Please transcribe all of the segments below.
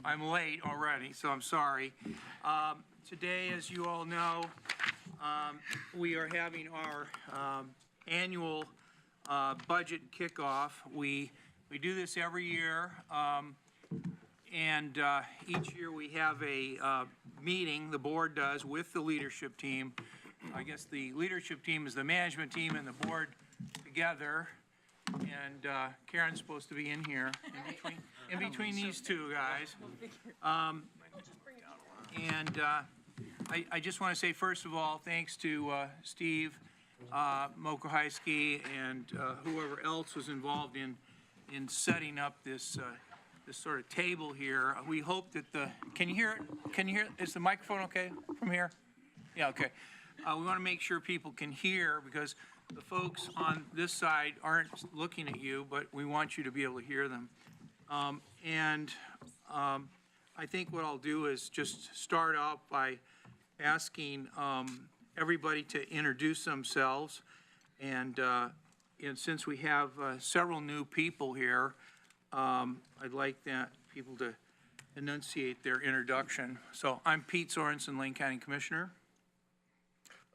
I'm late already, so I'm sorry. Today, as you all know, we are having our annual budget kickoff. We do this every year, and each year we have a meeting, the board does, with the leadership team. I guess the leadership team is the management team and the board together. And Karen's supposed to be in here, in between these two guys. I just want to say, first of all, thanks to Steve Mokohysky and whoever else was involved in setting up this sort of table here. We hope that can you hear it? Can you hear it? Is the microphone okay from here? Yeah, okay. We want to make sure people can hear, because the folks on this side aren't looking at you, but we want you to be able to hear them. I think what I'll do is just start out by asking everybody to introduce themselves. And since we have several new people here, I'd like people to enunciate their introduction. So I'm Pete Sorensen, Lane County Commissioner.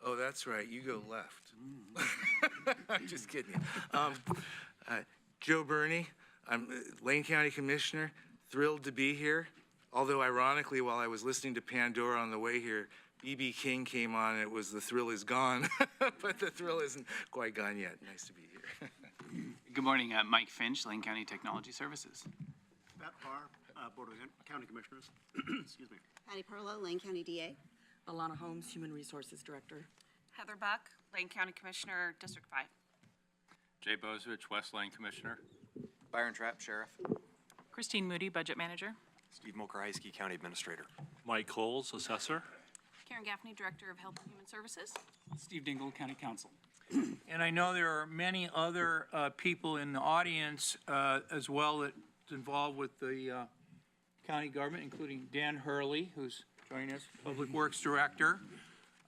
Oh, that's right. You go left. I'm just kidding. Joe Burney. I'm Lane County Commissioner. Thrilled to be here. Although, ironically, while I was listening to Pandora on the way here, B.B. King came on and it was "The Thrill Is Gone," but the thrill isn't quite gone yet. Nice to be here. Good morning. Mike Finch, Lane County Technology Services. Pat Parr, Board of County Commissioners. Excuse me. Patty Perlow, Lane County DA. Alana Holmes, Human Resources Director. Heather Buck, Lane County Commissioner, District 5. Jay Bozovich, West Lane Commissioner. Byron Trapp, Sheriff. Christine Moody, Budget Manager. Steve Mokohysky, County Administrator. Mike Coles, Assessor. Karen Gaffney, Director of Health and Human Services. Steve Dingle, County Counsel. And I know there are many other people in the audience as well that's involved with the county government, including Dan Hurley, who's joining us, Public Works Director.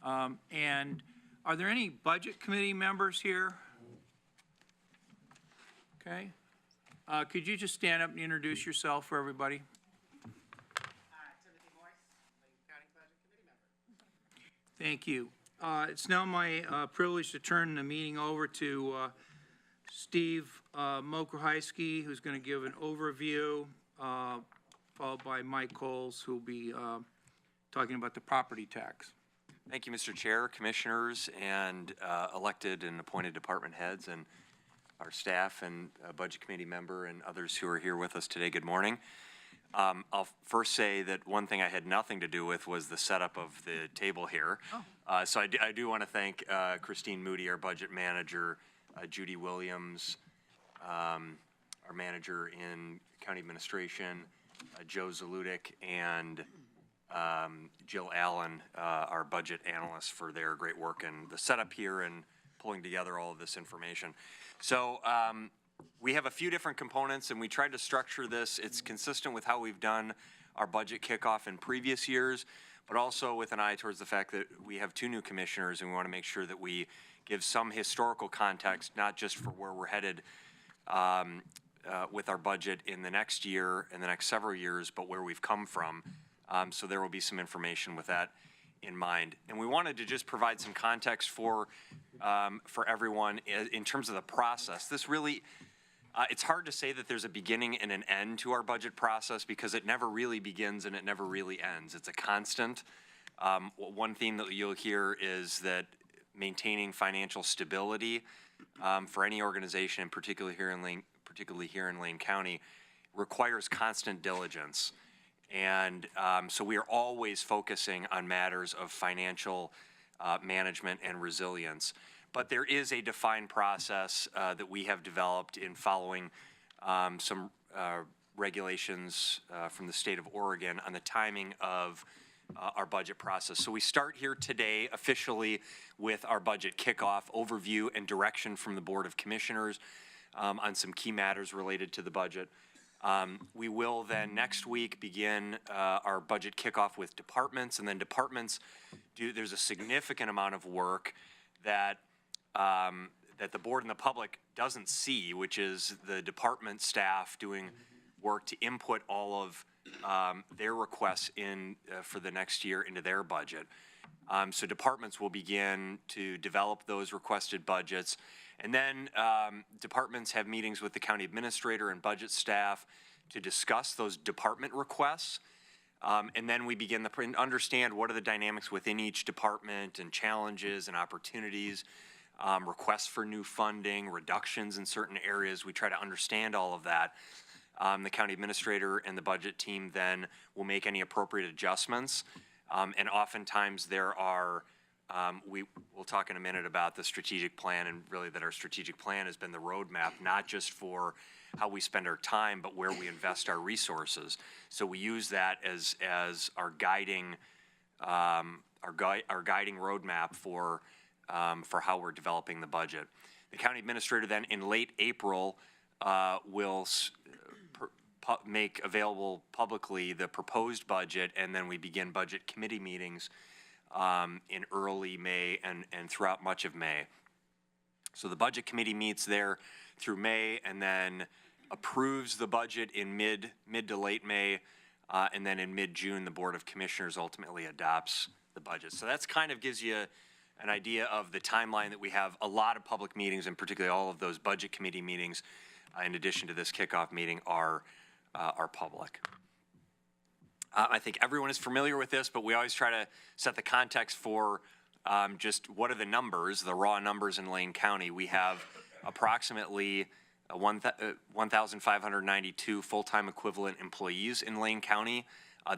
And are there any Budget Committee members here? Okay. Could you just stand up and introduce yourself for everybody? Timothy Moyce, Lane County Budget Committee member. Thank you. It's now my privilege to turn the meeting over to Steve Mokohysky, who's going to give an overview, followed by Mike Coles, who will be talking about the property tax. Thank you, Mr. Chair, Commissioners, and elected and appointed department heads, and our staff and Budget Committee member and others who are here with us today. Good morning. I'll first say that one thing I had nothing to do with was the setup of the table here. Oh. So I do want to thank Christine Moody, our budget manager, Judy Williams, our manager in county administration, Joe Zaludik, and Jill Allen, our budget analyst, for their great work in the setup here and pulling together all of this information. So we have a few different components, and we tried to structure this. It's consistent with how we've done our budget kickoff in previous years, but also with an eye towards the fact that we have two new commissioners, and we want to make sure that we give some historical context, not just for where we're headed with our budget in the next year and the next several years, but where we've come from. So there will be some information with that in mind. And we wanted to just provide some context for everyone in terms of the process. This really, it's hard to say that there's a beginning and an end to our budget process, because it never really begins and it never really ends. It's a constant. One theme that you'll hear is that maintaining financial stability for any organization, and particularly here in Lane County, requires constant diligence. And so we are always focusing on matters of financial management and resilience. But there is a defined process that we have developed in following some regulations from the state of Oregon on the timing of our budget process. So we start here today officially with our budget kickoff overview and direction from the Board of Commissioners on some key matters related to the budget. We will then next week begin our budget kickoff with departments, and then departments there's a significant amount of work that that the board and the public doesn't see, which is the department staff doing work to input all of their requests in for the next year into their budget. So departments will begin to develop those requested budgets. And then departments have meetings with the county administrator and budget staff to discuss those department requests. And then we begin to understand what are the dynamics within each department and challenges and opportunities, requests for new funding, reductions in certain areas. We try to understand all of that. The county administrator and the budget team then will make any appropriate adjustments. And oftentimes there are, we'll talk in a minute about the strategic plan, and really that our strategic plan has been the roadmap, not just for how we spend our time, but where we invest our resources. So we use that as our guiding, our guiding roadmap for how we're developing the budget. The county administrator then in late April will make available publicly the proposed budget, and then we begin budget committee meetings in early May and throughout much of May. So the budget committee meets there through May and then approves the budget in mid to late May, and then in mid-June the Board of Commissioners ultimately adopts the budget. So that's kind of gives you an idea of the timeline that we have. A lot of public meetings, and particularly all of those budget committee meetings, in addition to this kickoff meeting, are public. I think everyone is familiar with this, but we always try to set the context for just what are the numbers, the raw numbers in Lane County. We have approximately 1,592 full-time equivalent employees in Lane County.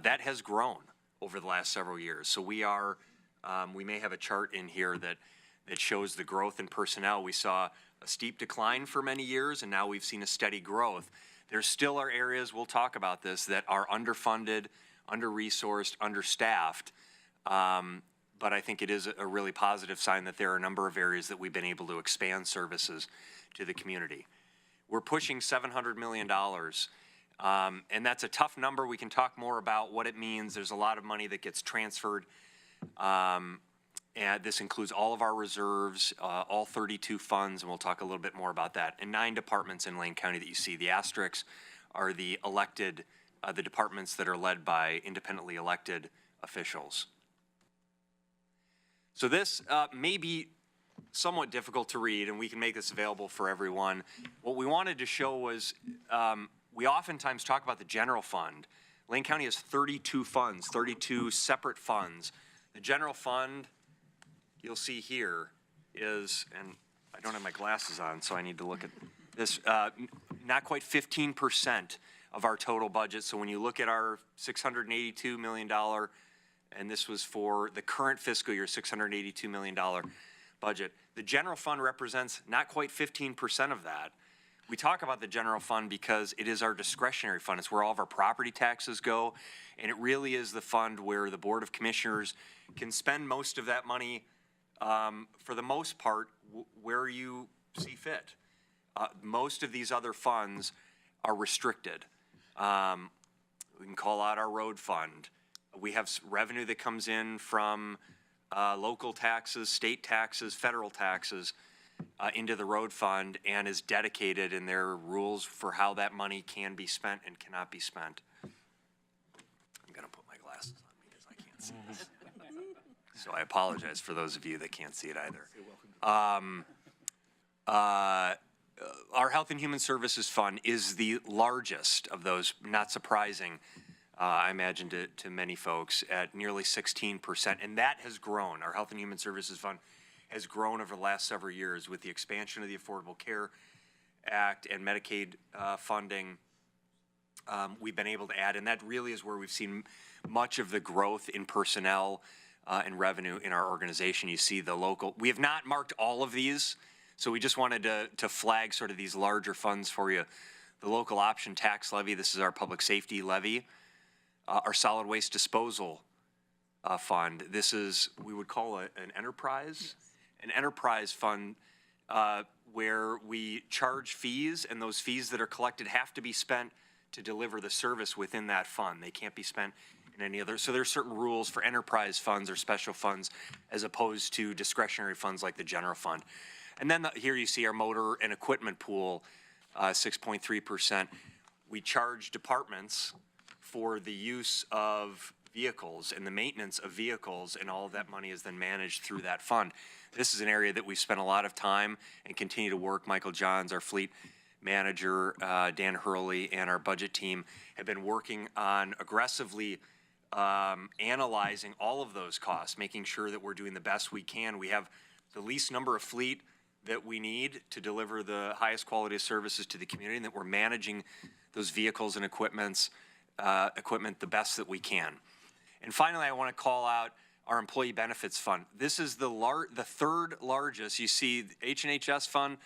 That has grown over the last several years. So we are, we may have a chart in here that shows the growth in personnel. We saw a steep decline for many years, and now we've seen a steady growth. There still are areas, we'll talk about this, that are underfunded, under-resourced, understaffed. But I think it is a really positive sign that there are a number of areas that we've been able to expand services to the community. We're pushing $700 million, and that's a tough number. We can talk more about what it means. There's a lot of money that gets transferred, and this includes all of our reserves, all 32 funds, and we'll talk a little bit more about that. And 9 departments in Lane County that you see. The asterisks are the elected, the departments that are led by independently elected officials. So this may be somewhat difficult to read, and we can make this available for everyone. What we wanted to show was we oftentimes talk about the general fund. Lane County has 32 funds, 32 separate funds. The general fund, you'll see here, is, and I don't have my glasses on, so I need to look at this, not quite 15% of our total budget. So when you look at our $682 million, and this was for the current fiscal year, $682 million budget, the general fund represents not quite 15% of that. We talk about the general fund because it is our discretionary fund. It's where all of our property taxes go, and it really is the fund where the Board of Commissioners can spend most of that money, for the most part, where you see fit. Most of these other funds are restricted. We can call out our road fund. We have revenue that comes in from local taxes, state taxes, federal taxes into the road fund, and is dedicated in their rules for how that money can be spent and cannot be spent. I'm gonna put my glasses on because I can't see this. So I apologize for those of you that can't see it either. Our Health and Human Services Fund is the largest of those, not surprising, I imagine to many folks, at nearly 16%, and that has grown. Our Health and Human Services Fund has grown over the last several years with the expansion of the Affordable Care Act and Medicaid funding. We've been able to add, and that really is where we've seen much of the growth in personnel and revenue in our organization. You see the local, we have not marked all of these, so we just wanted to flag sort of these larger funds for you. The local option tax levy, this is our public safety levy. Our solid waste disposal fund, this is, we would call it an enterprise. An enterprise fund where we charge fees, and those fees that are collected have to be spent to deliver the service within that fund. They can't be spent in any other. So there's certain rules for enterprise funds or special funds as opposed to discretionary funds like the general fund. And then here you see our motor and equipment pool, 6.3%. we charge departments for the use of vehicles and the maintenance of vehicles, and all of that money is then managed through that fund. This is an area that we've spent a lot of time and continue to work. Michael Johns, our fleet manager, Dan Hurley, and our budget team have been working on aggressively analyzing all of those costs, making sure that we're doing the best we can. We have the least number of fleet that we need to deliver the highest quality of services to the community, and that we're managing those vehicles and equipment the best that we can. And finally, I want to call out our employee benefits fund. This is the third largest. You see the H&HS fund,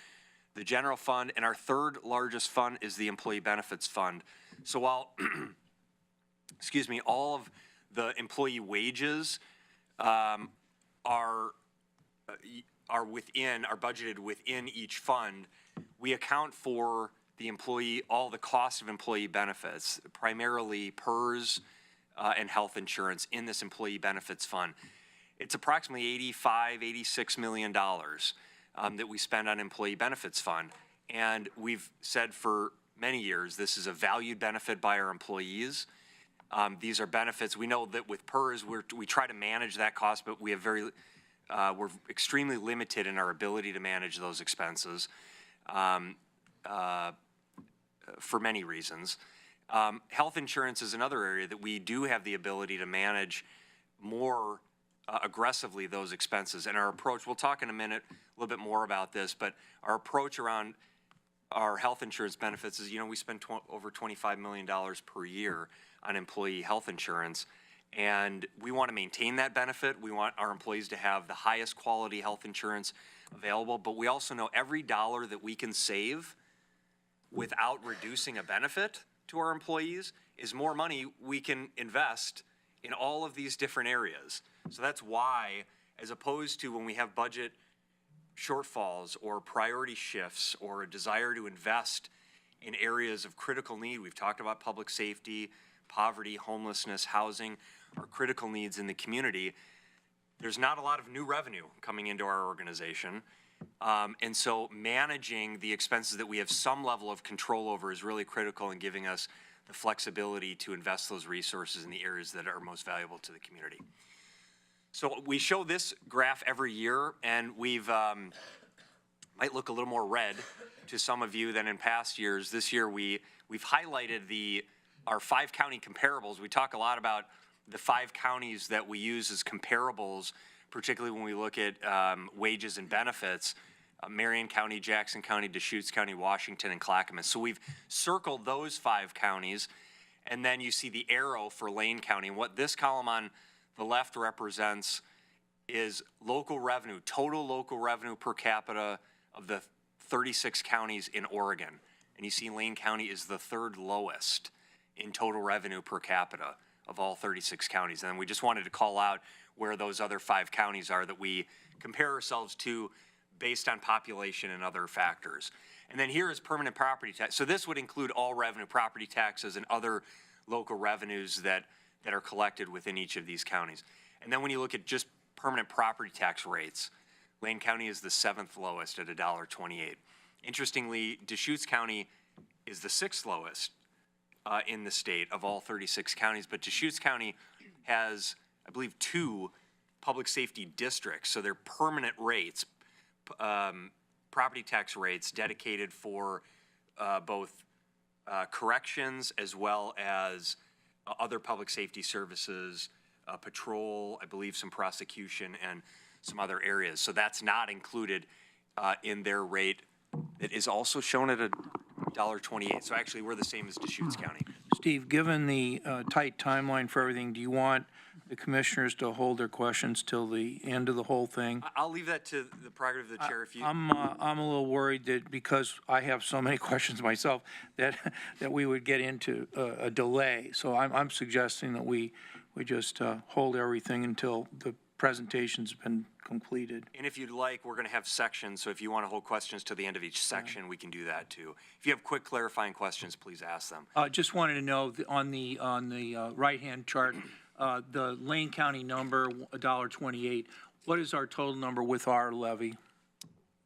the general fund, and our third largest fund is the employee benefits fund. So while, excuse me, all of the employee wages are budgeted within each fund, we account for all the cost of employee benefits, primarily PERS and health insurance in this employee benefits fund. It's approximately $86 million that we spend on employee benefits fund. And we've said for many years, this is a valued benefit by our employees. These are benefits. We know that with PERS, we try to manage that cost, but we have we're extremely limited in our ability to manage those expenses for many reasons. Health insurance is another area that we do have the ability to manage more aggressively those expenses. And our approach, we'll talk in a minute a little bit more about this, but our approach around our health insurance benefits is, we spend over $25 million per year on employee health insurance, and we want to maintain that benefit. We want our employees to have the highest quality health insurance available, but we also know every dollar that we can save without reducing a benefit to our employees is more money we can invest in all of these different areas. So that's why, as opposed to when we have budget shortfalls or priority shifts or a desire to invest in areas of critical need, we've talked about public safety, poverty, homelessness, housing, or critical needs in the community, there's not a lot of new revenue coming into our organization. And so managing the expenses that we have some level of control over is really critical in giving us the flexibility to invest those resources in the areas that are most valuable to the community. So we show this graph every year, and we've might look a little more red to some of you than in past years. This year we've highlighted our 5 county comparables. We talk a lot about the 5 counties that we use as comparables, particularly when we look at wages and benefits, Marion County, Jackson County, Deschutes County, Washington, and Clackamas. So we've circled those 5 counties, and then you see the arrow for Lane County. And what this column on the left represents is local revenue, total local revenue per capita of the 36 counties in Oregon. And you see Lane County is the 3rd lowest in total revenue per capita of all 36 counties. And we just wanted to call out where those other 5 counties are that we compare ourselves to based on population and other factors. And then here is permanent property tax. So this would include all revenue, property taxes, and other local revenues that are collected within each of these counties. And then when you look at just permanent property tax rates, Lane County is the 7th lowest at $1.28. Interestingly, Deschutes County is the 6th lowest in the state of all 36 counties, but Deschutes County has, I believe, 2 public safety districts, so they're permanent rates, property tax rates dedicated for both corrections as well as other public safety services, patrol, I believe some prosecution, and some other areas. So that's not included in their rate. It is also shown at $1.28. So actually, we're the same as Deschutes County. Steve, given the tight timeline for everything, do you want the commissioners to hold their questions till the end of the whole thing? I'll leave that to the prerogative of the chair. If you, I'm a little worried that because I have so many questions myself, that we would get into a delay. So I'm suggesting that we just hold everything until the presentation's been completed. and if you'd like, we're going to have sections. So if you want to hold questions to the end of each section, we can do that too. If you have quick clarifying questions, please ask them. Just wanted to know on the right-hand chart, the Lane County number, $1.28. What is our total number with our levy?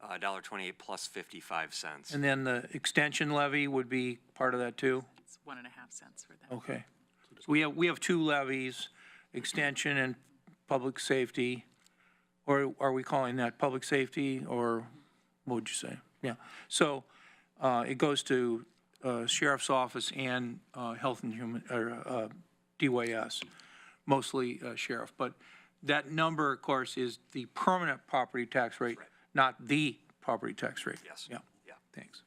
$1.28 plus 55 cents. And then the extension levy would be part of that too? it's 1.5 cents for them. Okay. So we have two levies, extension and public safety, or are we calling that public safety, or what would you say? Yeah. So it goes to Sheriff's Office and Health and Human, or DYS, mostly Sheriff. But that number, of course, is the permanent property tax rate, not the property tax rate. Yes. Yeah. Yeah. Thanks.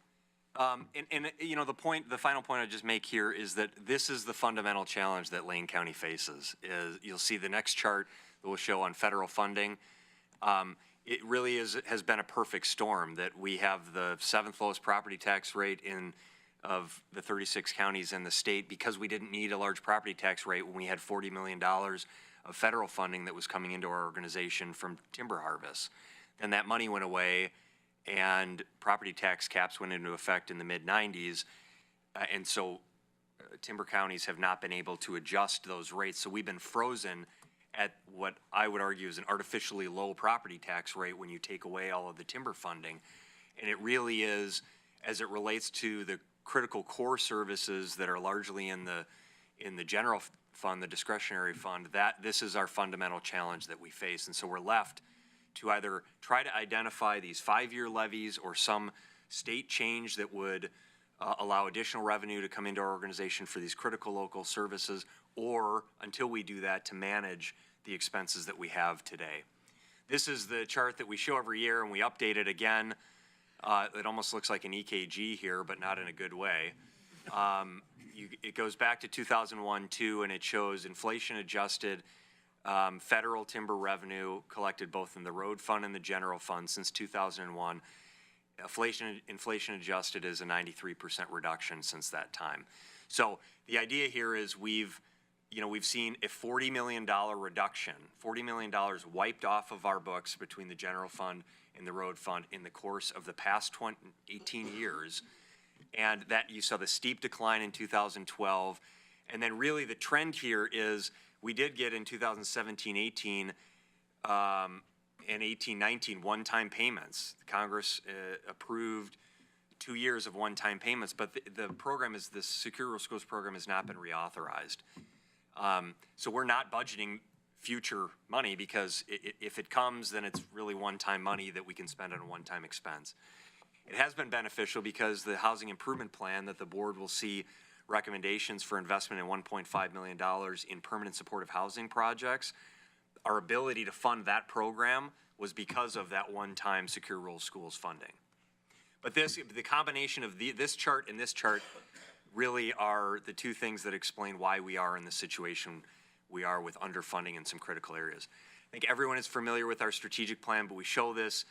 And you know, the final point I'd just make here is that this is the fundamental challenge that Lane County faces. Is you'll see the next chart that will show on federal funding. It really has been a perfect storm that we have the 7th lowest property tax rate of the 36 counties in the state because we didn't need a large property tax rate when we had $40 million of federal funding that was coming into our organization from timber harvest. Then that money went away, and property tax caps went into effect in the mid-90s, and so timber counties have not been able to adjust those rates. So we've been frozen at what I would argue is an artificially low property tax rate when you take away all of the timber funding. And it really is, as it relates to the critical core services that are largely in the general fund, the discretionary fund, that this is our fundamental challenge that we face. And so we're left to either try to identify these 5-year levies or some state change that would allow additional revenue to come into our organization for these critical local services, or until we do that, to manage the expenses that we have today. This is the chart that we show every year, and we update it again. It almost looks like an EKG here, but not in a good way. It goes back to 2001-2, and it shows inflation-adjusted federal timber revenue collected both in the road fund and the general fund since 2001. Inflation adjusted is a 93% reduction since that time. So the idea here is we've seen a $40 million reduction, $40 million wiped off of our books between the general fund and the road fund in the course of the past 18 years. And that you saw the steep decline in 2012. And then really the trend here is we did get in 2017-18 and 18-19 one-time payments. Congress approved 2 years of one-time payments, but the program is, this Secure Rural Schools program has not been reauthorized. So we're not budgeting future money because if it comes, then it's really one-time money that we can spend on a one-time expense. It has been beneficial because the housing improvement plan that the board will see recommendations for investment in $1.5 million in permanent supportive housing projects. Our ability to fund that program was because of that one-time Secure Rural Schools funding. But the combination of this chart and this chart really are the two things that explain why we are in the situation we are with underfunding in some critical areas. I think everyone is familiar with our strategic plan, but we show this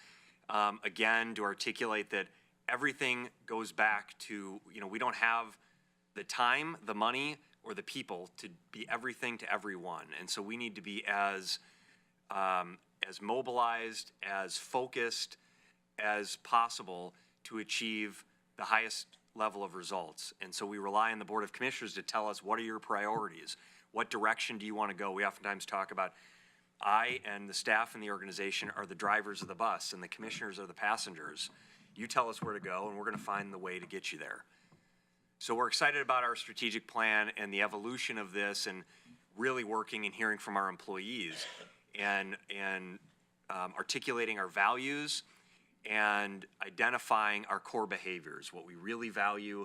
again to articulate that everything goes back to, we don't have the time, the money, or the people to be everything to everyone. And so we need to be as mobilized, as focused as possible to achieve the highest level of results. And so we rely on the Board of Commissioners to tell us, what are your priorities? What direction do you want to go? We oftentimes talk about, I and the staff in the organization are the drivers of the bus and the commissioners are the passengers. You tell us where to go and we're going to find the way to get you there. So we're excited about our strategic plan and the evolution of this, and really working and hearing from our employees and articulating our values and identifying our core behaviors, what we really value.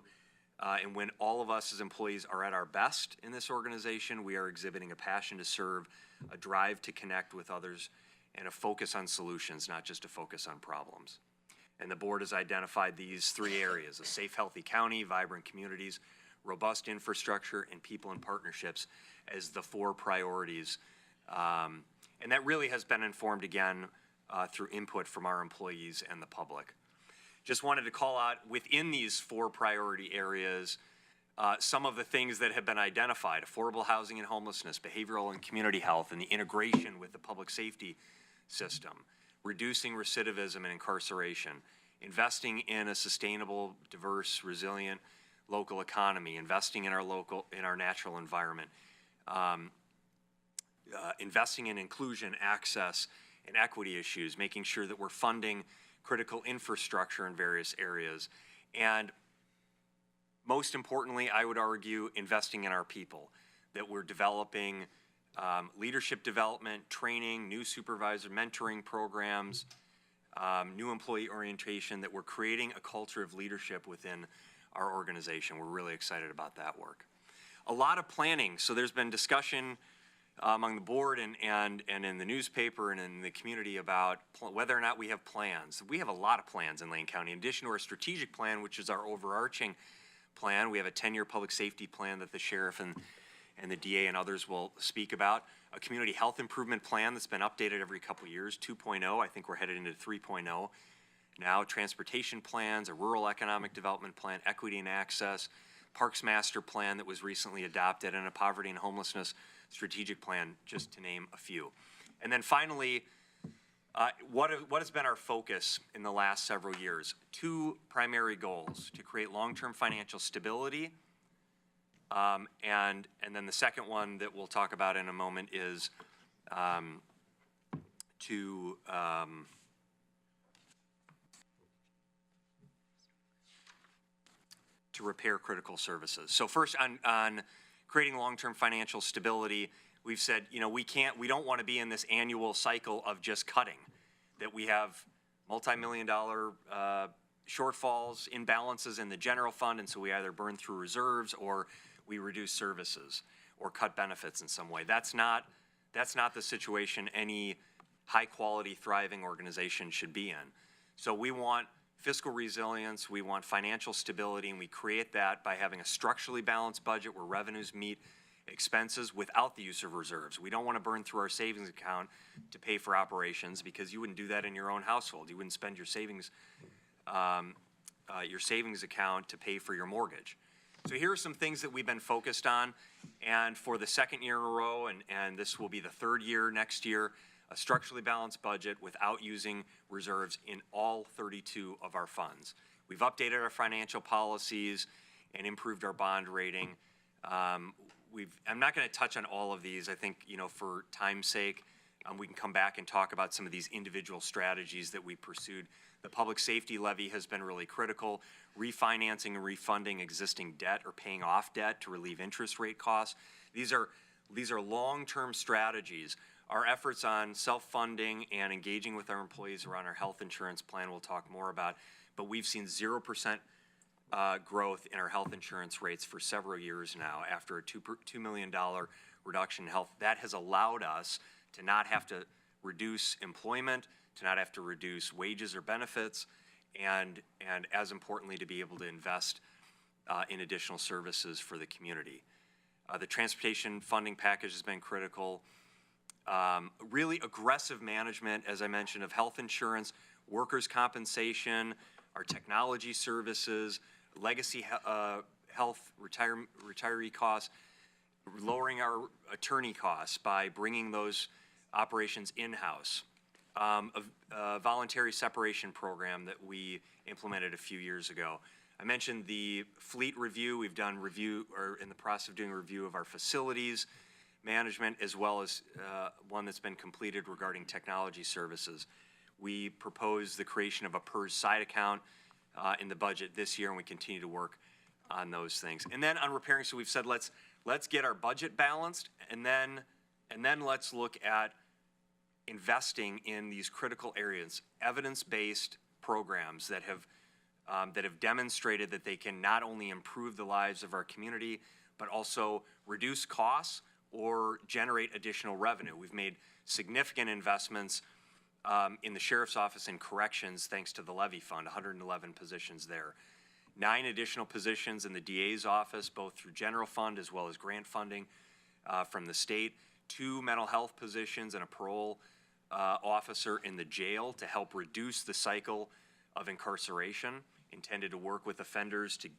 And when all of us as employees are at our best in this organization, we are exhibiting a passion to serve, a drive to connect with others, and a focus on solutions, not just a focus on problems. And the board has identified these 3 areas: a safe, healthy county, vibrant communities, robust infrastructure, and people and partnerships as the 4 priorities. And that really has been informed again through input from our employees and the public. Just wanted to call out within these 4 priority areas some of the things that have been identified: affordable housing and homelessness, behavioral and community health, and the integration with the public safety system, reducing recidivism and incarceration, investing in a sustainable, diverse, resilient local economy, investing in our natural environment, investing in inclusion, access, and equity issues, making sure that we're funding critical infrastructure in various areas. And most importantly, I would argue, investing in our people, that we're developing leadership development, training, new supervisor mentoring programs, new employee orientation, that we're creating a culture of leadership within our organization. We're really excited about that work. A lot of planning. So there's been discussion among the board and in the newspaper and in the community about whether or not we have plans. We have a lot of plans in Lane County. In addition to our strategic plan, which is our overarching plan, we have a 10-year public safety plan that the sheriff and the DA and others will speak about. A community health improvement plan that's been updated every couple of years, 2.0. I think we're headed into 3.0 now. Transportation plans, a rural economic development plan, equity and access, Parks Master Plan that was recently adopted, and a poverty and homelessness strategic plan, just to name a few. And then finally, what has been our focus in the last several years? Two primary goals: to create long-term financial stability, and then the second one that we'll talk about in a moment is to repair critical services. So first, on creating long-term financial stability, we've said, you know, we don't want to be in this annual cycle of just cutting, that we have multi-million-dollar shortfalls, imbalances in the general fund, and so we either burn through reserves or we reduce services or cut benefits in some way. That's not the situation any high-quality, thriving organization should be in. So we want fiscal resilience, we want financial stability, and we create that by having a structurally balanced budget where revenues meet expenses without the use of reserves. We don't want to burn through our savings account to pay for operations, because you wouldn't do that in your own household. You wouldn't spend your savings account to pay for your mortgage. So here are some things that we've been focused on, and for the second year in a row, and this will be the third year next year, a structurally balanced budget without using reserves in all 32 of our funds. We've updated our financial policies and improved our bond rating. I'm not going to touch on all of these. I think, you know, for time's sake, we can come back and talk about some of these individual strategies that we pursued. The public safety levy has been really critical. Refinancing and refunding existing debt or paying off debt to relieve interest rate costs. These are long-term strategies. Our efforts on self-funding and engaging with our employees around our health insurance plan we'll talk more about, but we've seen 0% growth in our health insurance rates for several years now after a $2 million reduction in health. That has allowed us to not have to reduce employment, to not have to reduce wages or benefits, and as importantly, to be able to invest in additional services for the community. The transportation funding package has been critical. Really aggressive management, as I mentioned, of health insurance, workers' compensation, our technology services, legacy health retiree costs, lowering our attorney costs by bringing those operations in-house. A voluntary separation program that we implemented a few years ago. I mentioned the fleet review. We've done review, or in the process of doing a review of our facilities management, as well as one that's been completed regarding technology services. We propose the creation of a PERS side account in the budget this year, and we continue to work on those things. And then on repairing, so we've said let's get our budget balanced, and then let's look at investing in these critical areas, evidence-based programs that have demonstrated that they can not only improve the lives of our community, but also reduce costs or generate additional revenue. We've made significant investments in the Sheriff's Office and Corrections thanks to the levy fund, 111 positions there. 9 additional positions in the DA's office, both through general fund as well as grant funding from the state. 2 mental health positions and a parole officer in the jail to help reduce the cycle of incarceration, intended to work with offenders to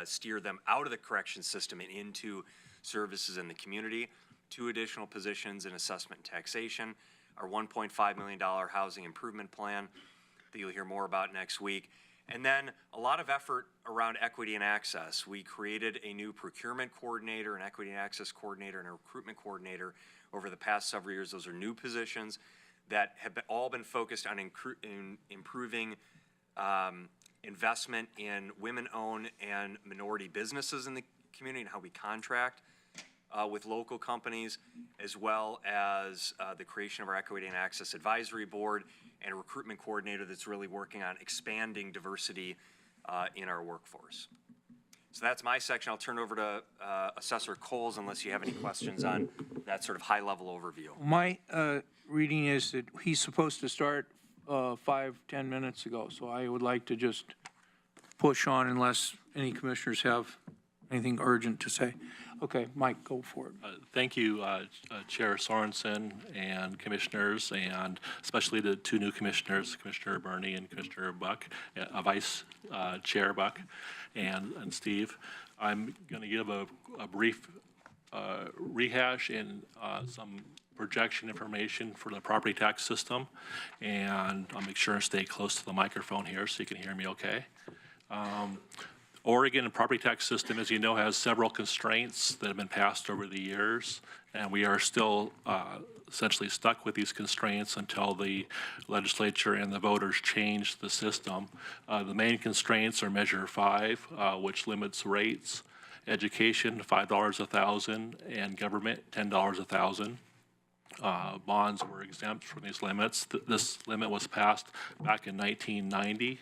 steer them out of the correction system and into services in the community. 2 additional positions in assessment and taxation. Our $1.5 million housing improvement plan that you'll hear more about next week. And then a lot of effort around equity and access. We created a new procurement coordinator, an equity and access coordinator, and a recruitment coordinator over the past several years. Those are new positions that have all been focused on improving investment in women-owned and minority businesses in the community and how we contract with local companies, as well as the creation of our Equity and Access Advisory Board and a recruitment coordinator that's really working on expanding diversity in our workforce. So that's my section. I'll turn over to Assessor Coles unless you have any questions on that sort of high-level overview. My reading is that he's supposed to start 5-10 minutes ago, so I would like to just push on unless any commissioners have anything urgent to say. Okay, Mike, go for it. Thank you, Chair Sorensen and commissioners, and especially the two new commissioners, Commissioner Burney and Commissioner Buck, Vice Chair Buck, and Steve. I'm going to give a brief rehash and some projection information for the property tax system, and I'll make sure and stay close to the microphone here so you can hear me okay. Oregon property tax system, as you know, has several constraints that have been passed over the years, and we are still essentially stuck with these constraints until the legislature and the voters change the system. The main constraints are Measure 5, which limits rates, education $5 a thousand, and government $10 a thousand. Bonds were exempt from these limits. This limit was passed back in 1990.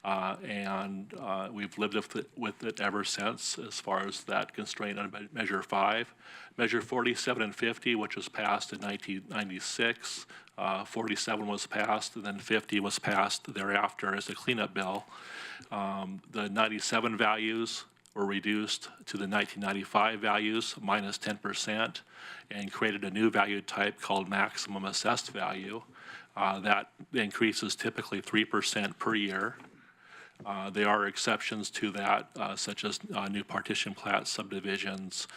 And we've lived with it ever since as far as that constraint on Measure 5. Measure 47 and 50, which was passed in 1996, 47 was passed, and then 50 was passed thereafter as a cleanup bill. The 97 values were reduced to the 1995 values, minus 10%, and created a new value type called maximum assessed value. That increase is typically 3% per year. There are exceptions to that, such as new partition plat subdivisions,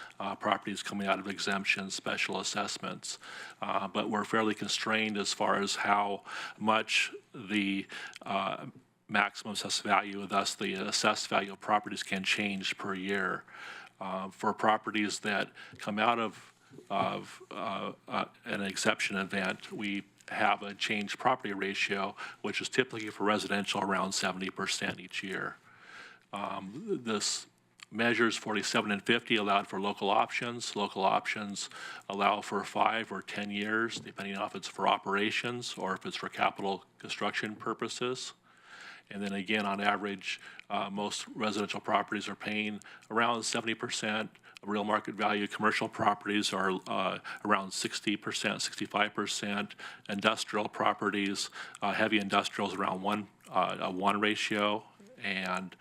properties coming out of exemptions, special assessments. But we're fairly constrained as far as how much the maximum assessed value, thus the assessed value of properties, can change per year. For properties that come out of an exception event, we have a change property ratio, which is typically for residential around 70% each year. This measures 47 and 50 allowed for local options. Local options allow for 5 or 10 years, depending on if it's for operations or if it's for capital construction purposes. And then again, on average, most residential properties are paying around 70% real market value. Commercial properties are around 60%, 65%. Industrial properties, heavy industrials around a 1 ratio, and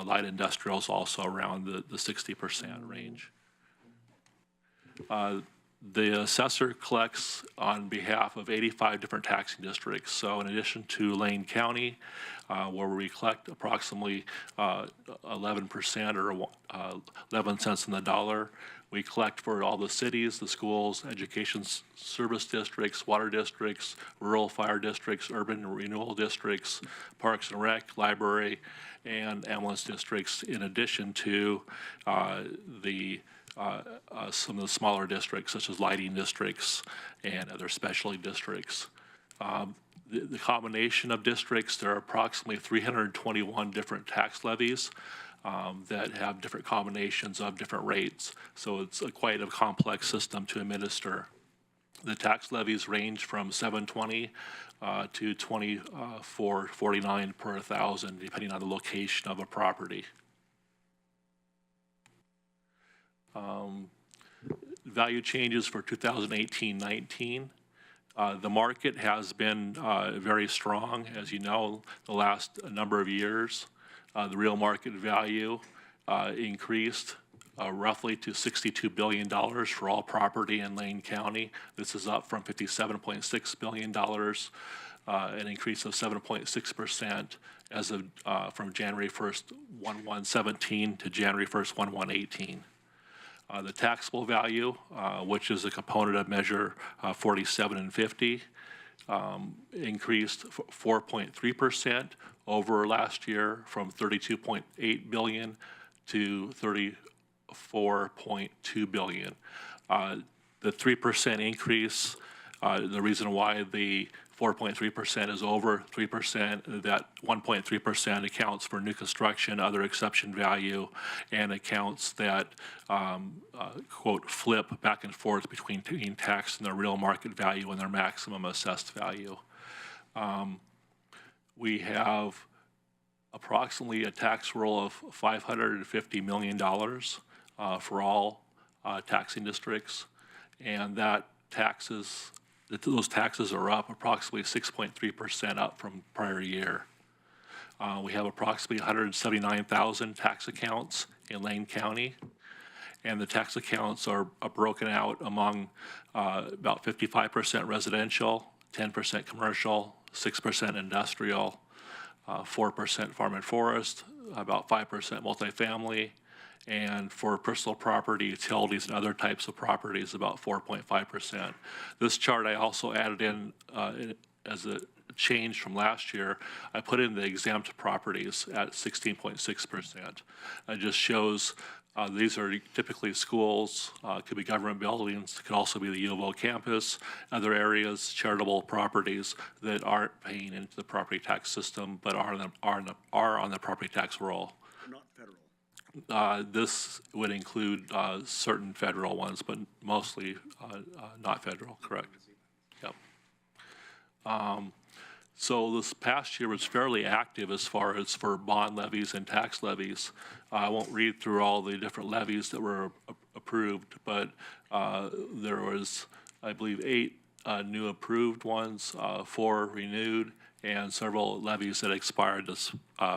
light industrials also around the 60% range. The assessor collects on behalf of 85 different taxing districts. So in addition to Lane County, where we collect approximately 11% or 11 cents on the dollar, we collect for all the cities, the schools, education service districts, water districts, rural fire districts, urban renewal districts, parks and rec, library, and ambulance districts, in addition to some of the smaller districts, such as lighting districts and other specialty districts. The combination of districts, there are approximately 321 different tax levies that have different combinations of different rates. So it's quite a complex system to administer. The tax levies range from $7.20 to $24.49 per thousand, depending on the location of a property. Value changes for 2018-19. The market has been very strong, as you know, the last number of years. The real market value increased roughly to $62 billion for all property in Lane County. This is up from $57.6 billion, an increase of 7.6% as of from January 1st, 1/1/17 to January 1st, 1/1/18. The taxable value, which is a component of Measure 47 and 50, increased 4.3% over last year, from $32.8 billion to $34.2 billion. The 3% increase The reason why the 4.3% is over 3%, that 1.3% accounts for new construction, other exception value, and accounts that, quote, flip back and forth between being taxed and their real market value and their maximum assessed value. We have approximately a tax roll of $550 million for all taxing districts, and those taxes are up approximately 6.3% up from prior year. We have approximately 179,000 tax accounts in Lane County, and the tax accounts are broken out among about 55% residential, 10% commercial, 6% industrial, 4% farm and forest, about 5% multifamily, and for personal property, utilities, and other types of properties, about 4.5%. This chart I also added in as a change from last year. I put in the exempt properties at 16.6%. It just shows these are typically schools, could be government buildings, could also be the U of O campus, other areas, charitable properties that aren't paying into the property tax system but are on the property tax roll. Not federal. This would include certain federal ones, but mostly not federal, correct? Yep. So this past year was fairly active as far as for bond levies and tax levies. I won't read through all the different levies that were approved, but there was, I believe, 8 new approved ones, 4 renewed, and several levies that expired this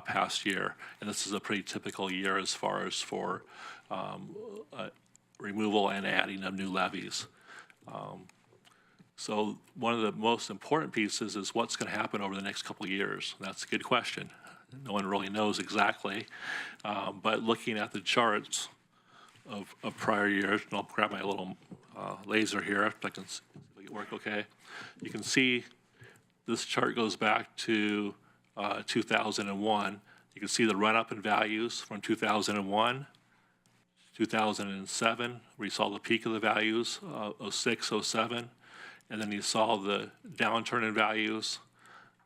past year. And this is a pretty typical year as far as for removal and adding of new levies. So one of the most important pieces is what's going to happen over the next couple of years. That's a good question. No one really knows exactly. But looking at the charts of prior years, and I'll grab my little laser here if I can make it work okay. You can see this chart goes back to 2001. You can see the run-up in values from 2001, 2007, where you saw the peak of the values, 06, 07. And then you saw the downturn in values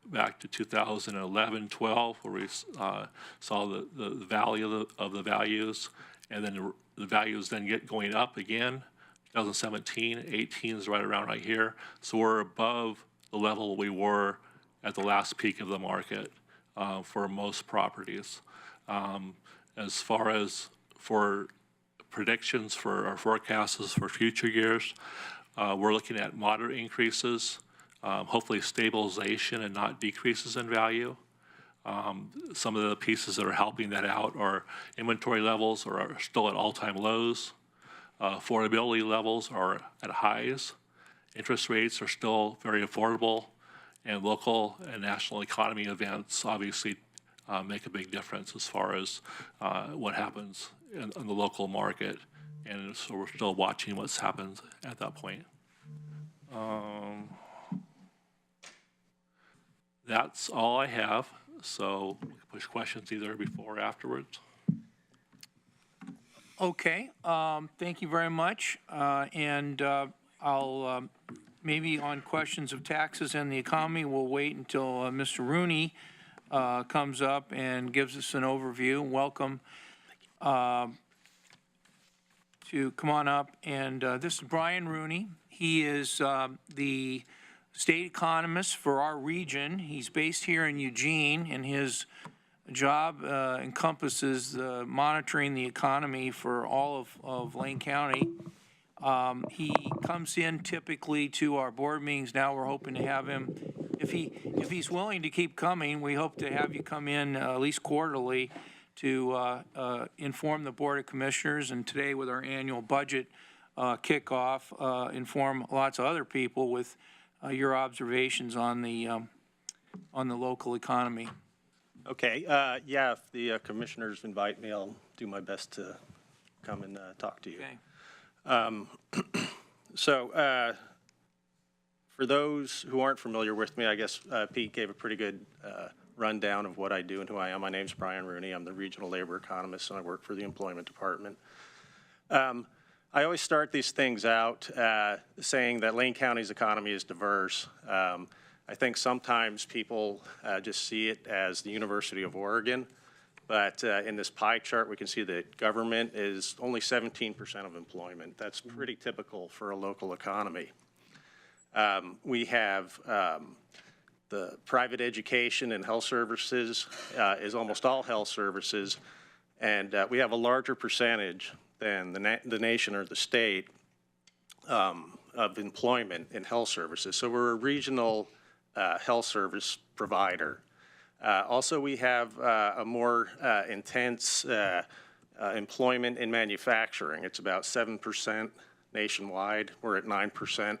back to 2011, 12, where we saw the value of the values, and then the values then get going up again. 2017, 18 is right around right here. So we're above the level we were at the last peak of the market for most properties. As far as for predictions for our forecasts for future years, we're looking at moderate increases, hopefully stabilization and not decreases in value. Some of the pieces that are helping that out are inventory levels are still at all-time lows. Affordability levels are at highs. Interest rates are still very affordable, and local and national economy events obviously make a big difference as far as what happens in the local market. And so we're still watching what's happened at that point. That's all I have. So we can push questions either before or afterwards. Okay, thank you very much. And I'll, maybe on questions of taxes and the economy, we'll wait until Mr. Rooney comes up and gives us an overview. Welcome to come on up. And this is Brian Rooney. He is the state economist for our region. He's based here in Eugene, and his job encompasses monitoring the economy for all of Lane County. He comes in typically to our board meetings. Now we're hoping to have him, if he's willing to keep coming, we hope to have you come in at least quarterly to inform the Board of Commissioners, and today with our annual budget kickoff, inform lots of other people with your observations on the local economy. Okay, yeah, if the commissioners invite me, I'll do my best to come and talk to you. Okay. So for those who aren't familiar with me, I guess Pete gave a pretty good rundown of what I do and who I am. My name's Brian Rooney. I'm the regional labor economist, and I work for the employment department. I always start these things out saying that Lane County's economy is diverse. I think sometimes people just see it as the University of Oregon, but in this pie chart, we can see that government is only 17% of employment. That's pretty typical for a local economy. We have the private education and health services is almost all health services, and we have a larger percentage than the nation or the state of employment in health services. So we're a regional health service provider. Also, we have a more intense employment in manufacturing. It's about 7% nationwide. We're at 9%.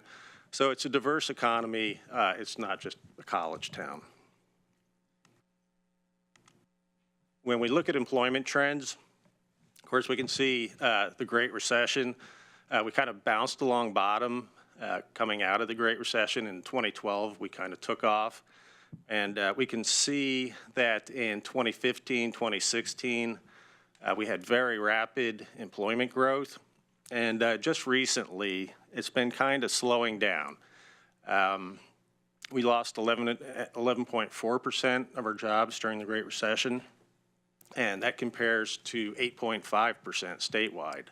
So it's a diverse economy. It's not just a college town. When we look at employment trends, of course, we can see the Great Recession. We kind of bounced along bottom coming out of the Great Recession. In 2012, we kind of took off. And we can see that in 2015, 2016, we had very rapid employment growth. And just recently, it's been kind of slowing down. We lost 11.4% of our jobs during the Great Recession, and that compares to 8.5% statewide.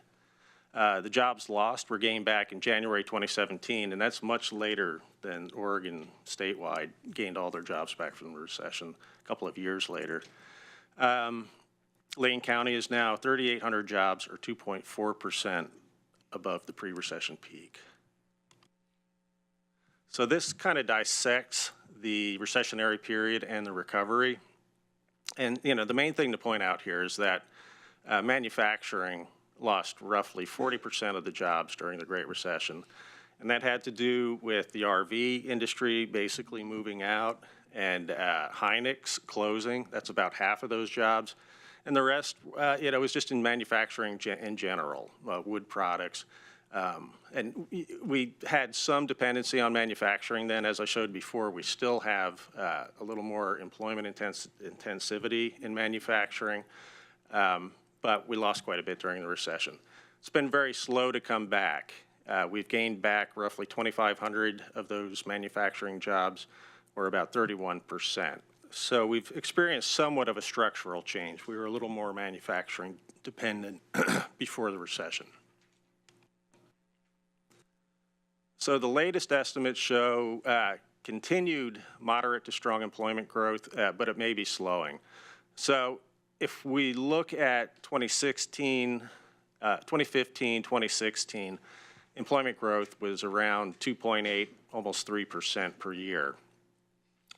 The jobs lost were gained back in January 2017, and that's much later than Oregon statewide gained all their jobs back from the recession a couple of years later. Lane County is now 3,800 jobs, or 2.4% above the pre-recession peak. So this kind of dissects the recessionary period and the recovery. And, you know, the main thing to point out here is that manufacturing lost roughly 40% of the jobs during the Great Recession. And that had to do with the RV industry basically moving out and Hynix closing. That's about half of those jobs. And the rest, you know, was just in manufacturing in general, wood products. And we had some dependency on manufacturing then. As I showed before, we still have a little more employment intensivity in manufacturing, but we lost quite a bit during the recession. It's been very slow to come back. We've gained back roughly 2,500 of those manufacturing jobs, or about 31%. So we've experienced somewhat of a structural change. We were a little more manufacturing dependent before the recession. So the latest estimates show continued moderate to strong employment growth, but it may be slowing. So if we look at 2015, 2016, employment growth was around 2.8, almost 3% per year.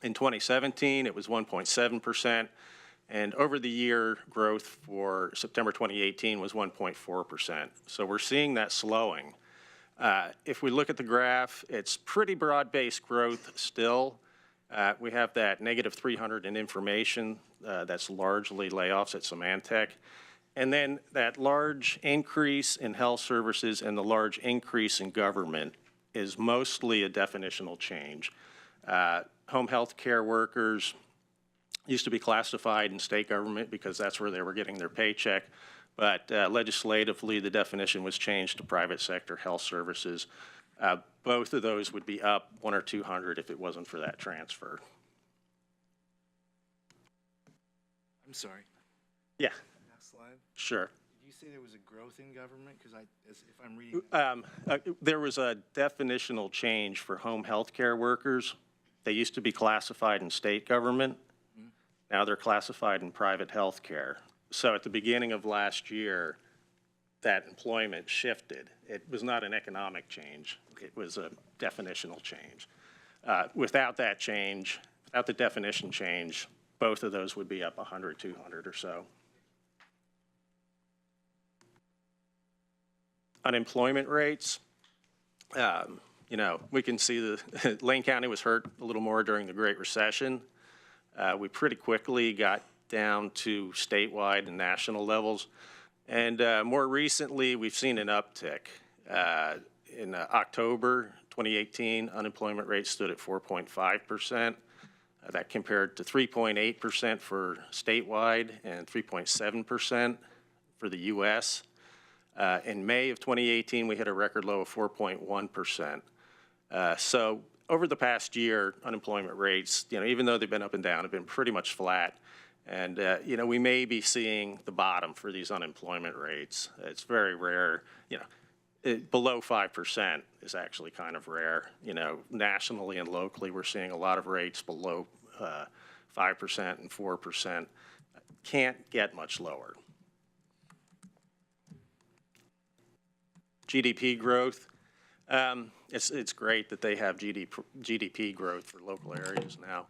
In 2017, it was 1.7%, and over the year growth for September 2018 was 1.4%. So we're seeing that slowing. If we look at the graph, it's pretty broad-based growth still. We have that negative 300 in information. That's largely layoffs at Symantec. And then that large increase in health services and the large increase in government is mostly a definitional change. Home health care workers used to be classified in state government because that's where they were getting their paycheck. But legislatively, the definition was changed to private sector health services. Both of those would be up 100 or 200 if it wasn't for that transfer. I'm sorry. Yeah, Next slide. sure. Did you say there was a growth in government? Because if I'm reading. There was a definitional change for home health care workers. They used to be classified in state government. Now they're classified in private health care. So at the beginning of last year, that employment shifted. It was not an economic change. It was a definitional change. Without that change, without the definition change, both of those would be up 100, 200 or so. Unemployment rates, you know, we can see the Lane County was hurt a little more during the Great Recession. We pretty quickly got down to statewide and national levels. And more recently, we've seen an uptick. In October 2018, unemployment rate stood at 4.5%. That compared to 3.8% for statewide and 3.7% for the U.S. In May of 2018, we hit a record low of 4.1%. So over the past year, unemployment rates, even though they've been up and down, have been pretty much flat. And, we may be seeing the bottom for these unemployment rates. It's very rare, below 5% is actually kind of rare. Nationally and locally, we're seeing a lot of rates below 5% and 4%. Can't get much lower. GDP growth. It's great that they have GDP growth for local areas now.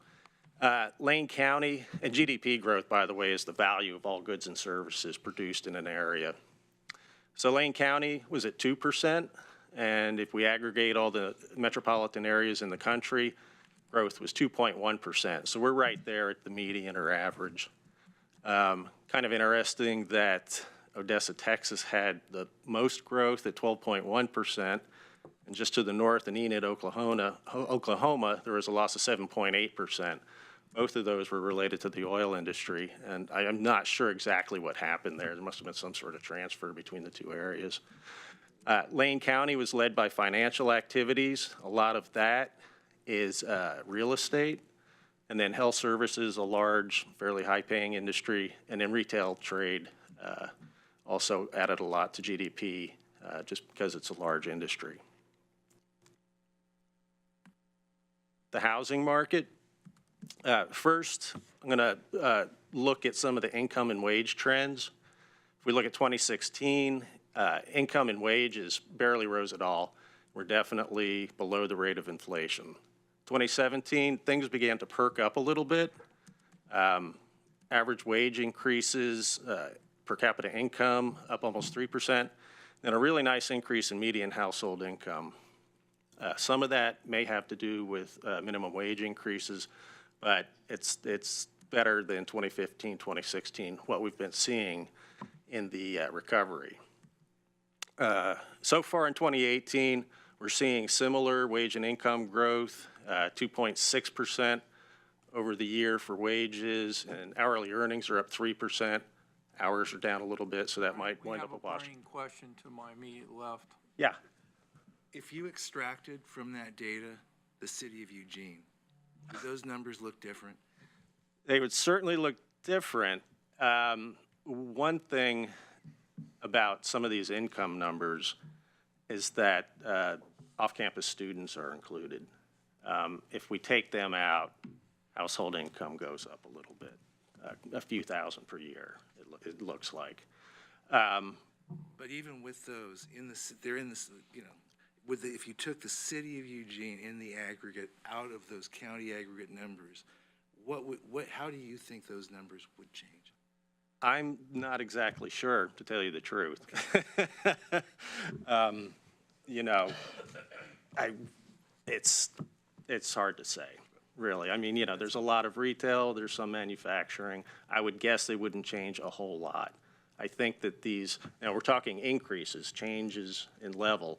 Lane County, and GDP growth, by the way, is the value of all goods and services produced in an area. So Lane County was at 2%, and if we aggregate all the metropolitan areas in the country, growth was 2.1%. So we're right there at the median or average. Kind of interesting that Odessa, Texas had the most growth at 12.1%. And just to the north in Enid, Oklahoma, there was a loss of 7.8%. Both of those were related to the oil industry, and I am not sure exactly what happened there. There must have been some sort of transfer between the two areas. Lane County was led by financial activities. A lot of that is real estate, and then health services, a large, fairly high-paying industry, and then retail trade also added a lot to GDP just because it's a large industry. The housing market. First, I'm going to look at some of the income and wage trends. If we look at 2016, income and wages barely rose at all. We're definitely below the rate of inflation. 2017, things began to perk up a little bit. Average wage increases, per capita income up almost 3%, and a really nice increase in median household income. Some of that may have to do with minimum wage increases, but it's better than 2015, 2016, what we've been seeing in the recovery. So far in 2018, we're seeing similar wage and income growth, 2.6% over the year for wages, and hourly earnings are up 3%. Hours are down a little bit, so that might wind up a wash. We have a burning question to my immediate left. Yeah. If you extracted from that data the city of Eugene, do those numbers look different? They would certainly look different. One thing about some of these income numbers is that off-campus students are included. If we take them out, household income goes up a little bit, a few thousand per year, it looks like. But even with those, they're in this, if you took the city of Eugene in the aggregate out of those county aggregate numbers, how do you think those numbers would change? I'm not exactly sure, to tell you the truth. It's hard to say, really. I mean, there's a lot of retail, there's some manufacturing. I would guess they wouldn't change a whole lot. I think that we're talking increases, changes in level.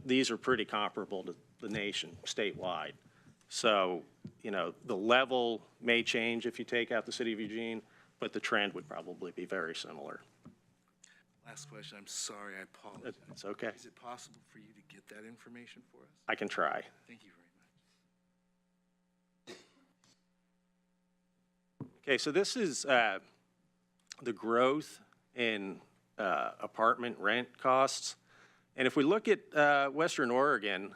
These are pretty comparable to the nation statewide. So, the level may change if you take out the city of Eugene, but the trend would probably be very similar. Last question, I'm sorry, I apologize. It's okay. Is it possible for you to get that information for us? I can try. Thank you very much. Okay, so this is the growth in apartment rent costs. And if we look at Western Oregon,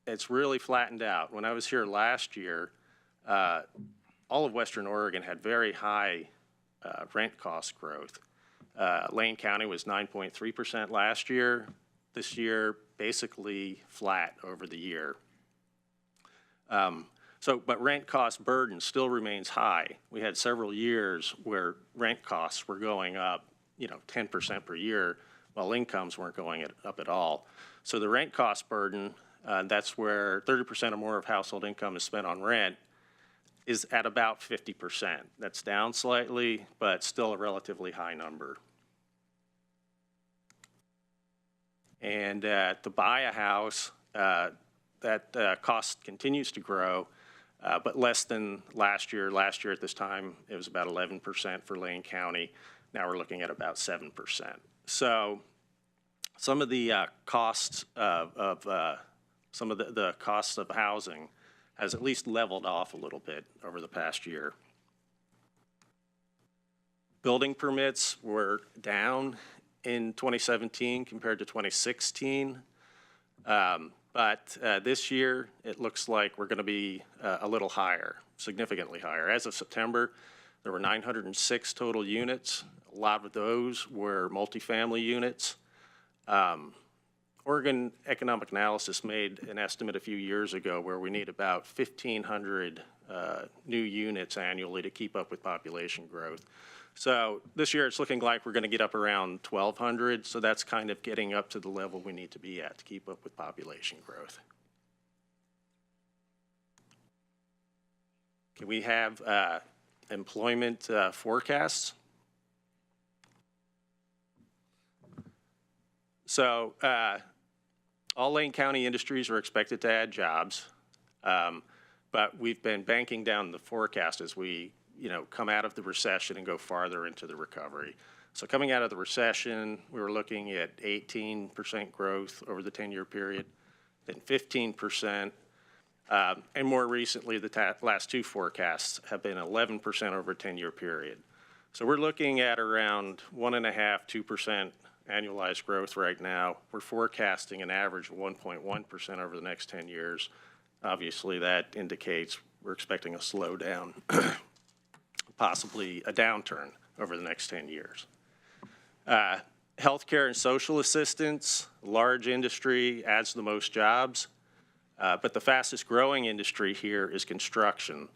it's really flattened out. When I was here last year, all of Western Oregon had very high rent cost growth. Lane County was 9.3% last year. This year, basically flat over the year. But rent cost burden still remains high. We had several years where rent costs were going up, 10% per year, while incomes weren't going up at all. So the rent cost burden, that's where 30% or more of household income is spent on rent, is at about 50%. That's down slightly, but still a relatively high number. And to buy a house, that cost continues to grow, but less than last year. Last year at this time, it was about 11% for Lane County. Now we're looking at about 7%. So some of the costs some of the costs of housing has at least leveled off a little bit over the past year. Building permits were down in 2017 compared to 2016. But this year, it looks like we're going to be a little higher, significantly higher. As of September, there were 906 total units. A lot of those were multifamily units. Oregon Economic Analysis made an estimate a few years ago where we need about 1,500 new units annually to keep up with population growth. So this year it's looking like we're going to get up around 1,200, so that's kind of getting up to the level we need to be at to keep up with population growth. Okay, we have employment forecasts. So all Lane County industries are expected to add jobs, but we've been banking down the forecast as we come out of the recession and go farther into the recovery. So coming out of the recession, we were looking at 18% growth over the 10-year period, then 15%, and more recently, the last two forecasts have been 11% over a 10-year period. So we're looking at around 1.5%, 2% annualized growth right now. We're forecasting an average of 1.1% over the next 10 years. Obviously, that indicates we're expecting a slowdown, possibly a downturn over the next 10 years. Healthcare and social assistance, large industry, adds the most jobs, but the fastest growing industry here is construction.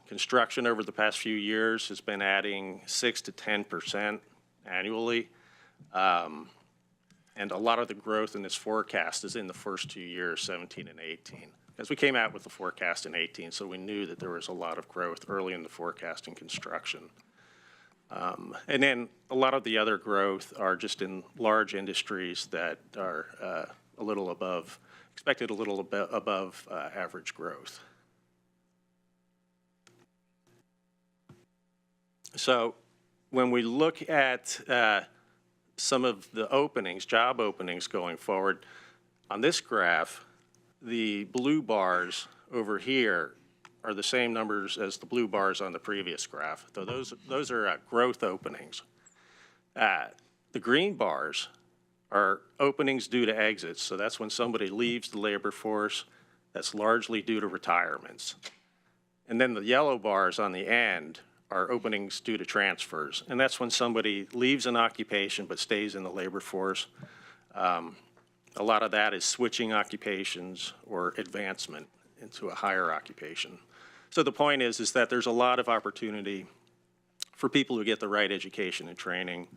Construction over the past few years has been adding 6 to 10% annually. And a lot of the growth in this forecast is in the first 2 years, 17 and 18. As we came out with the forecast in 18, so we knew that there was a lot of growth early in the forecast in construction. And then a lot of the other growth are just in large industries that are expected a little above average growth. So when we look at some of the openings, job openings going forward, on this graph, the blue bars over here are the same numbers as the blue bars on the previous graph. So those are growth openings. The green bars are openings due to exits. So that's when somebody leaves the labor force. That's largely due to retirements. And then the yellow bars on the end are openings due to transfers. And that's when somebody leaves an occupation but stays in the labor force. A lot of that is switching occupations or advancement into a higher occupation. So the point is that there's a lot of opportunity for people who get the right education and training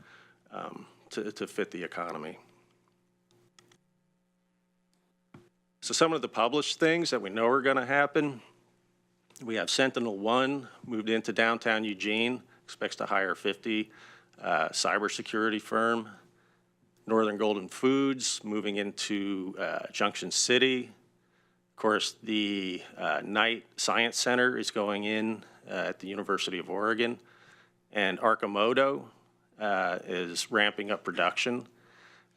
to fit the economy. So some of the published things that we know are going to happen. We have Sentinel-1 moved into downtown Eugene, expects to hire 50 cybersecurity firm. Northern Golden Foods moving into Junction City. Of course, the Knight Science Center is going in at the University of Oregon. And Arcimoto is ramping up production.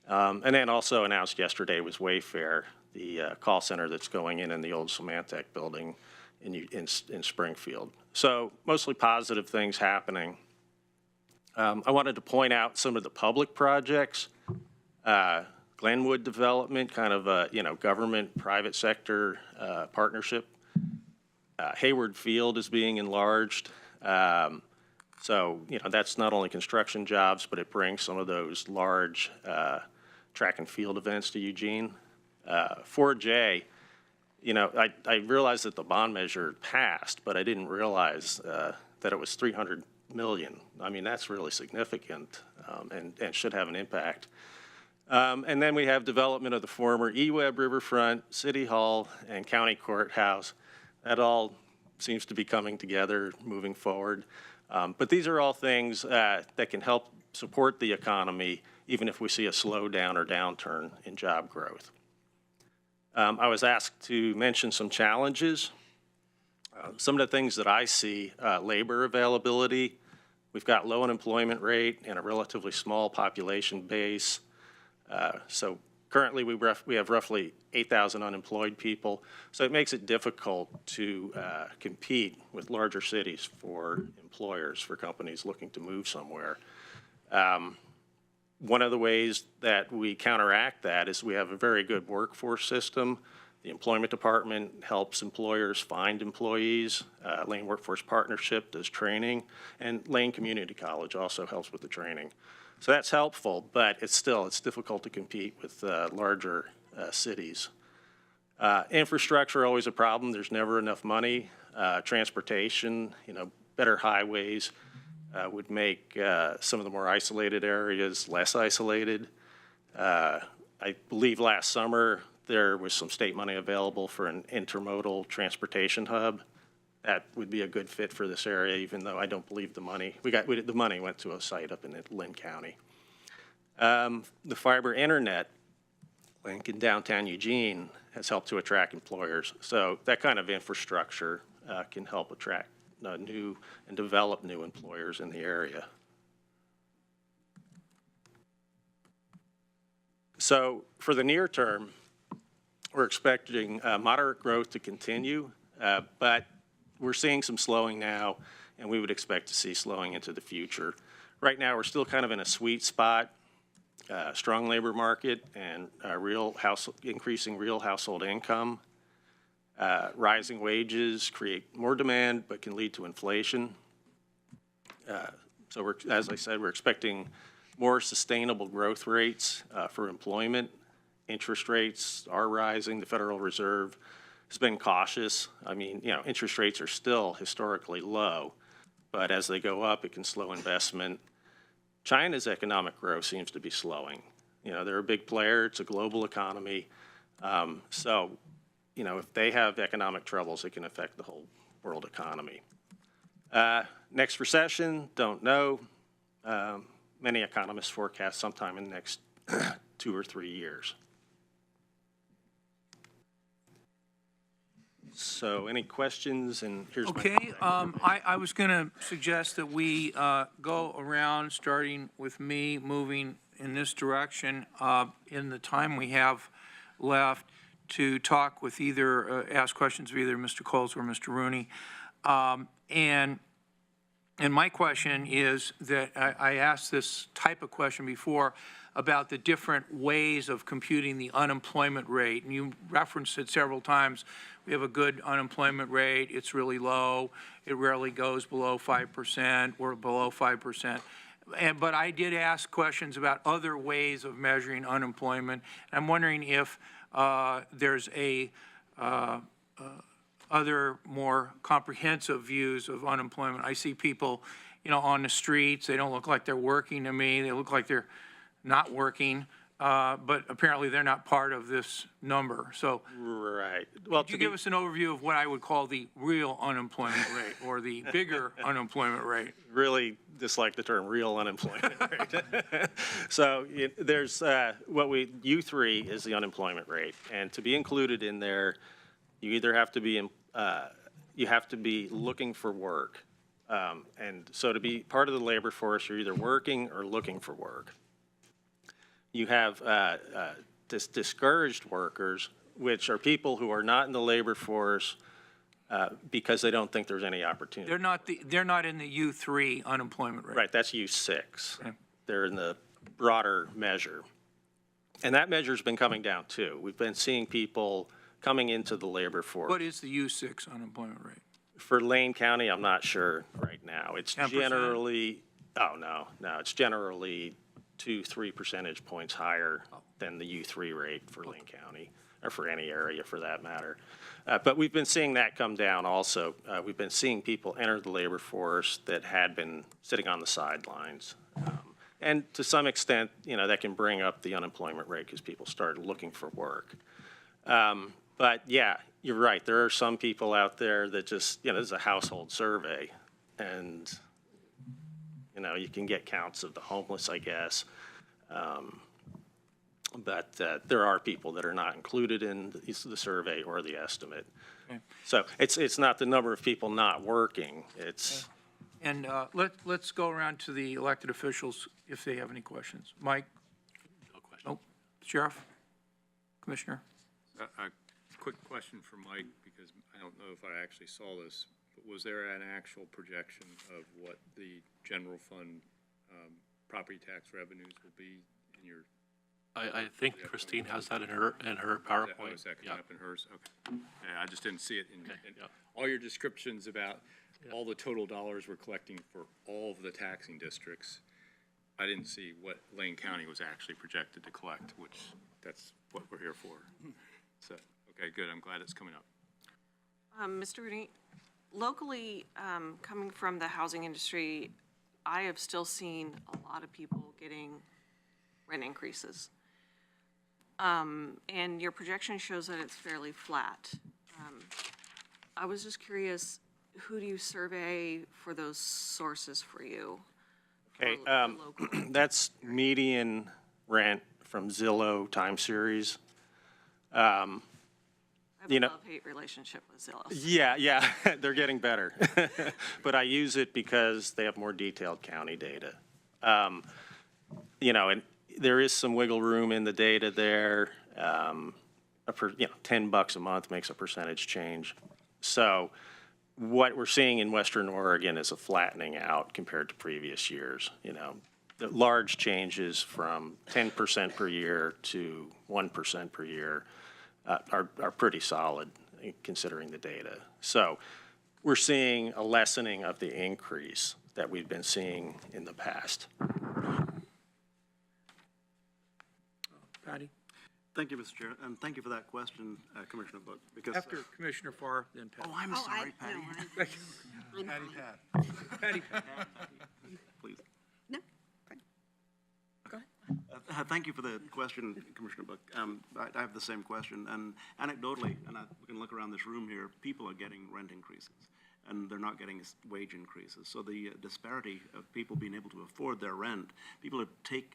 And then also announced yesterday was Wayfair, the call center that's going in the old Symantec building in Springfield. So mostly positive things happening. I wanted to point out some of the public projects. Glenwood development, kind of a government private sector partnership. Hayward Field is being enlarged. So that's not only construction jobs, but it brings some of those large track and field events to Eugene. 4J, I realized that the bond measure passed, but I didn't realize that it was $300 million. I mean, that's really significant and should have an impact. And then we have development of the former eWeb Riverfront, City Hall, and County Courthouse. That all seems to be coming together, moving forward. But these are all things that can help support the economy, even if we see a slowdown or downturn in job growth. I was asked to mention some challenges. Some of the things that I see, labor availability, We've got low unemployment rate and a relatively small population base. So currently, we have roughly 8,000 unemployed people. So it makes it difficult to compete with larger cities for employers, for companies looking to move somewhere. One of the ways that we counteract that is we have a very good workforce system. The employment department helps employers find employees. Lane Workforce Partnership does training, and Lane Community College also helps with the training. So that's helpful, but it's difficult to compete with larger cities. Infrastructure, always a problem. There's never enough money. Transportation, better highways would make some of the more isolated areas less isolated. I believe last summer there was some state money available for an intermodal transportation hub. That would be a good fit for this area, even though I don't believe the money. The money went to a site up in Lynn County. The fiber internet link in downtown Eugene has helped to attract employers. So that kind of infrastructure can help attract new and develop new employers in the area. So for the near term, we're expecting moderate growth to continue, but we're seeing some slowing now, and we would expect to see slowing into the future. Right now, we're still kind of in a sweet spot, strong labor market and increasing real household income. Rising wages create more demand, but can lead to inflation. So as I said, we're expecting more sustainable growth rates for employment. Interest rates are rising. The Federal Reserve has been cautious. I mean, interest rates are still historically low, but as they go up, it can slow investment. China's economic growth seems to be slowing. They're a big player. It's a global economy. So, if they have economic troubles, it can affect the whole world economy. Next recession, don't know. Many economists forecast sometime in the next 2 or 3 years. So any questions? And here's Okay, I was going to suggest that we go around, starting with me, moving in this direction in the time we have left to talk with ask questions of either Mr. Coles or Mr. Rooney. And my question is that I asked this type of question before about the different ways of computing the unemployment rate. And you referenced it several times. We have a good unemployment rate. It's really low. It rarely goes below 5%. We're below 5%. But I did ask questions about other ways of measuring unemployment. I'm wondering if there's other more comprehensive views of unemployment. I see people, on the streets. They don't look like they're working to me. They look like they're not working, but apparently they're not part of this number. So, right. Well, could you give us an overview of what I would call the real unemployment rate or the bigger unemployment rate? Really dislike the term real unemployment rate. So there's U3 is the unemployment rate, and to be included in there, you either have to be looking for work, and so to be part of the labor force, you're either working or looking for work. You have discouraged workers, which are people who are not in the labor force because they don't think there's any opportunity. They're not in the U3 unemployment rate. Right, that's U6. Okay. They're in the broader measure. And that measure's been coming down too. We've been seeing people coming into the labor force. What is the U6 unemployment rate? For Lane County, I'm not sure right now. It's 10%? generally, it's generally 2-3 percentage points higher than the U3 rate for Lane County, or for any area for that matter. But we've been seeing that come down also. We've been seeing people enter the labor force that had been sitting on the sidelines. And to some extent, that can bring up the unemployment rate because people started looking for work. But yeah, you're right. There are some people out there that just, this is a household survey, and you can get counts of the homeless, I guess. But there are people that are not included in the survey or the estimate. Okay. So it's not the number of people not working. It's And let's go around to the elected officials if they have any questions. Mike? No question. Nope. Sheriff? Commissioner? A quick question for Mike, because I don't know if I actually saw this, but was there an actual projection of what the general fund property tax revenues will be in your? I think Christine has that in her PowerPoint. Is that Yeah. coming up in hers? Okay. Yeah, I just didn't see it in yeah. all your descriptions about all the total dollars we're collecting for all of the taxing districts. I didn't see what Lane County was actually projected to collect, which that's what we're here for. So, okay, good. I'm glad it's coming up. Mr. Rooney, locally, coming from the housing industry, I have still seen a lot of people getting rent increases. And your projection shows that it's fairly flat. I was just curious, who do you survey for those sources for you? Okay, for local? that's median rent from Zillow time series. I have you a know- love-hate relationship with Zillow. Yeah, they're getting better. But I use it because they have more detailed county data. And there is some wiggle room in the data there. $10 a month makes a percentage change. So what we're seeing in Western Oregon is a flattening out compared to previous years. The large changes from 10% per year to 1% per year are pretty solid considering the data. So we're seeing a lessening of the increase that we've been seeing in the past. Patty? Thank you, Mr. Chair, and thank you for that question, Commissioner Book, because. After Commissioner Farr, then Patty. Oh, I'm sorry, Patty. No, I'm fine. Patty. Please. No, fine. Thank you for the question, Commissioner Book. I have the same question, and anecdotally, and we can look around this room here, people are getting rent increases, and they're not getting wage increases. So the disparity of people being able to afford their rent, people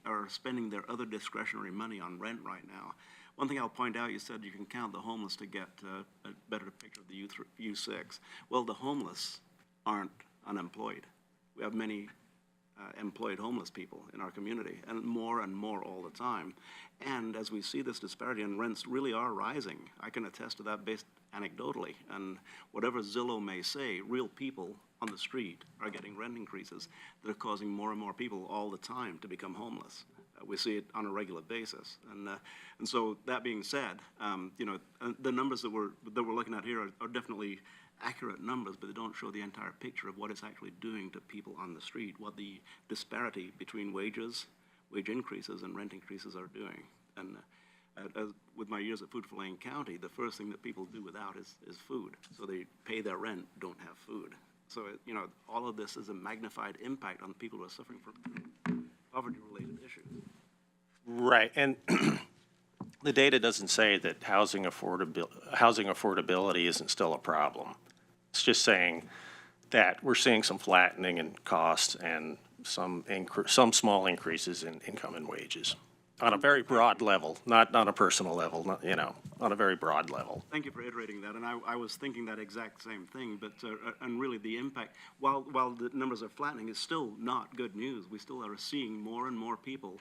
are spending their other discretionary money on rent right now. One thing I'll point out, you said you can count the homeless to get a better picture of the U6. Well, the homeless aren't unemployed. We have many employed homeless people in our community, and more all the time. And as we see this disparity, and rents really are rising, I can attest to that based anecdotally. And whatever Zillow may say, real people on the street are getting rent increases that are causing more and more people all the time to become homeless. We see it on a regular basis. And so that being said, the numbers that we're looking at here are definitely accurate numbers, but they don't show the entire picture of what it's actually doing to people on the street, what the disparity between wage increases and rent increases are doing. And as with my years at Food for Lane County, the first thing that people do without is food. So they pay their rent, don't have food. So, all of this is a magnified impact on people who are suffering from poverty-related issues. Right, and the data doesn't say that housing affordability isn't still a problem. It's just saying that we're seeing some flattening in costs and some small increases in income and wages on a very broad level, not on a personal level, on a very broad level. Thank you for iterating that, and I was thinking that exact same thing, but, and really the impact, while the numbers are flattening, it's still not good news. We still are seeing more and more people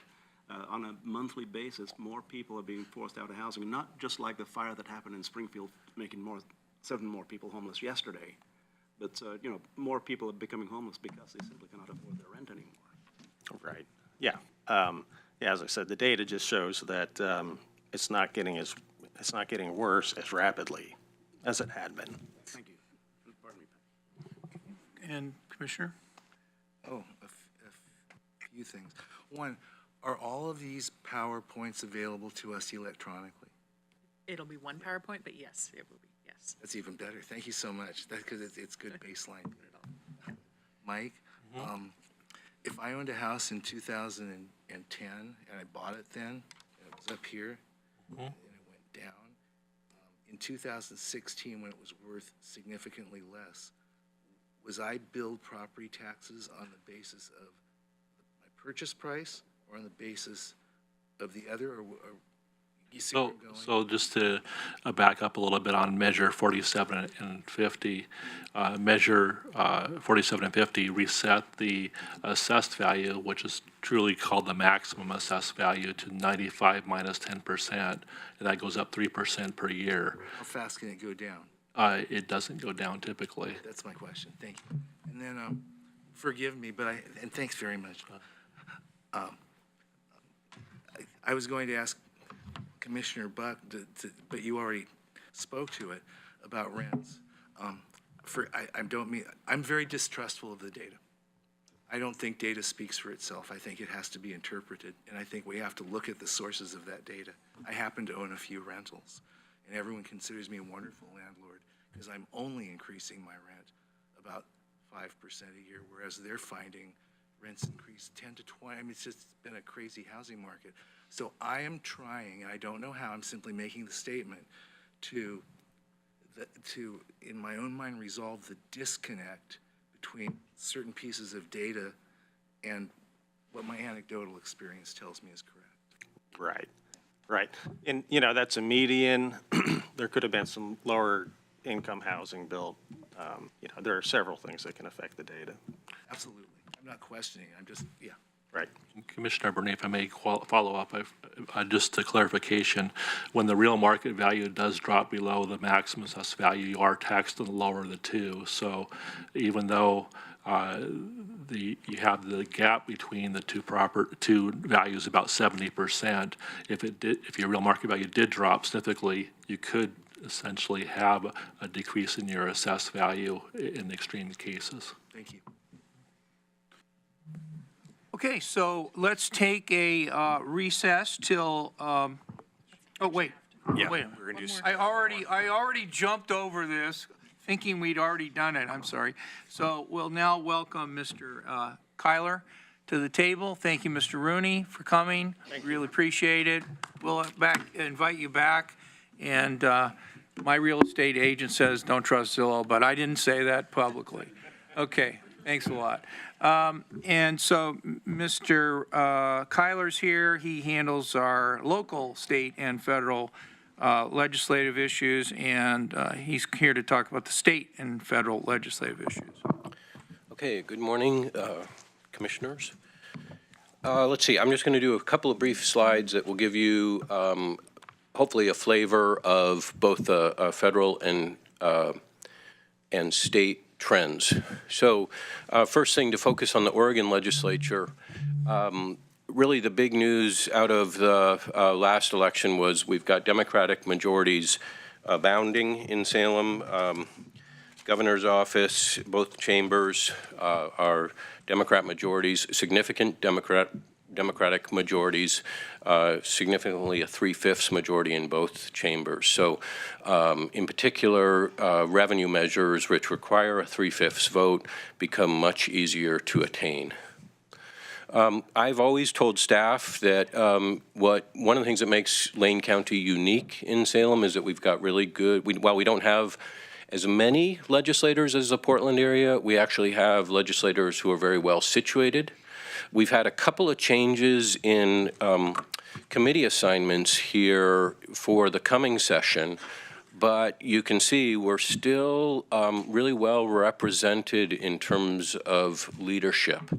on a monthly basis, more people are being forced out of housing, not just like the fire that happened in Springfield, making 7 more people homeless yesterday, but, more people are becoming homeless because they simply cannot afford their rent anymore. Right, yeah. As I said, the data just shows that it's not getting worse as rapidly as it had been. Thank you. Pardon me, Pat. And Commissioner? Oh, a few things. One, are all of these PowerPoints available to us electronically? It'll be one PowerPoint, but yes, it will be, yes. That's even better. Thank you so much. That's because it's good baseline. Mike, if I owned a house in 2010 and I bought it then, and it was up here, and it went down, in 2016 when it was worth significantly less, was I billed property taxes on the basis of my purchase price or on the basis of the other, or You see where So, I'm going? so just to back up a little bit on Measure 47 and 50, Measure 47 and 50 reset the assessed value, which is truly called the maximum assessed value, to 95 minus 10%, and that goes up 3% per year. How fast can it go down? It doesn't go down typically. That's my question. Thank you. And then, forgive me, but and thanks very much. I was going to ask Commissioner Buck, but you already spoke to it, about rents. I'm very distrustful of the data. I don't think data speaks for itself. I think it has to be interpreted, and I think we have to look at the sources of that data. I happen to own a few rentals, and everyone considers me a wonderful landlord because I'm only increasing my rent about 5% a year, whereas they're finding rents increase 10 to 20. I mean, it's just been a crazy housing market. So I am trying, and I don't know how, I'm simply making the statement to, in my own mind, resolve the disconnect between certain pieces of data and what my anecdotal experience tells me is correct. Right, right. And, you know, that's a median. There could have been some lower income housing built. You know, there are several things that can affect the data. Absolutely. I'm not questioning. I'm just, yeah. Right. Commissioner Bernay, if I may follow up, just a clarification, when the real market value does drop below the maximum assessed value, you are taxed on the lower of the two. So even though you have the gap between the two values about 70%, if your real market value did drop significantly, you could essentially have a decrease in your assessed value in extreme cases. Thank you. Okay, so let's take a recess till, oh, wait. Yeah, Wait. we're gonna do. I already jumped over this, thinking we'd already done it, I'm sorry. So we'll now welcome Mr. Kyler to the table. Thank you, Mr. Rooney, for coming. Really appreciate it. We'll invite you back. And my real estate agent says, don't trust Zillow, but I didn't say that publicly. Okay, thanks a lot. And so Mr. Kyler's here. He handles our local, state, and federal legislative issues, and he's here to talk about the state and federal legislative issues. Okay, good morning, commissioners. Let's see, I'm just going to do a couple of brief slides that will give you hopefully a flavor of both the federal and state trends. So first thing, to focus on the Oregon legislature, really the big news out of the last election was we've got Democratic majorities abounding in Salem. Governor's office, both chambers are Democrat majorities, significant Democratic majorities, significantly a 3/5 majority in both chambers. So in particular, revenue measures which require a 3/5 vote become much easier to attain. I've always told staff that one of the things that makes Lane County unique in Salem is that we've got really good, while we don't have as many legislators as the Portland area, we actually have legislators who are very well situated. We've had a couple of changes in committee assignments here for the coming session, but you can see we're still really well represented in terms of leadership.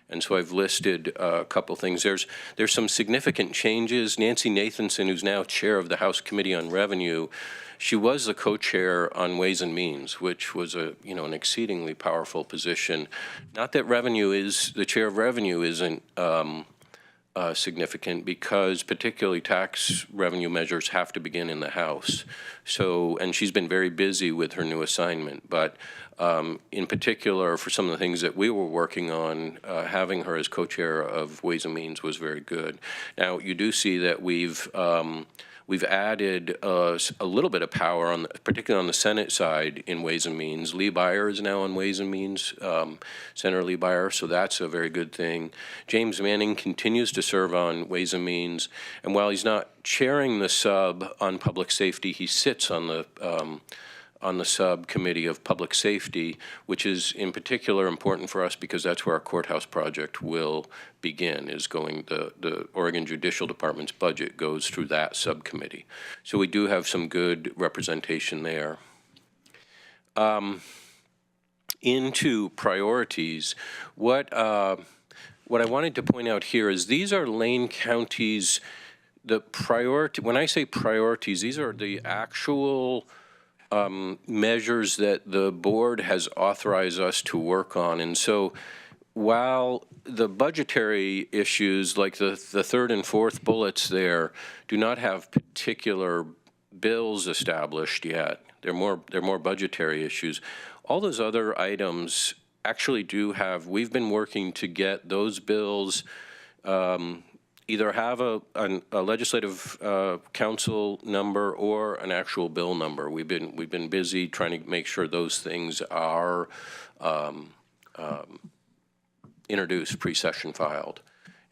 And so I've listed a couple things. There's some significant changes. Nancy Nathanson, who's now chair of the House Committee on Revenue, she was the co-chair on Ways and Means, which was an exceedingly powerful position. Not that the chair of revenue isn't significant, because particularly tax revenue measures have to begin in the House. So, and she's been very busy with her new assignment, but in particular for some of the things that we were working on, having her as co-chair of Ways and Means was very good. Now, you do see that we've added a little bit of power, particularly on the Senate side in Ways and Means. Lee Byer is now on Ways and Means, Senator Lee Byer, so that's a very good thing. James Manning continues to serve on Ways and Means, and while he's not chairing the sub on public safety, he sits on the on the subcommittee of public safety, which is in particular important for us because that's where our courthouse project will begin, is going, the Oregon Judicial Department's budget goes through that subcommittee. So we do have some good representation there. Into priorities, what I wanted to point out here is these are Lane County's, the priority, when I say priorities, these are the actual measures that the board has authorized us to work on. And so while the budgetary issues, like the third and fourth bullets there, do not have particular bills established yet, they're more budgetary issues. All those other items actually do have, we've been working to get those bills either have a legislative council number or an actual bill number. We've been busy trying to make sure those things are introduced, pre-session filed.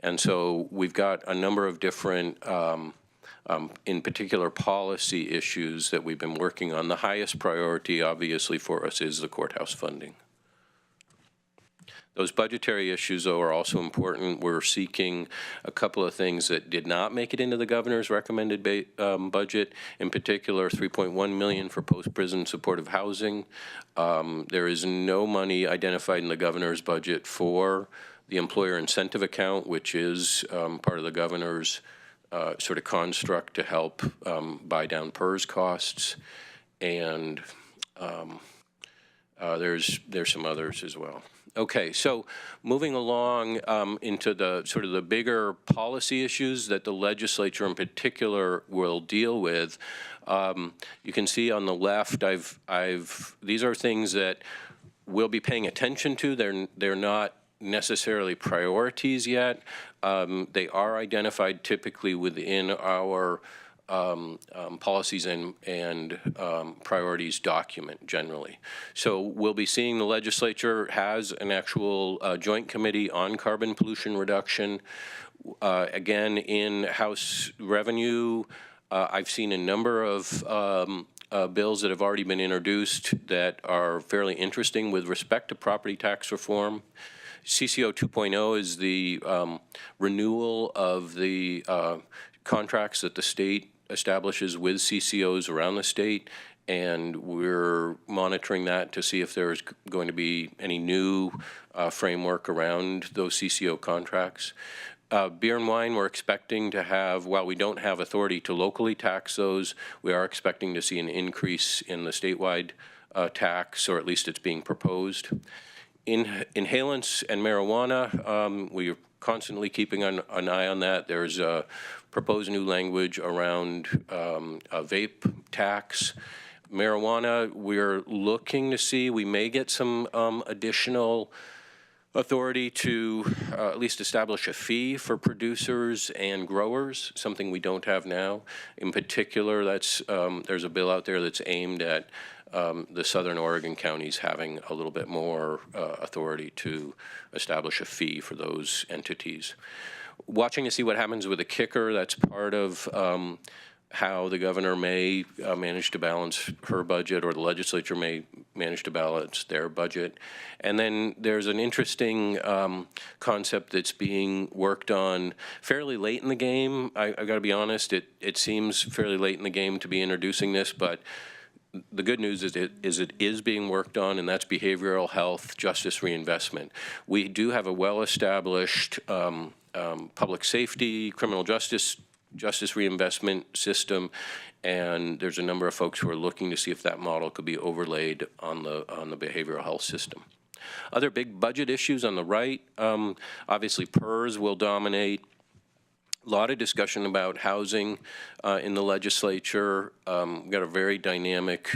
And so we've got a number of different in particular policy issues that we've been working on. The highest priority, obviously, for us is the courthouse funding. Those budgetary issues, though, are also important. We're seeking a couple of things that did not make it into the governor's recommended budget, in particular $3.1 million for post-prison supportive housing. There is no money identified in the governor's budget for the employer incentive account, which is part of the governor's sort of construct to help buy down PERS costs, and there's some others as well. Okay, so moving along into the sort of the bigger policy issues that the legislature in particular will deal with. You can see on the left, these are things that we'll be paying attention to. They're not necessarily priorities yet. They are identified typically within our policies and priorities document generally. So we'll be seeing the legislature has an actual joint committee on carbon pollution reduction. Again, in House revenue, I've seen a number of bills that have already been introduced that are fairly interesting with respect to property tax reform. CCO 2.0 is the renewal of the contracts that the state establishes with CCOs around the state, and we're monitoring that to see if there's going to be any new framework around those CCO contracts. Beer and wine, we're expecting to have, while we don't have authority to locally tax those, we are expecting to see an increase in the statewide tax, or at least it's being proposed. Inhalants and marijuana, we are constantly keeping an eye on that. There's a proposed new language around a vape tax. Marijuana, we're looking to see, we may get some additional authority to at least establish a fee for producers and growers, something we don't have now. In particular, that's there's a bill out there that's aimed at the southern Oregon counties having a little bit more authority to establish a fee for those entities. Watching to see what happens with the kicker, that's part of how the governor may manage to balance her budget, or the legislature may manage to balance their budget. And then there's an interesting concept that's being worked on fairly late in the game. I've got to be honest, it seems fairly late in the game to be introducing this, but the good news is it is being worked on, and that's behavioral health justice reinvestment. We do have a well-established public safety, criminal justice reinvestment system, and there's a number of folks who are looking to see if that model could be overlaid on the behavioral health system. Other big budget issues on the right, obviously PERS will dominate. A lot of discussion about housing in the legislature. We've got a very dynamic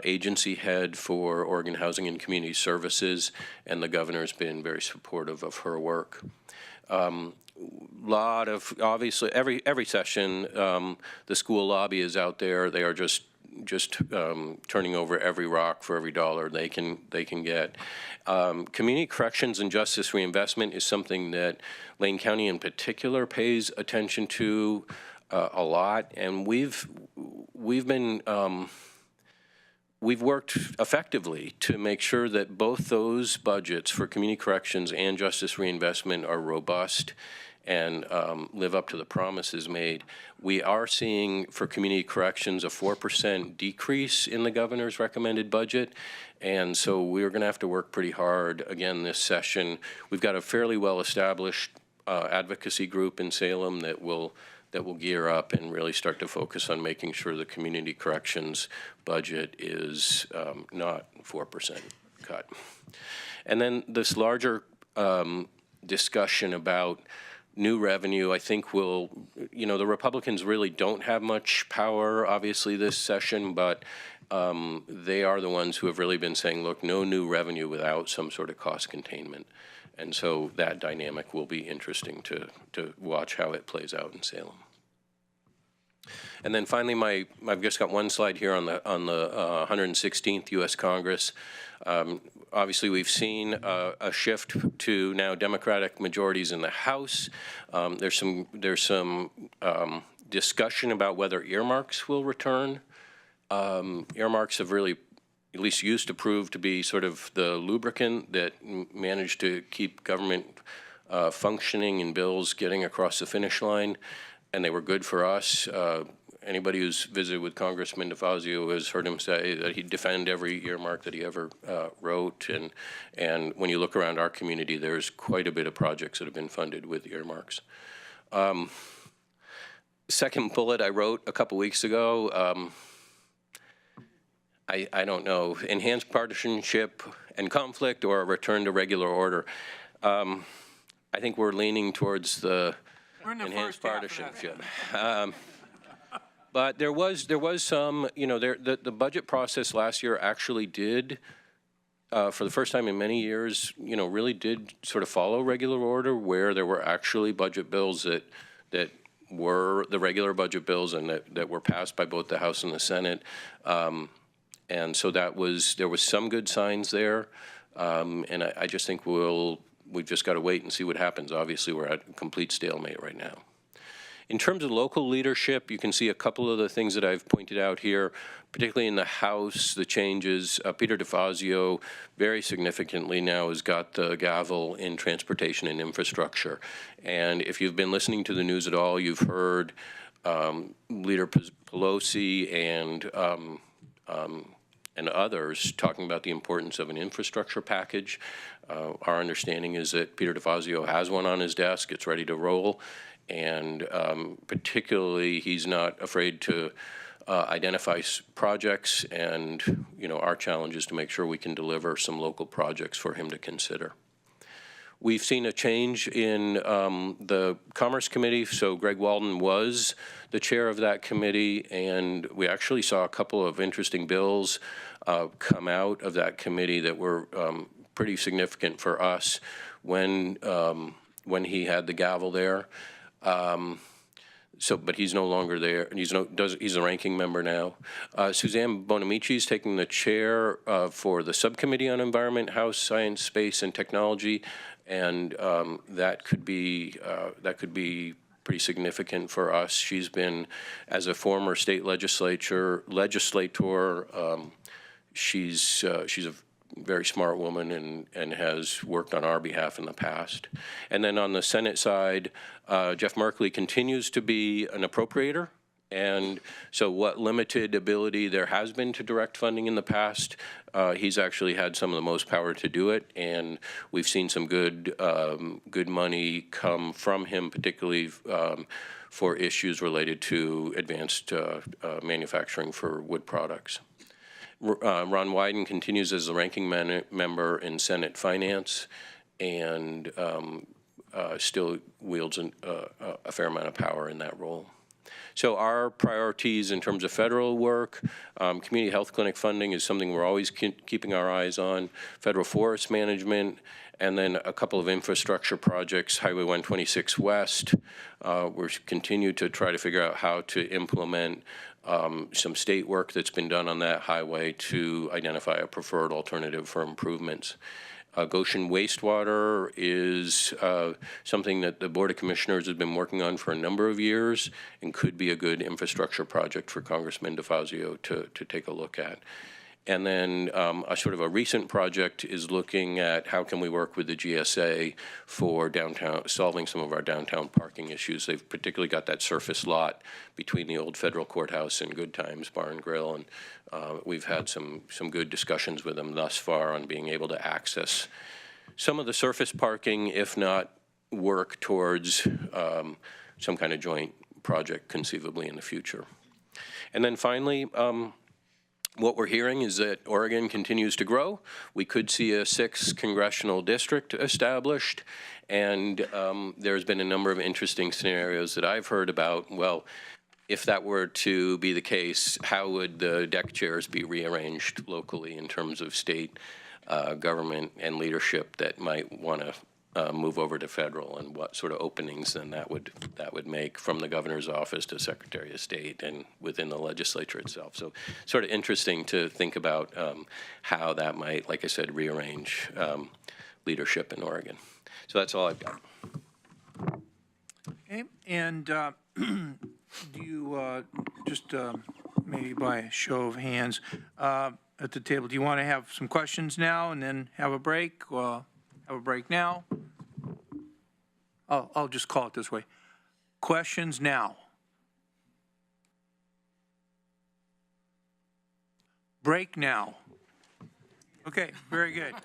agency head for Oregon Housing and Community Services, and the governor's been very supportive of her work. Lot of, obviously, every session, the school lobby is out there. They are just turning over every rock for every dollar they can get. Community corrections and justice reinvestment is something that Lane County in particular pays attention to a lot, and we've been we've worked effectively to make sure that both those budgets for community corrections and justice reinvestment are robust and live up to the promises made. We are seeing for community corrections a 4% decrease in the governor's recommended budget, and so we're going to have to work pretty hard again this session. We've got a fairly well-established advocacy group in Salem that will gear up and really start to focus on making sure the community corrections budget is not 4% cut. And then this larger discussion about new revenue, I think will, the Republicans really don't have much power, obviously, this session, but they are the ones who have really been saying, look, no new revenue without some sort of cost containment. And so that dynamic will be interesting to watch how it plays out in Salem. And then finally, I've just got one slide here on the 116th U.S. Congress. Obviously, we've seen a shift to now Democratic majorities in the House. There's some discussion about whether earmarks will return. Earmarks have really, at least used to prove to be sort of the lubricant that managed to keep government functioning and bills getting across the finish line, and they were good for us. Anybody who's visited with Congressman DeFazio has heard him say that he'd defend every earmark that he ever wrote, and when you look around our community, there's quite a bit of projects that have been funded with earmarks. Second bullet I wrote a couple weeks ago, I don't know, enhanced partisanship and conflict or a return to regular order. I think we're leaning towards the enhanced partisanship. But there was some, the budget process last year actually did, for the first time in many years, really did sort of follow regular order, where there were actually budget bills that were the regular budget bills and that were passed by both the House and the Senate. And so there was some good signs there. And I just think we've just got to wait and see what happens. Obviously, we're at complete stalemate right now. In terms of local leadership, you can see a couple of the things that I've pointed out here, particularly in the House, the changes. Peter DeFazio very significantly now has got the gavel in transportation and infrastructure. And if you've been listening to the news at all, you've heard Leader Pelosi and others talking about the importance of an infrastructure package. Our understanding is that Peter DeFazio has one on his desk. It's ready to roll. And particularly, he's not afraid to identify projects, and our challenge is to make sure we can deliver some local projects for him to consider. We've seen a change in the Commerce Committee. So Greg Walden was the chair of that committee, and we actually saw a couple of interesting bills come out of that committee that were pretty significant for us when he had the gavel there. But he's no longer there, and he's a ranking member now. Suzanne Bonamici is taking the chair for the Subcommittee on Environment, House, Science, Space, and Technology, and that could be pretty significant for us. She's been, as a former state legislator, she's a very smart woman and has worked on our behalf in the past. And then on the Senate side, Jeff Merkley continues to be an appropriator. And so what limited ability there has been to direct funding in the past, he's actually had some of the most power to do it. And we've seen some good money come from him, particularly for issues related to advanced manufacturing for wood products. Ron Wyden continues as the ranking member in Senate Finance, and still wields a fair amount of power in that role. So our priorities in terms of federal work, community health clinic funding is something we're always keeping our eyes on, federal forest management, and then a couple of infrastructure projects, Highway 126 West. We're continue to try to figure out how to implement some state work that's been done on that highway to identify a preferred alternative for improvements. Goshen wastewater is something that the Board of Commissioners has been working on for a number of years and could be a good infrastructure project for Congressman DeFazio to take a look at. And then a sort of a recent project is looking at how can we work with the GSA for downtown, solving some of our downtown parking issues. They've particularly got that surface lot between the old federal courthouse and Good Times Bar and Grill, and we've had some good discussions with them thus far on being able to access some of the surface parking, if not work towards some kind of joint project conceivably in the future. And then finally, what we're hearing is that Oregon continues to grow. We could see a 6th congressional district established, and there's been a number of interesting scenarios that I've heard about. Well, if that were to be the case, how would the deck chairs be rearranged locally in terms of state government and leadership that might want to move over to federal, and what sort of openings then that would make from the governor's office to Secretary of State and within the legislature itself. So sort of interesting to think about how that might, like I said, rearrange leadership in Oregon. So that's all I've got. Okay, and do you, just maybe by a show of hands at the table, do you want to have some questions now and then have a break? Have a break now? I'll just call it this way. Questions now. Break now. Okay, very good.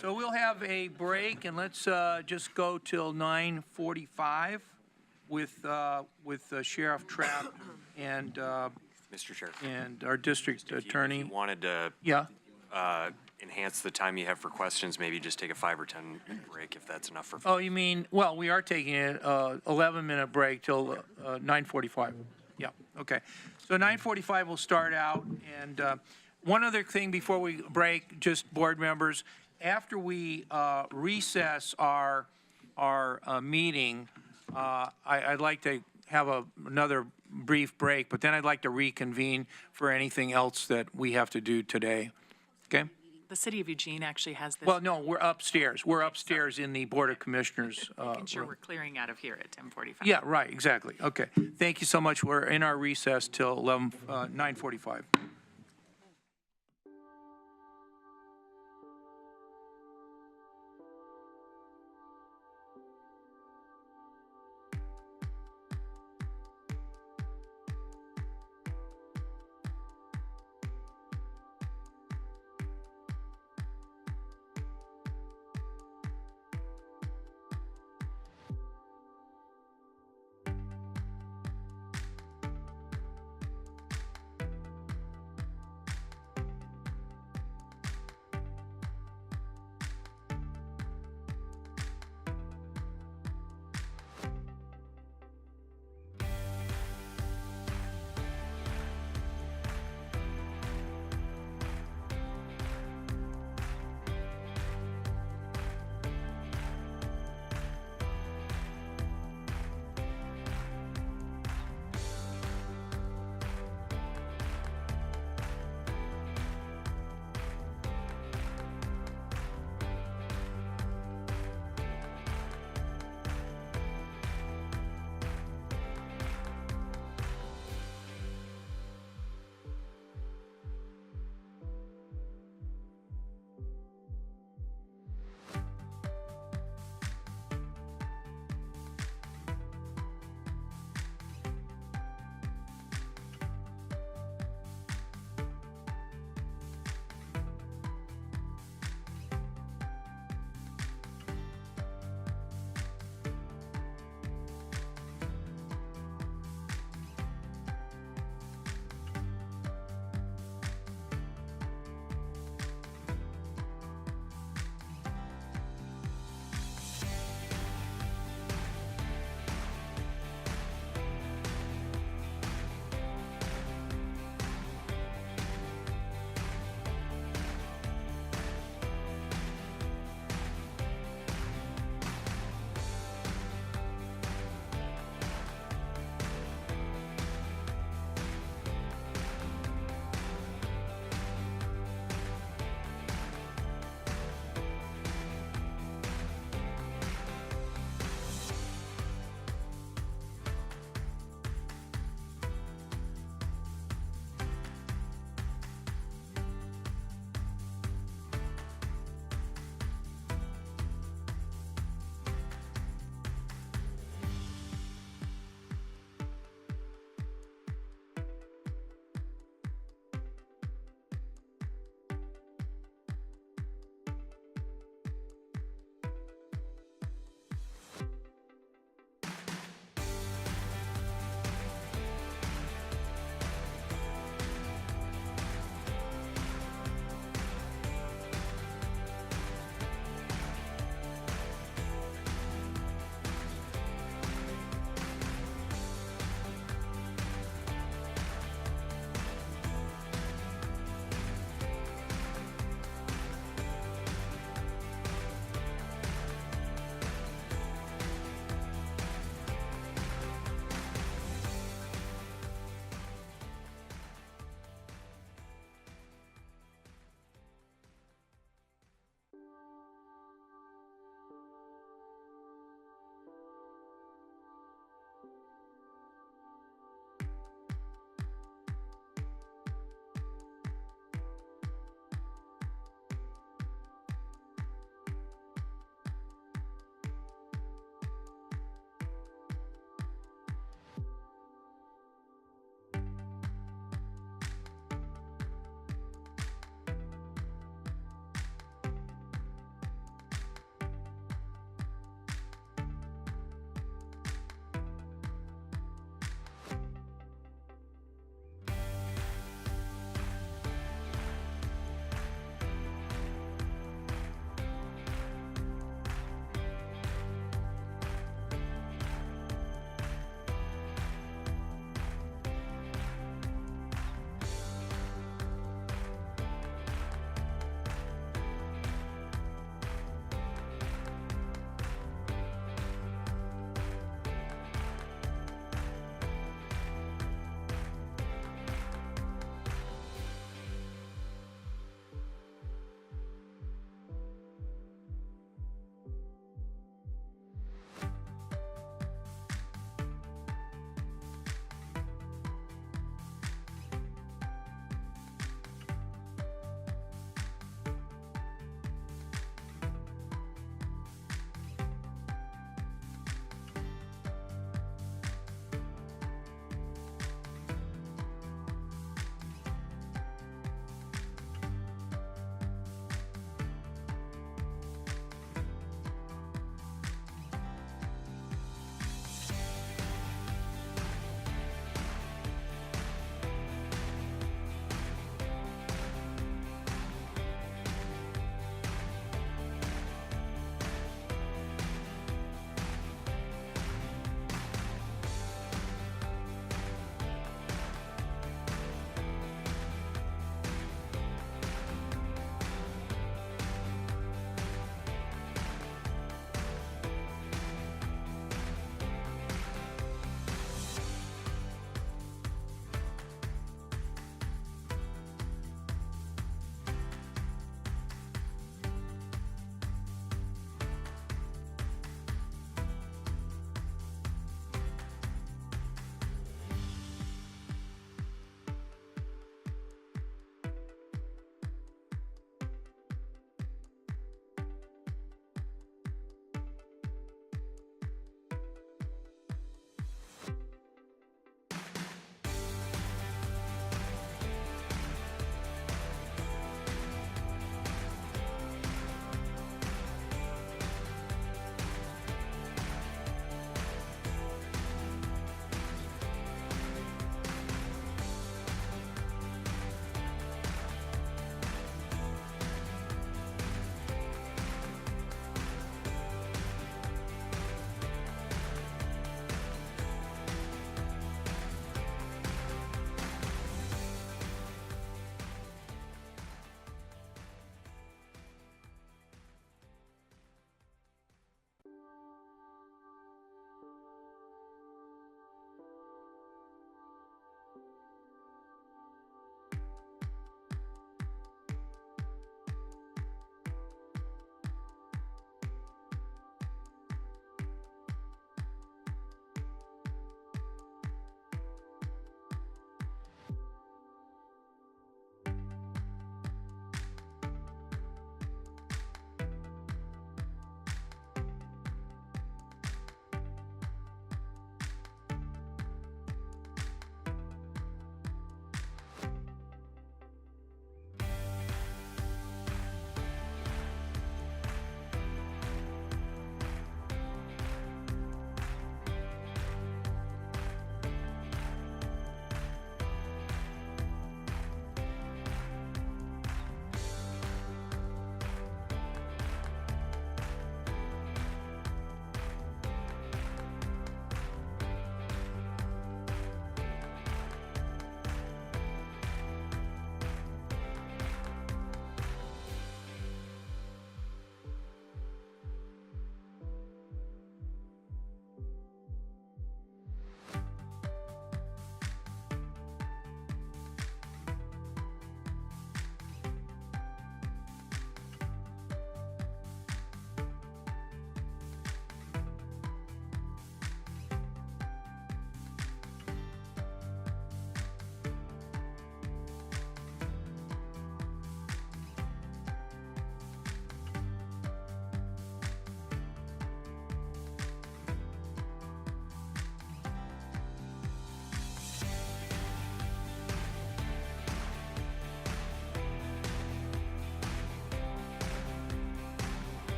So we'll have a break, and let's just go till 9:45 with Sheriff Trapp and Mr. Chair. and our district attorney. If you wanted to Yeah. enhance the time you have for questions, maybe just take a 5 or 10 minute break if that's enough for. Oh, you mean, well, we are taking a 11-minute break till 9:45. Yeah, okay. So 9:45 we'll start out, and one other thing before we break, just board members, after we recess our meeting, I'd like to have another brief break, but then I'd like to reconvene for anything else that we have to do today. Okay? The city of Eugene actually has this. Well, no, we're upstairs. We're upstairs in the Board of Commissioners. Making sure room. we're clearing out of here at 10:45. Yeah, right, exactly. Okay. Thank you so much. We're in our recess till 9:45.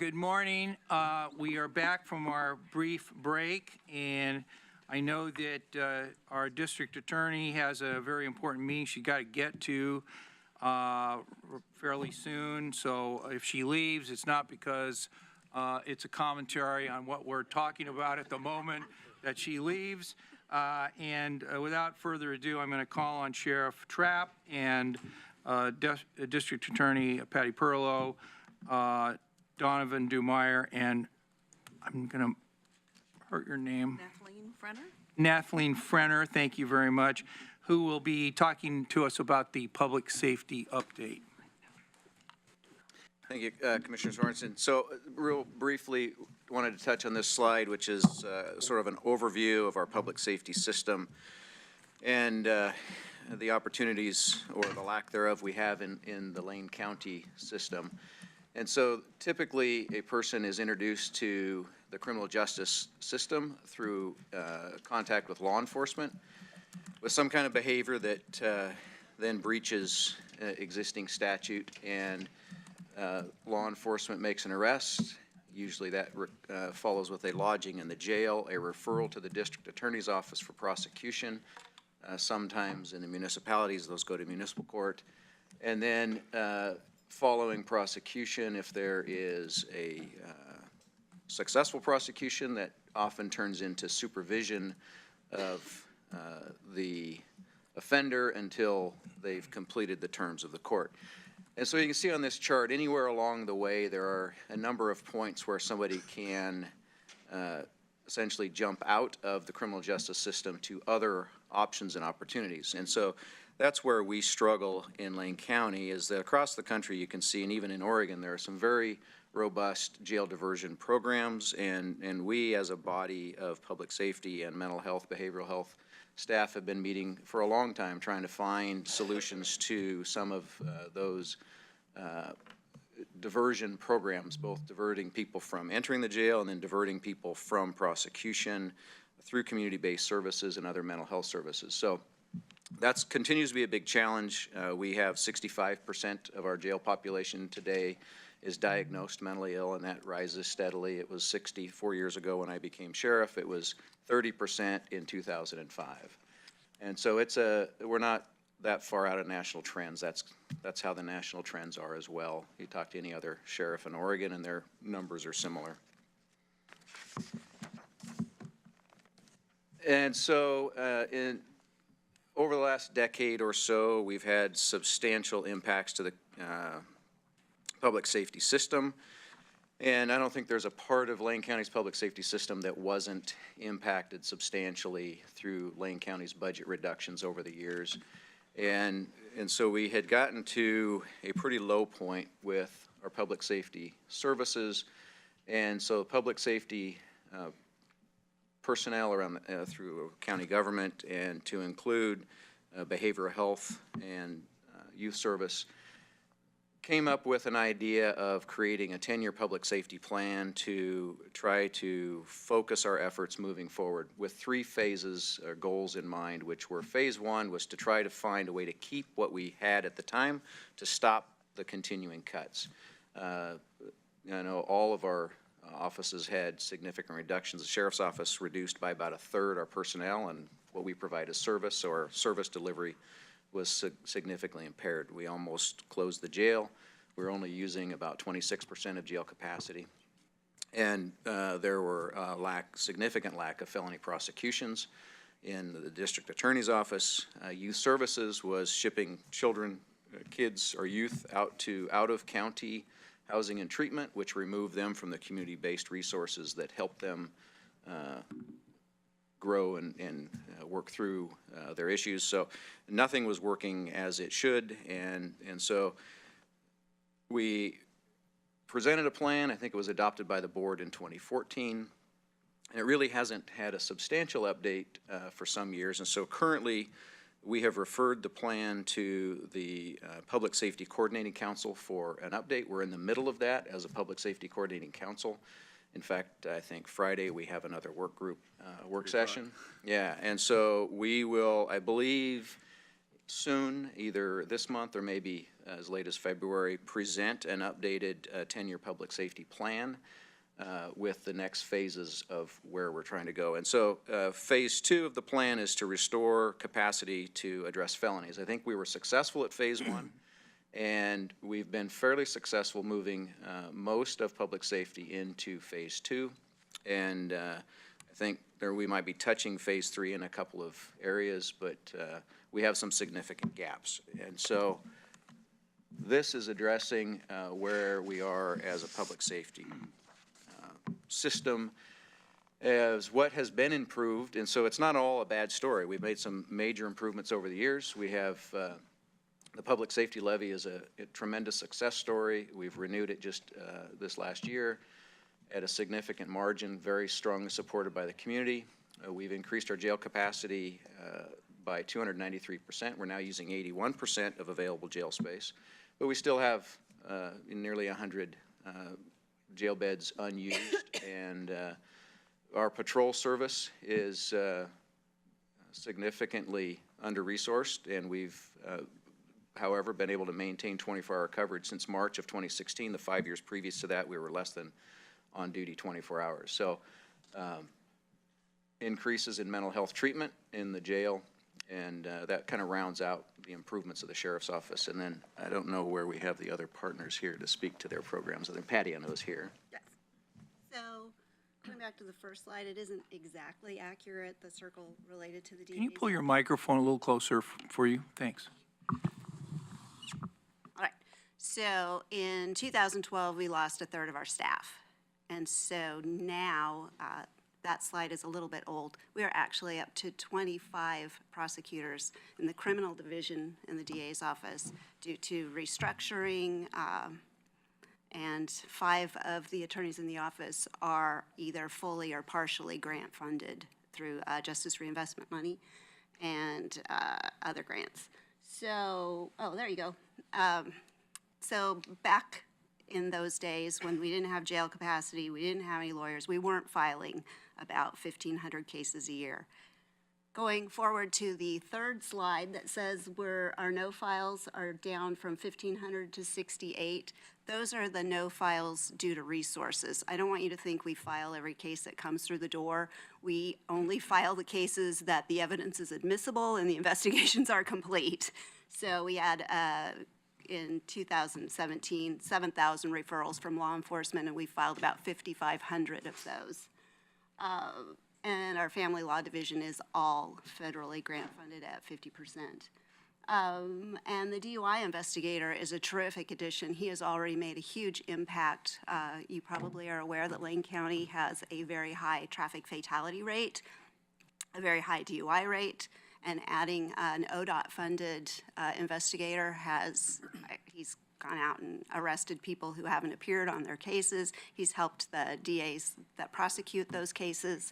Good morning. We are back from our brief break, and I know that our district attorney has a very important meeting she got to get to fairly soon. So if she leaves, it's not because it's a commentary on what we're talking about at the moment that she leaves. And without further ado, I'm going to call on Sheriff Trapp and District Attorney Patty Perlow, Donovan Dumeyer, and I'm going to hurt your name. Nathleen Frenner, thank you very much, who will be talking to us about the public safety update. Thank you, Commissioner Sorensen. So real briefly, wanted to touch on this slide, which is sort of an overview of our public safety system and the opportunities or the lack thereof we have in the Lane County system. And so typically a person is introduced to the criminal justice system through contact with law enforcement with some kind of behavior that then breaches existing statute, and law enforcement makes an arrest. Usually that follows with a lodging in the jail, a referral to the district attorney's office for prosecution. Sometimes in the municipalities, those go to municipal court. And then following prosecution, if there is a successful prosecution, that often turns into supervision of the offender until they've completed the terms of the court. And so you can see on this chart, anywhere along the way, there are a number of points where somebody can essentially jump out of the criminal justice system to other options and opportunities. And so that's where we struggle in Lane County, is that across the country you can see, and even in Oregon, there are some very robust jail diversion programs, and we as a body of public safety and mental health, behavioral health staff have been meeting for a long time trying to find solutions to some of those diversion programs, both diverting people from entering the jail and then diverting people from prosecution through community-based services and other mental health services. So that continues to be a big challenge. We have 65% of our jail population today is diagnosed mentally ill, and that rises steadily. It was 64 years ago when I became sheriff. It was 30% in 2005. And so we're not that far out of national trends. That's how the national trends are as well. You talk to any other sheriff in Oregon and their numbers are similar. And so over the last decade or so, we've had substantial impacts to the public safety system. And I don't think there's a part of Lane County's public safety system that wasn't impacted substantially through Lane County's budget reductions over the years. And so we had gotten to a pretty low point with our public safety services. And so public safety personnel around through county government, and to include behavioral health and youth service, came up with an idea of creating a 10-year public safety plan to try to focus our efforts moving forward with 3 phases or goals in mind, which were phase 1 was to try to find a way to keep what we had at the time to stop the continuing cuts. I know all of our offices had significant reductions. The sheriff's office reduced by about 1/3 our personnel and what we provide as service, so our service delivery was significantly impaired. We almost closed the jail. We were only using about 26% of jail capacity. And there were significant lack of felony prosecutions in the district attorney's office. Youth services was shipping children, kids or youth out of county housing and treatment, which removed them from the community-based resources that helped them grow and work through their issues. So nothing was working as it should, and so we presented a plan. I think it was adopted by the board in 2014, and it really hasn't had a substantial update for some years. And so currently we have referred the plan to the Public Safety Coordinating Council for an update. We're in the middle of that as a Public Safety Coordinating Council. In fact, I think Friday we have another work group work session. Yeah, and so we will, I believe, soon, either this month or maybe as late as February, present an updated 10-year public safety plan with the next phases of where we're trying to go. And so phase 2 of the plan is to restore capacity to address felonies. I think we were successful at phase 1, and we've been fairly successful moving most of public safety into phase 2. And I think we might be touching phase 3 in a couple of areas, but we have some significant gaps. And so this is addressing where we are as a public safety system, as what has been improved. And so it's not all a bad story. We've made some major improvements over the years. We have the public safety levy is a tremendous success story. We've renewed it just this last year at a significant margin, very strongly supported by the community. We've increased our jail capacity by 293%. We're now using 81% of available jail space, but we still have nearly 100 jail beds unused, and our patrol service is significantly under-resourced, and we've, however, been able to maintain 24-hour coverage since March of 2016. The 5 years previous to that, we were less than on duty 24 hours. So increases in mental health treatment in the jail, and that kind of rounds out the improvements of the sheriff's office. And then I don't know where we have the other partners here to speak to their programs. I think Patty, I know, is here. Yes. So, going back to the first slide, it isn't exactly accurate, the circle related to the DA's. Can you pull your microphone a little closer for you? Thanks. All right. So, in 2012, we lost a third of our staff. And so now, that slide is a little bit old. We are actually up to 25 prosecutors in the criminal division in the DA's office due to restructuring, and 5 of the attorneys in the office are either fully or partially grant funded through Justice Reinvestment money and other grants. So, oh, there you go. So back in those days when we didn't have jail capacity, we didn't have any lawyers, we weren't filing about 1,500 cases a year. Going forward to the third slide that says where our no files are down from 1,500 to 68, those are the no files due to resources. I don't want you to think we file every case that comes through the door. We only file the cases that the evidence is admissible and the investigations are complete. So we had in 2017, 7,000 referrals from law enforcement, and we filed about 5,500 of those. And our family law division is all federally grant funded at 50%. And the DUI investigator is a terrific addition. He has already made a huge impact. You probably are aware that Lane County has a very high traffic fatality rate, a very high DUI rate, and adding an ODOT-funded investigator he's gone out and arrested people who haven't appeared on their cases. He's helped the DAs that prosecute those cases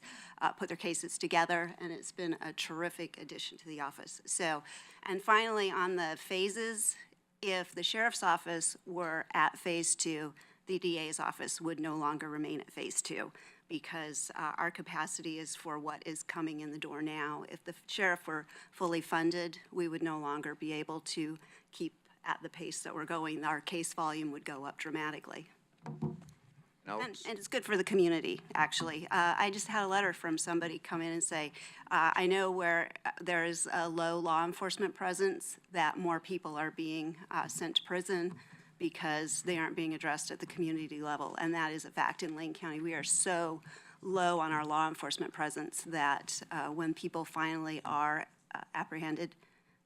put their cases together, and it's been a terrific addition to the office. So, and finally, on the phases, if the sheriff's office were at phase 2, the DA's office would no longer remain at phase 2. Because our capacity is for what is coming in the door now. If the sheriff were fully funded, we would no longer be able to keep at the pace that we're going. Our case volume would go up dramatically. And it's good for the community, actually. I just had a letter from somebody come in and say, I know where there is a low law enforcement presence, that more people are being sent to prison because they aren't being addressed at the community level. And that is a fact in Lane County. We are so low on our law enforcement presence that when people finally are apprehended,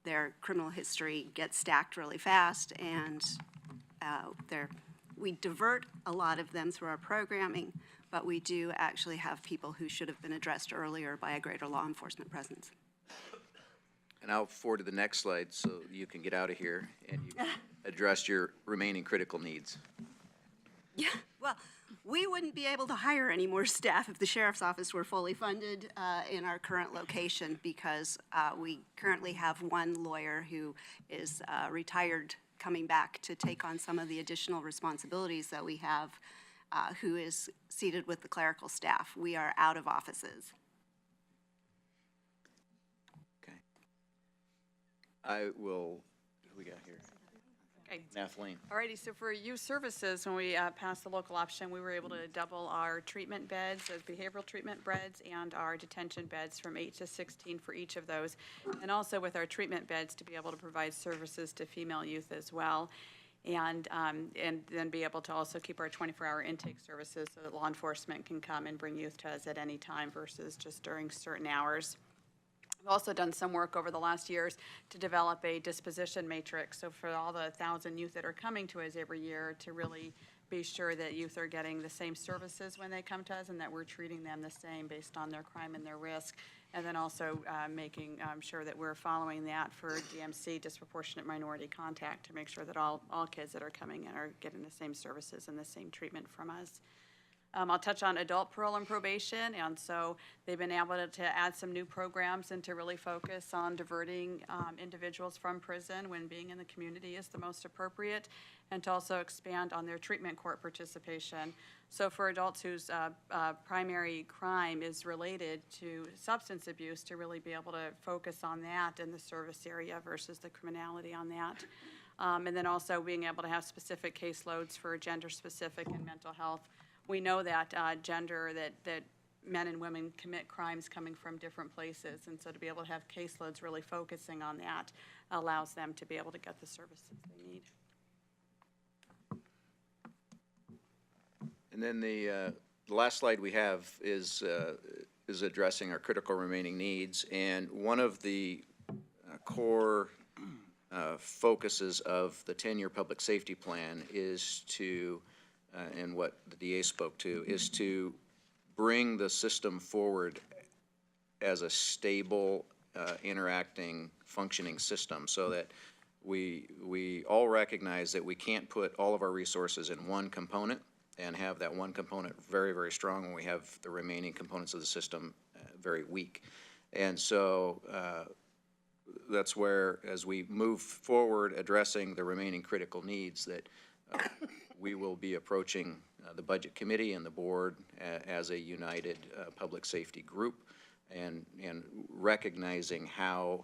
their criminal history gets stacked really fast, and we divert a lot of them through our programming, but we do actually have people who should have been addressed earlier by a greater law enforcement presence. And I'll forward to the next slide so you can get out of here and you can address your remaining critical needs. Yeah, well, we wouldn't be able to hire any more staff if the sheriff's office were fully funded in our current location, because we currently have one lawyer who is retired, coming back to take on some of the additional responsibilities that we have, who is seated with the clerical staff. We are out of offices. I will, who we got here? Okay. Kathleen. Alrighty, so for youth services, when we passed the local option, we were able to double our treatment beds, those behavioral treatment beds, and our detention beds from 8 to 16 for each of those. And also with our treatment beds to be able to provide services to female youth as well. And then be able to also keep our 24-hour intake services so that law enforcement can come and bring youth to us at any time versus just during certain hours. We've also done some work over the last years to develop a disposition matrix. So for all the 1,000 youth that are coming to us every year, to really be sure that youth are getting the same services when they come to us and that we're treating them the same based on their crime and their risk. And then also making sure that we're following that for DMC, disproportionate minority contact, to make sure that all kids that are coming in are getting the same services and the same treatment from us. I'll touch on adult parole and probation, and so they've been able to add some new programs and to really focus on diverting individuals from prison when being in the community is the most appropriate, and to also expand on their treatment court participation. So for adults whose primary crime is related to substance abuse, to really be able to focus on that in the service area versus the criminality on that. And then also being able to have specific caseloads for gender-specific and mental health. We know that that men and women commit crimes coming from different places, and so to be able to have caseloads really focusing on that allows them to be able to get the services they need. And then the last slide we have is addressing our critical remaining needs. And one of the core focuses of the 10-year public safety plan is to, and what the DA spoke to, is to bring the system forward as a stable, interacting, functioning system, so that we all recognize that we can't put all of our resources in one component and have that one component very, very strong when we have the remaining components of the system very weak. And so that's where, as we move forward addressing the remaining critical needs, that we will be approaching the Budget Committee and the board as a united public safety group, and recognizing how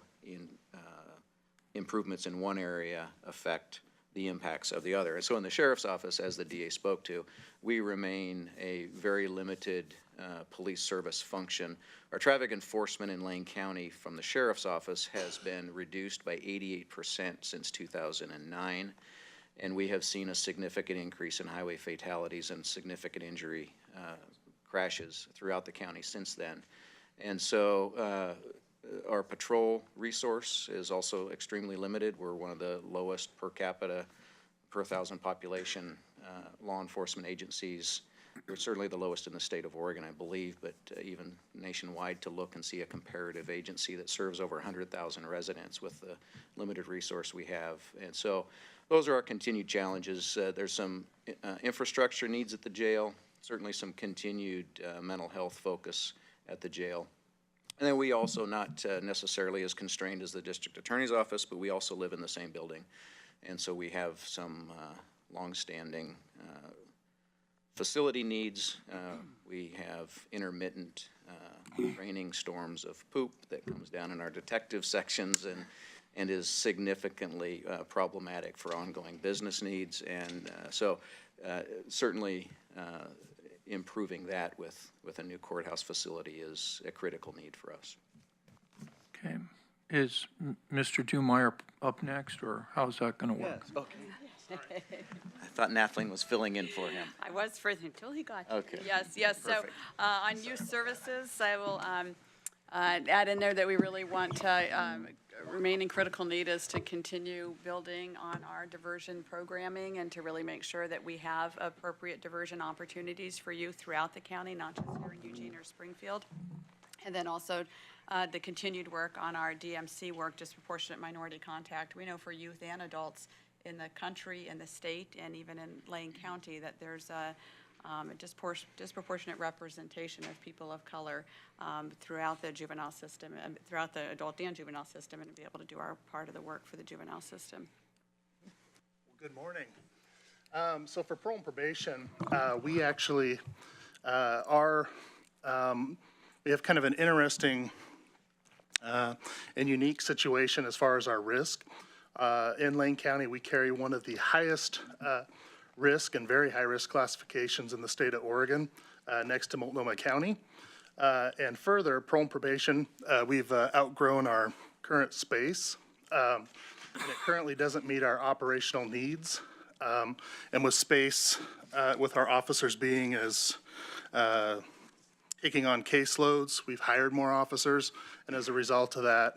improvements in one area affect the impacts of the other. And so in the Sheriff's Office, as the DA spoke to, we remain a very limited police service function. Our traffic enforcement in Lane County from the Sheriff's Office has been reduced by 88% since 2009. And we have seen a significant increase in highway fatalities and significant injury crashes throughout the county since then. And so our patrol resource is also extremely limited. We're one of the lowest per capita, per 1,000 population law enforcement agencies. We're certainly the lowest in the state of Oregon, I believe, but even nationwide, to look and see a comparative agency that serves over 100,000 residents with the limited resource we have. And so those are our continued challenges. There's some infrastructure needs at the jail, certainly some continued mental health focus at the jail. And then we also, not necessarily as constrained as the district attorney's office, but we also live in the same building. And so we have some longstanding facility needs. We have intermittent raining storms of poop that comes down in our detective sections and is significantly problematic for ongoing business needs. And so certainly improving that with a new courthouse facility is a critical need for us. Okay. Is Mr. Dumeier up next, or how's that going to work? Yes, okay. I thought Nathleen was filling in for him. I was for until he got here. Okay. Yes. So on youth services, I will add in there that we really want to remaining critical need is to continue building on our diversion programming and to really make sure that we have appropriate diversion opportunities for youth throughout the county, not just here in Eugene or Springfield. And then also the continued work on our DMC work, disproportionate minority contact. We know for youth and adults in the country, in the state, and even in Lane County that there's a disproportionate representation of people of color throughout the juvenile system, and throughout the adult and juvenile system, and to be able to do our part of the work for the juvenile system. Well, good morning. So for parole and probation, we actually we have kind of an interesting and unique situation as far as our risk. In Lane County, we carry one of the highest risk and very high-risk classifications in the state of Oregon, next to Multnomah County. And further, parole and probation, we've outgrown our current space. And it currently doesn't meet our operational needs. And with space, with our officers being as taking on caseloads, we've hired more officers, and as a result of that,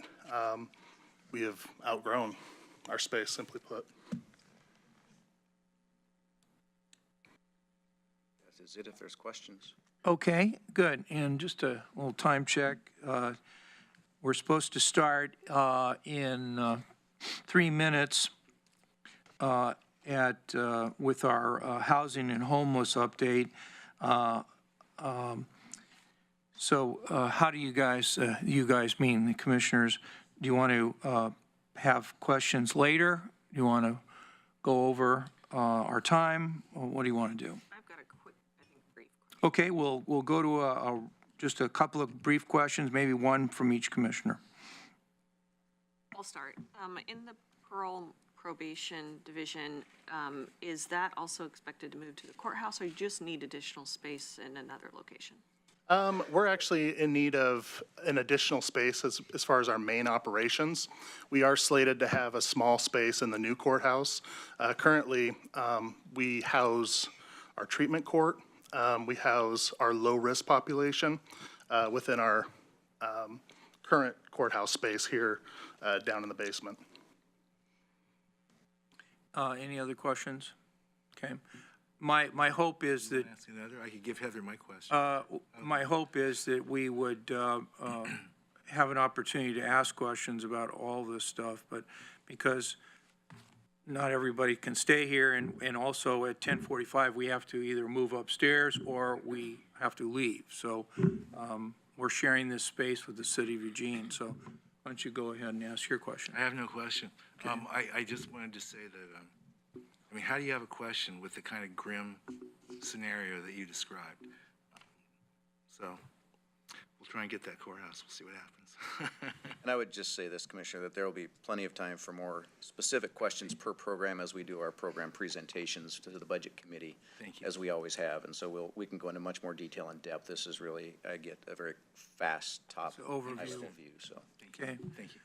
we have outgrown our space, simply put. That is it if there's questions. Okay, good. And just a little time check. We're supposed to start in 3 minutes with our housing and homeless update. So how do you guys mean, the commissioners, do you want to have questions later? Do you want to go over our time? Or what do you want to do? I've got a quick, I think, brief. Okay, we'll go to just a couple of brief questions, maybe one from each commissioner. I'll start. In the parole probation division, is that also expected to move to the courthouse, or you just need additional space in another location? We're actually in need of an additional space as far as our main operations. We are slated to have a small space in the new courthouse. Currently, we house our treatment court. We house our low-risk population within our current courthouse space here down in the basement. Any other questions? Okay. My hope is that, Ask another? I could give Heather my question. my hope is that we would have an opportunity to ask questions about all this stuff, but because not everybody can stay here, and also at 10:45, we have to either move upstairs or we have to leave. So we're sharing this space with the city of Eugene, so why don't you go ahead and ask your question? I have no question. I just wanted to say that, I mean, how do you have a question with the kind of grim scenario that you described? So we'll try and get that courthouse. We'll see what happens. And I would just say this, Commissioner, that there will be plenty of time for more specific questions per program as we do our program presentations to the Budget Committee. Thank you. As we always have, and so we can go into much more detail and depth. This is really, I get a very fast top overview. high-level view, so. Okay. Thank you.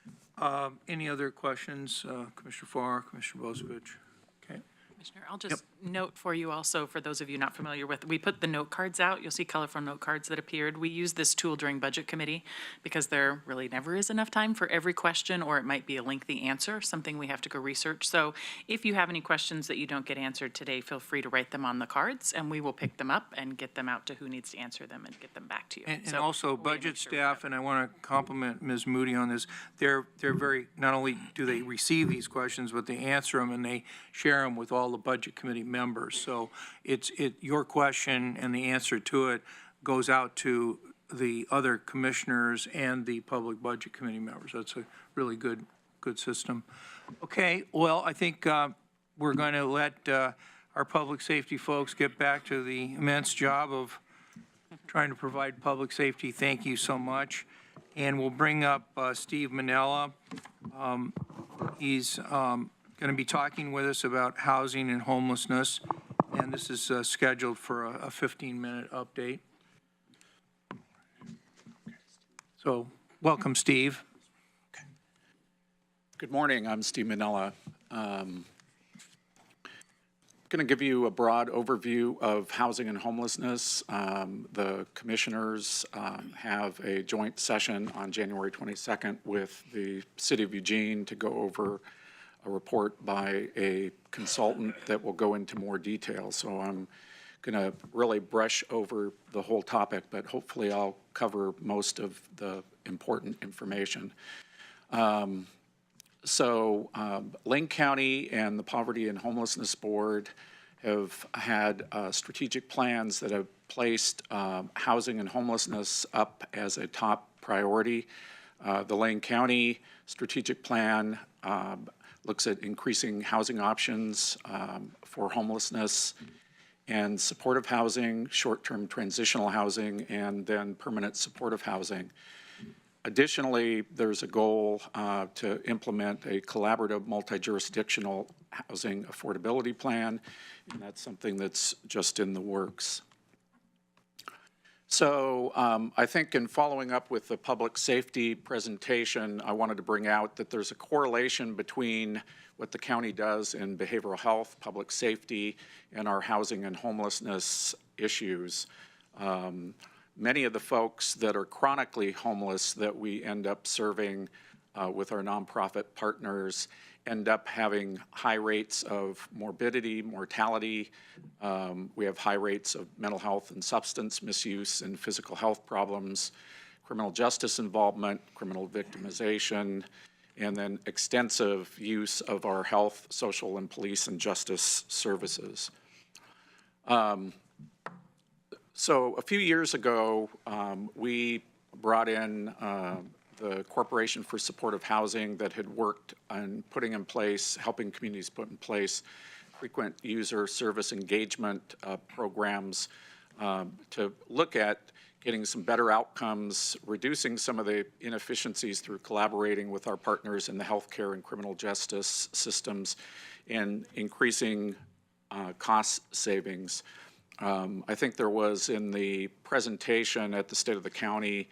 Any other questions? Commissioner Farr, Commissioner Bozovich? Okay. Commissioner, I'll just note for you also, for those of you not familiar with, we put the note cards out. You'll see colorful note cards that appeared. We use this tool during Budget Committee because there really never is enough time for every question, or it might be a lengthy answer, something we have to go research. So if you have any questions that you don't get answered today, feel free to write them on the cards, and we will pick them up and get them out to who needs to answer them and get them back to you. And So also we'll make budget sure we staff, have- and I want to compliment Ms. Moody on this, they're very, not only do they receive these questions, but they answer them and they share them with all the Budget Committee members. So your question and the answer to it goes out to the other commissioners and the Public Budget Committee members. That's a really good system. Okay, well, I think we're going to let our public safety folks get back to the immense job of trying to provide public safety. Thank you so much. And we'll bring up Steve Manella. He's going to be talking with us about housing and homelessness. And this is scheduled for a 15-minute update. So welcome, Steve. Good morning. I'm Steve Manella. Going to give you a broad overview of housing and homelessness. The commissioners have a joint session on January 22nd with the City of Eugene to go over a report by a consultant that will go into more detail. So I'm going to really brush over the whole topic, but hopefully I'll cover most of the important information. Lane County and the Poverty and Homelessness Board have had strategic plans that have placed housing and homelessness up as a top priority. The Lane County strategic plan looks at increasing housing options for homelessness and supportive housing, short-term transitional housing, and then permanent supportive housing. Additionally, there's a goal to implement a collaborative multi-jurisdictional housing affordability plan, and that's something that's just in the works. So I think in following up with the public safety presentation, I wanted to bring out that there's a correlation between what the county does in behavioral health, public safety, and our housing and homelessness issues. Many of the folks that are chronically homeless that we end up serving with our nonprofit partners end up having high rates of morbidity, mortality. We have high rates of mental health and substance misuse and physical health problems, criminal justice involvement, criminal victimization, and then extensive use of our health, social, and police and justice services. So a few years ago, we brought in the Corporation for Supportive Housing that had worked on putting in place, helping communities put in place frequent user service engagement programs to look at getting some better outcomes, reducing some of the inefficiencies through collaborating with our partners in the healthcare and criminal justice systems, and increasing cost savings. I think there was in the presentation at the State of the County,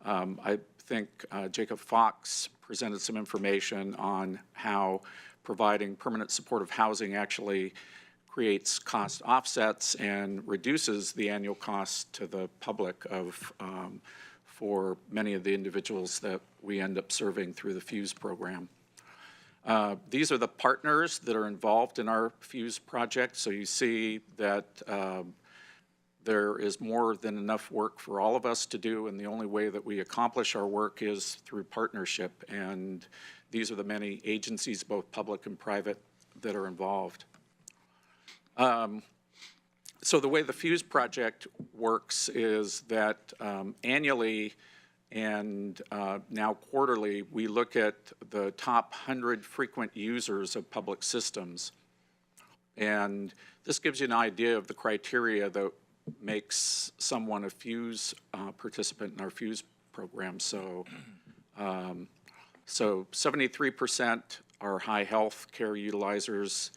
I think Jacob Fox presented some information on how providing permanent supportive housing actually creates cost offsets and reduces the annual cost to the public of for many of the individuals that we end up serving through the FUSE program. These are the partners that are involved in our FUSE project. So you see that there is more than enough work for all of us to do, and the only way that we accomplish our work is through partnership. And these are the many agencies, both public and private, that are involved. So the way the FUSE project works is that annually and now quarterly, we look at the top 100 frequent users of public systems. And this gives you an idea of the criteria that makes someone a FUSE participant in our FUSE program. So, 73% are high health care utilizers,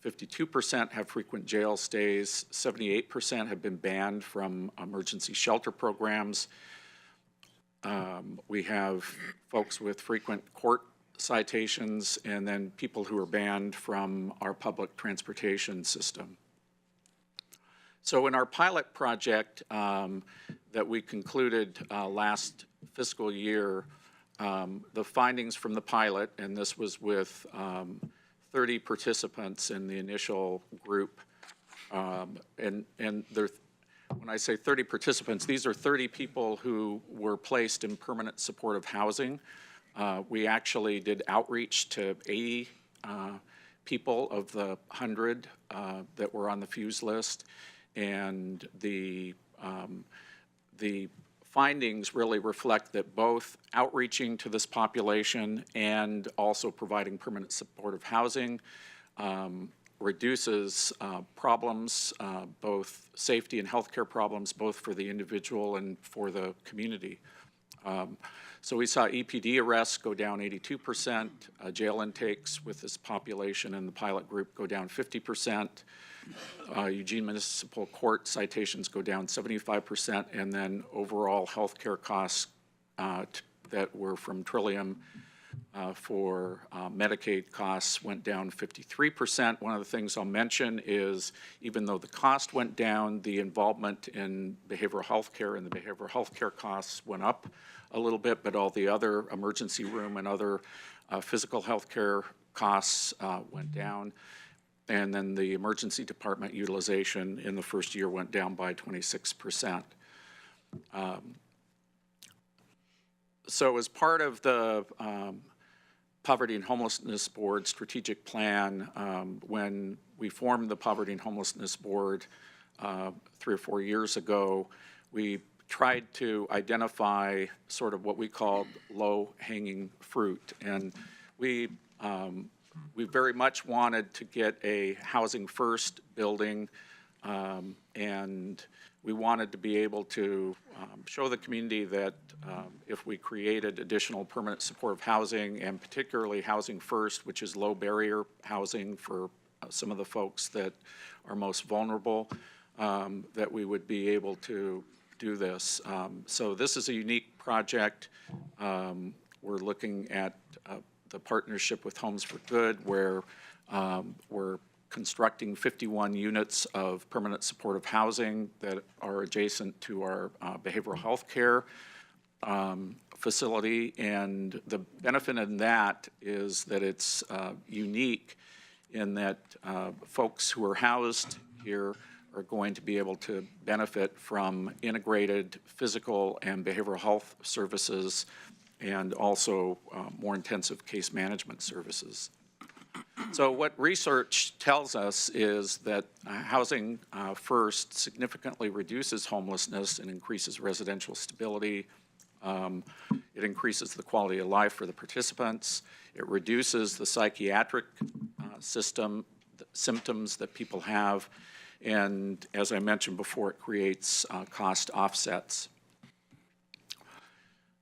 52% have frequent jail stays, 78% have been banned from emergency shelter programs. We have folks with frequent court citations, and then people who are banned from our public transportation system. So in our pilot project that we concluded last fiscal year, the findings from the pilot, and this was with 30 participants in the initial group, and there, when I say 30 participants, these are 30 people who were placed in permanent supportive housing. We actually did outreach to 80 people of the 100 that were on the FUSE list. And the findings really reflect that both outreaching to this population and also providing permanent supportive housing reduces problems, both safety and healthcare problems, both for the individual and for the community. So we saw EPD arrests go down 82%, jail intakes with this population in the pilot group go down 50%. Eugene Municipal Court citations go down 75%, and then overall healthcare costs that were from Trillium for Medicaid costs went down 53%. One of the things I'll mention is even though the cost went down, the involvement in behavioral health care and the behavioral health care costs went up a little bit, but all the other emergency room and other physical health care costs went down. And then the emergency department utilization in the first year went down by 26%. So as part of the Poverty and Homelessness Board strategic plan, when we formed the Poverty and Homelessness Board 3 or 4 years ago, we tried to identify sort of what we called low-hanging fruit. And we very much wanted to get a housing first building, and we wanted to be able to show the community that if we created additional permanent supportive housing, and particularly Housing First, which is low barrier housing for some of the folks that are most vulnerable, that we would be able to do this. So this is a unique project. We're looking at the partnership with Homes for Good, where we're constructing 51 units of permanent supportive housing that are adjacent to our behavioral health care facility. And the benefit in that is that it's unique in that folks who are housed here are going to be able to benefit from integrated physical and behavioral health services and also more intensive case management services. So what research tells us is that Housing First significantly reduces homelessness and increases residential stability. It increases the quality of life for the participants. It reduces the psychiatric symptoms that people have. And as I mentioned before, it creates cost offsets.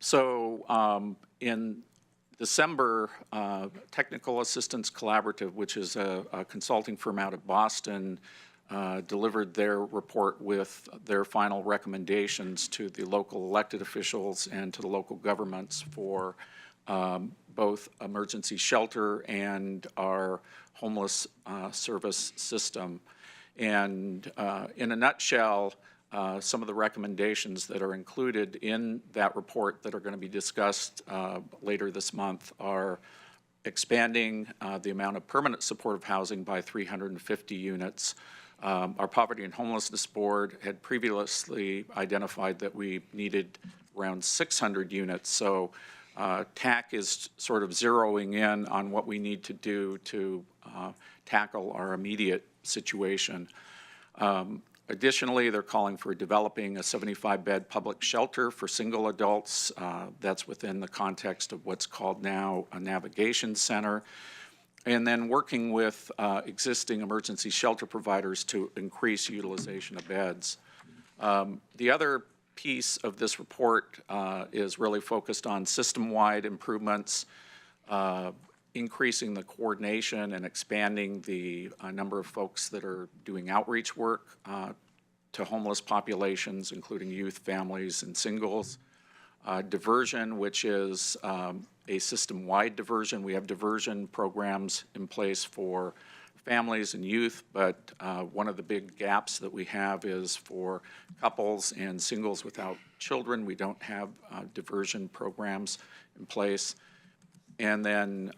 So in December, Technical Assistance Collaborative, which is a consulting firm out of Boston, delivered their report with their final recommendations to the local elected officials and to the local governments for both emergency shelter and our homeless service system. And in a nutshell, some of the recommendations that are included in that report that are going to be discussed later this month are expanding the amount of permanent supportive housing by 350 units. Our Poverty and Homelessness Board had previously identified that we needed around 600 units. So TAC is sort of zeroing in on what we need to do to tackle our immediate situation. Additionally, they're calling for developing a 75-bed public shelter for single adults. That's within the context of what's called now a navigation center. And then working with existing emergency shelter providers to increase utilization of beds. The other piece of this report is really focused on system-wide improvements, increasing the coordination and expanding the number of folks that are doing outreach work to homeless populations, including youth, families, and singles. Diversion, which is a system-wide diversion. We have diversion programs in place for families and youth, but one of the big gaps that we have is for couples and singles without children. We don't have diversion programs in place. And then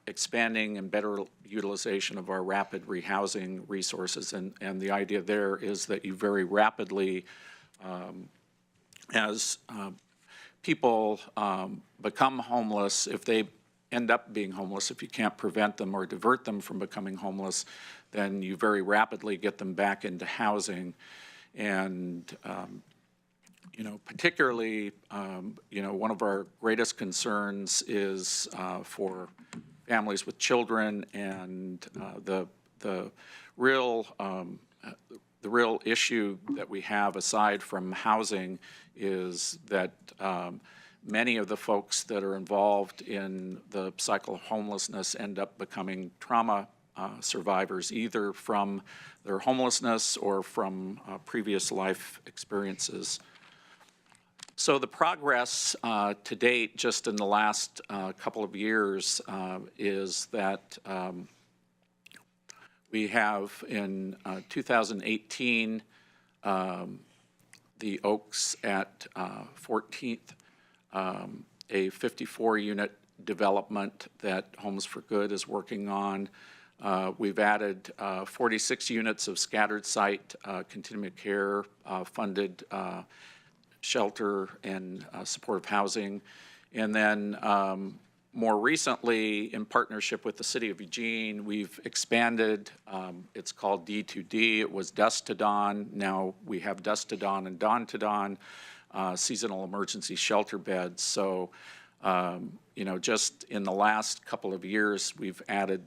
expanding and better utilization of our rapid rehousing resources. And the idea there is that you very rapidly, as people become homeless, if they end up being homeless, if you can't prevent them or divert them from becoming homeless, then you very rapidly get them back into housing. And particularly, one of our greatest concerns is for families with children, and the real issue that we have aside from housing is that many of the folks that are involved in the cycle of homelessness end up becoming trauma survivors, either from their homelessness or from previous life experiences. So the progress to date, just in the last couple of years, is that we have in 2018 the Oaks at 14th, a 54-unit development that Homes for Good is working on. We've added 46 units of scattered site continuum of care funded shelter and supportive housing. And then more recently, in partnership with the City of Eugene, we've expanded. It's called D2D. It was Dusk to Dawn. Now we have Dusk to Dawn and Dawn to Dawn seasonal emergency shelter beds. So, just in the last couple of years, we've added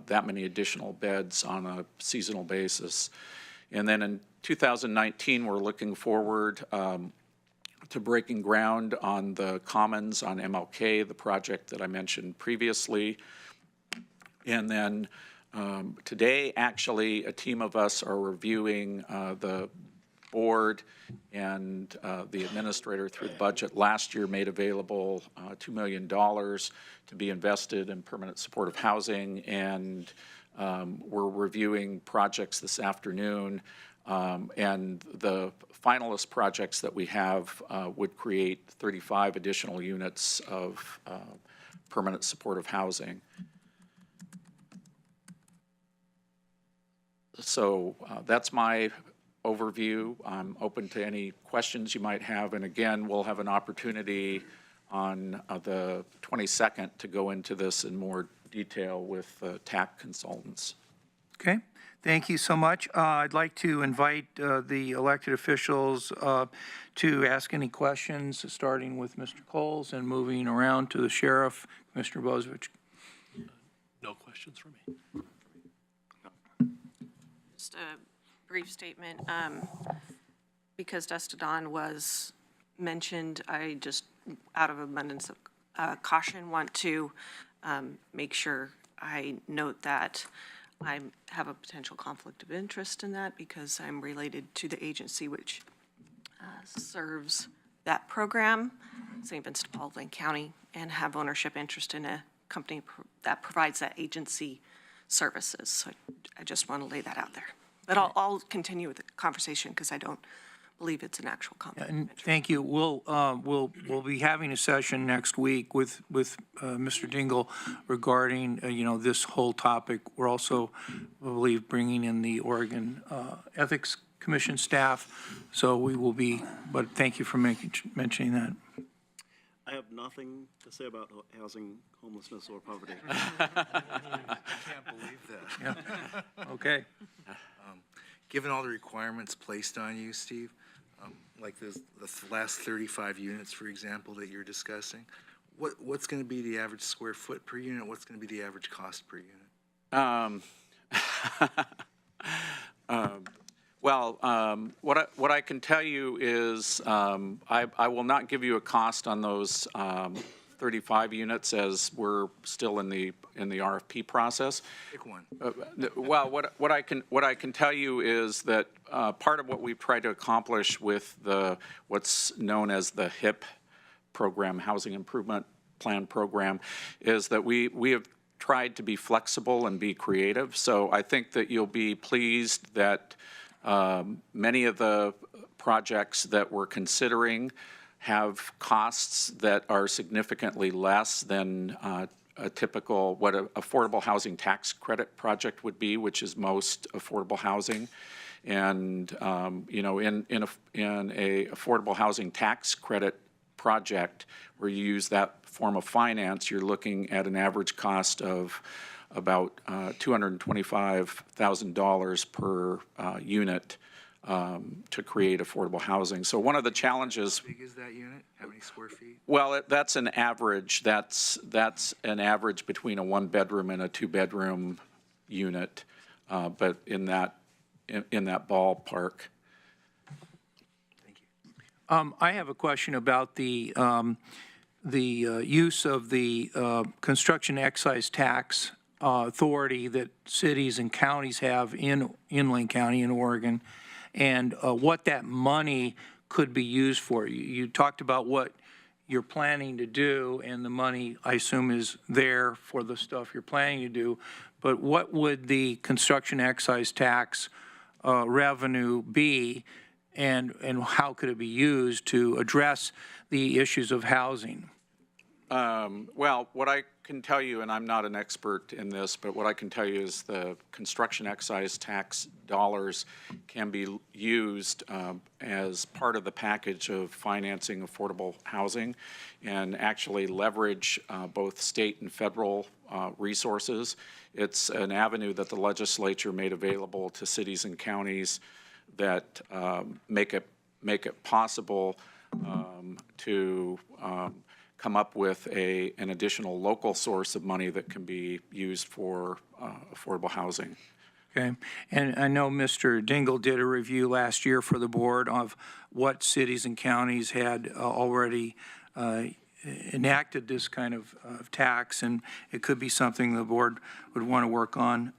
that many additional beds on a seasonal basis. And then in 2019, we're looking forward to breaking ground on the Commons on MLK, the project that I mentioned previously. And then today, actually, a team of us are reviewing the board and the administrator through the budget last year made available $2 million to be invested in permanent supportive housing, and we're reviewing projects this afternoon, and the finalist projects that we have would create 35 additional units of permanent supportive housing. So that's my overview. I'm open to any questions you might have. And again, we'll have an opportunity on the 22nd to go into this in more detail with TAC consultants. Okay, thank you so much. I'd like to invite the elected officials to ask any questions, starting with Mr. Coles and moving around to the sheriff, Mr. Bozovich. No questions for me. Just a brief statement. Because Dustodon was mentioned, I just, out of abundance of caution, want to make sure I note that I have a potential conflict of interest in that because I'm related to the agency which serves that program, St. Vincent de Paul, Lane County, and have ownership interest in a company that provides that agency services. So I just want to lay that out there. But I'll continue with the conversation because I don't believe it's an actual conflict of interest. Thank you. We'll be having a session next week with Mr. Dingle regarding, this whole topic. We're also, I believe, bringing in the Oregon Ethics Commission staff. So we will be, but thank you for mentioning that. I have nothing to say about housing, homelessness, or poverty. I can't believe that. Yeah. Okay. Given all the requirements placed on you, Steve, like the last 35 units, for example, that you're discussing, what's going to be the average square foot per unit? What's going to be the average cost per unit? What I can tell you is I will not give you a cost on those 35 units as we're still in the RFP process. Pick one. Well, what I can tell you is that part of what we've tried to accomplish with what's known as the HIP program, Housing Improvement Plan program, is that we have tried to be flexible and be creative. So I think that you'll be pleased that many of the projects that we're considering have costs that are significantly less than a typical, what an affordable housing tax credit project would be, which is most affordable housing. And, in a affordable housing tax credit project where you use that form of finance, you're looking at an average cost of about $225,000 per unit to create affordable housing. So one of the challenges. How big is that unit? How many square feet? Well, that's an average. That's an average between a 1-bedroom and a 2-bedroom unit, but in that ballpark. Thank you. I have a question about the use of the construction excise tax authority that cities and counties have in Lane County in Oregon, and what that money could be used for. You talked about what you're planning to do, and the money, I assume, is there for the stuff you're planning to do, but what would the construction excise tax revenue be, and how could it be used to address the issues of housing? Well, what I can tell you, and I'm not an expert in this, but what I can tell you is the construction excise tax dollars can be used as part of the package of financing affordable housing and actually leverage both state and federal resources. It's an avenue that the legislature made available to cities and counties that make it possible to come up with an additional local source of money that can be used for affordable housing. Okay, and I know Mr. Dingle did a review last year for the board of what cities and counties had already enacted this kind of tax, and it could be something the board would want to work on.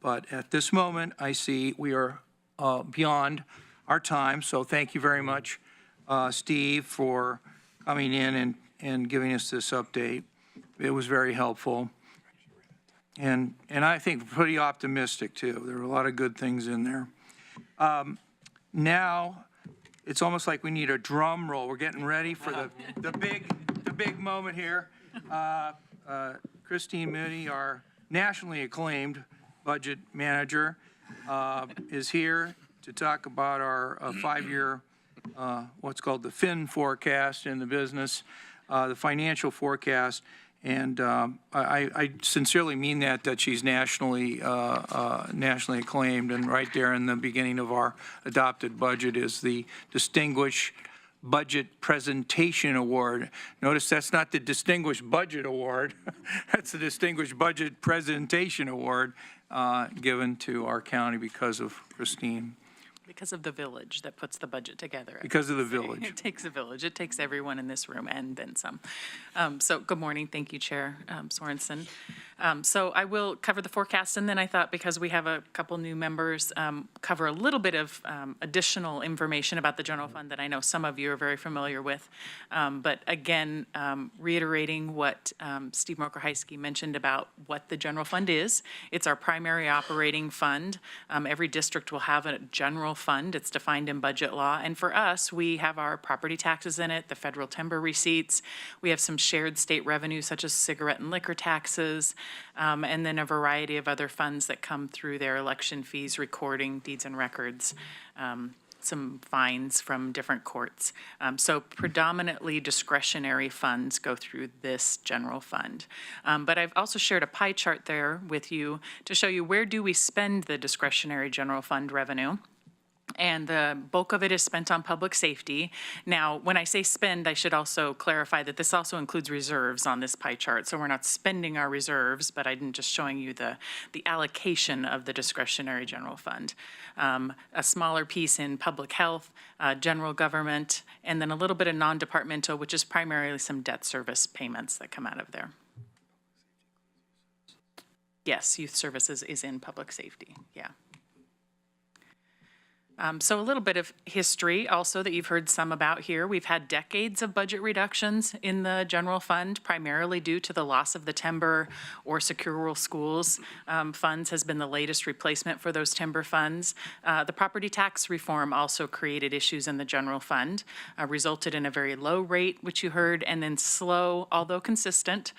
But at this moment, I see we are beyond our time, so thank you very much, Steve, for coming in and giving us this update. It was very helpful. And I think pretty optimistic, too. There were a lot of good things in there. Now, it's almost like we need a drum roll. We're getting ready for the big moment here. Christine Moody, our nationally acclaimed budget manager, is here to talk about our 5-year, what's called the fin forecast in the business, the financial forecast. And I sincerely mean that she's nationally acclaimed. And right there in the beginning of our adopted budget is the Distinguished Budget Presentation Award. Notice that's not the Distinguished Budget Award. That's the Distinguished Budget Presentation Award given to our county because of Christine. Because of the village that puts the budget together. Because of the village. It takes a village. It takes everyone in this room and then some. So good morning. Thank you, Chair Sorensen. So I will cover the forecast, and then I thought because we have a couple new members, cover a little bit of additional information about the general fund that I know some of you are very familiar with. But again, reiterating what Steve Mokrahysky mentioned about what the general fund is. It's our primary operating fund. Every district will have a general fund. It's defined in budget law. And for us, we have our property taxes in it, the federal timber receipts. We have some shared state revenue such as cigarette and liquor taxes, and then a variety of other funds that come through their election fees, recording, deeds and records, some fines from different courts. So predominantly discretionary funds go through this general fund. But I've also shared a pie chart there with you to show you where do we spend the discretionary general fund revenue. And the bulk of it is spent on public safety. Now, when I say spend, I should also clarify that this also includes reserves on this pie chart. So we're not spending our reserves, but I'm just showing you the allocation of the discretionary general fund. A smaller piece in public health, general government, and then a little bit of non-departmental, which is primarily some debt service payments that come out of there. Yes, youth services is in public safety, yeah. So a little bit of history also that you've heard some about here. We've had decades of budget reductions in the general fund, primarily due to the loss of the timber or secure rural schools funds has been the latest replacement for those timber funds. The property tax reform also created issues in the general fund, resulted in a very low rate, which you heard, and then slow, although consistent,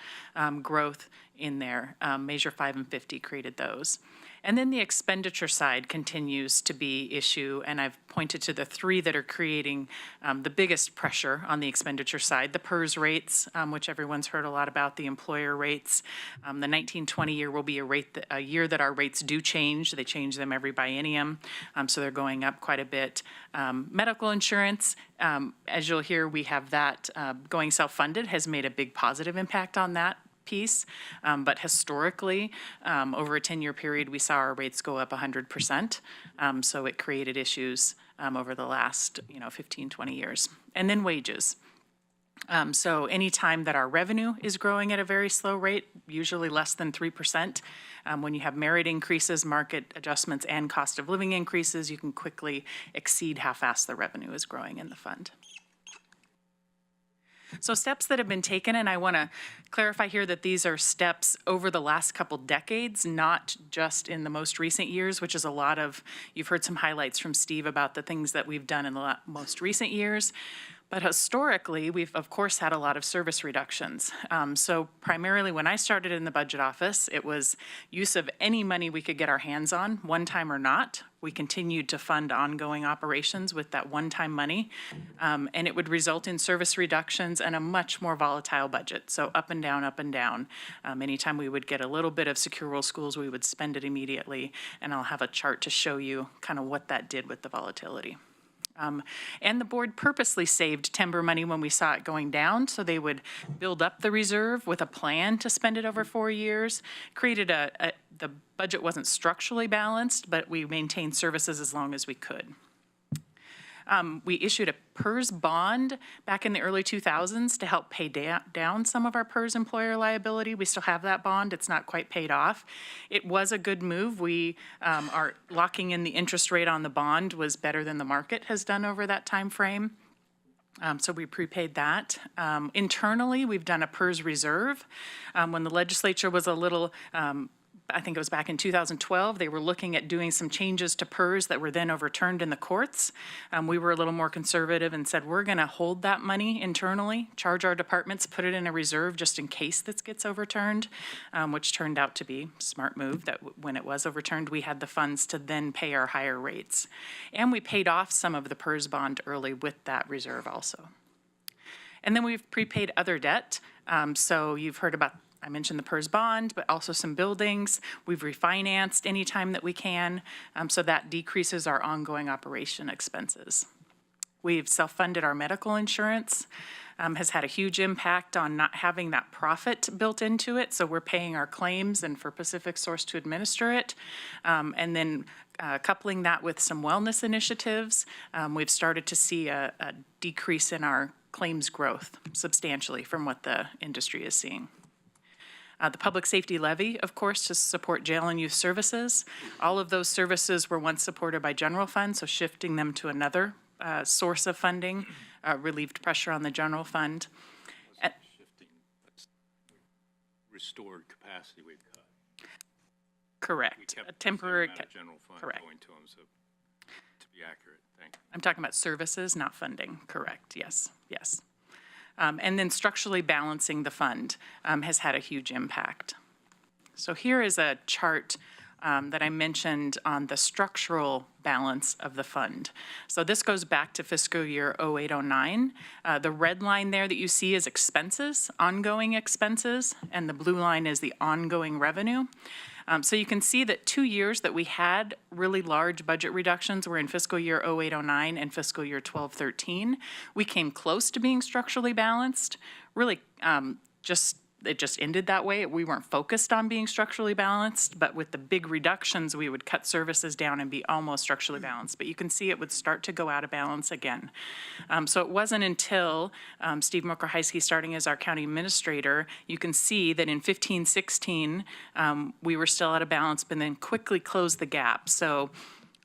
growth in there. Measure 5 and 50 created those. And then the expenditure side continues to be issue, and I've pointed to the three that are creating the biggest pressure on the expenditure side. The PERS rates, which everyone's heard a lot about, the employer rates. The 1920 year will be a year that our rates do change. They change them every biennium, so they're going up quite a bit. Medical insurance, as you'll hear, we have that going self-funded has made a big positive impact on that piece, but historically, over a 10-year period, we saw our rates go up 100%, so it created issues over the last 15, 20 years. And then wages. So anytime that our revenue is growing at a very slow rate, usually less than 3%, when you have merit increases, market adjustments, and cost of living increases, you can quickly exceed how fast the revenue is growing in the fund. So steps that have been taken, and I want to clarify here that these are steps over the last couple decades, not just in the most recent years, which is a lot of, you've heard some highlights from Steve about the things that we've done in the most recent years. But historically, we've, of course, had a lot of service reductions. So primarily when I started in the budget office, it was use of any money we could get our hands on, one time or not. We continued to fund ongoing operations with that one-time money, and it would result in service reductions and a much more volatile budget. So up and down, up and down. Anytime we would get a little bit of secure rural schools, we would spend it immediately, and I'll have a chart to show you kind of what that did with the volatility. And the board purposely saved timber money when we saw it going down, so they would build up the reserve with a plan to spend it over 4 years. Created the budget wasn't structurally balanced, but we maintained services as long as we could. We issued a PERS bond back in the early 2000s to help pay down some of our PERS employer liability. We still have that bond. It's not quite paid off. It was a good move. We are locking in the interest rate on the bond was better than the market has done over that time frame. So we prepaid that. Internally, we've done a PERS reserve. When the legislature was a little I think it was back in 2012, they were looking at doing some changes to PERS that were then overturned in the courts. We were a little more conservative and said, we're gonna hold that money internally, charge our departments, put it in a reserve just in case this gets overturned, which turned out to be a smart move that when it was overturned, we had the funds to then pay our higher rates. And we paid off some of the PERS bond early with that reserve also. And then we've prepaid other debt. So you've heard about I mentioned the PERS bond, but also some buildings. We've refinanced anytime that we can, so that decreases our ongoing operation expenses. We've self-funded our medical insurance, has had a huge impact on not having that profit built into it, so we're paying our claims and for Pacific Source to administer it. And then coupling that with some wellness initiatives, we've started to see a decrease in our claims growth substantially from what the industry is seeing. The public safety levy, of course, to support jail and youth services. All of those services were once supported by general fund, so shifting them to another source of funding relieved pressure on the general fund. Shifting, restored capacity we've cut. Correct. We kept A temporary. the same amount of general fund correct. going to them, so to be accurate, thank you. I'm talking about services, not funding. Correct. Yes. Yes. And then structurally balancing the fund has had a huge impact. So here is a chart that I mentioned on the structural balance of the fund. So this goes back to fiscal year 08-09. The red line there that you see is expenses, ongoing expenses, and the blue line is the ongoing revenue. So you can see that 2 years that we had really large budget reductions were in fiscal year 08-09 and fiscal year 12-13. We came close to being structurally balanced. Really, it just ended that way. We weren't focused on being structurally balanced, but with the big reductions, we would cut services down and be almost structurally balanced. But you can see it would start to go out of balance again. So it wasn't until Steve Mokrahysky starting as our county administrator, you can see that in 15-16, we were still out of balance, but then quickly closed the gap. So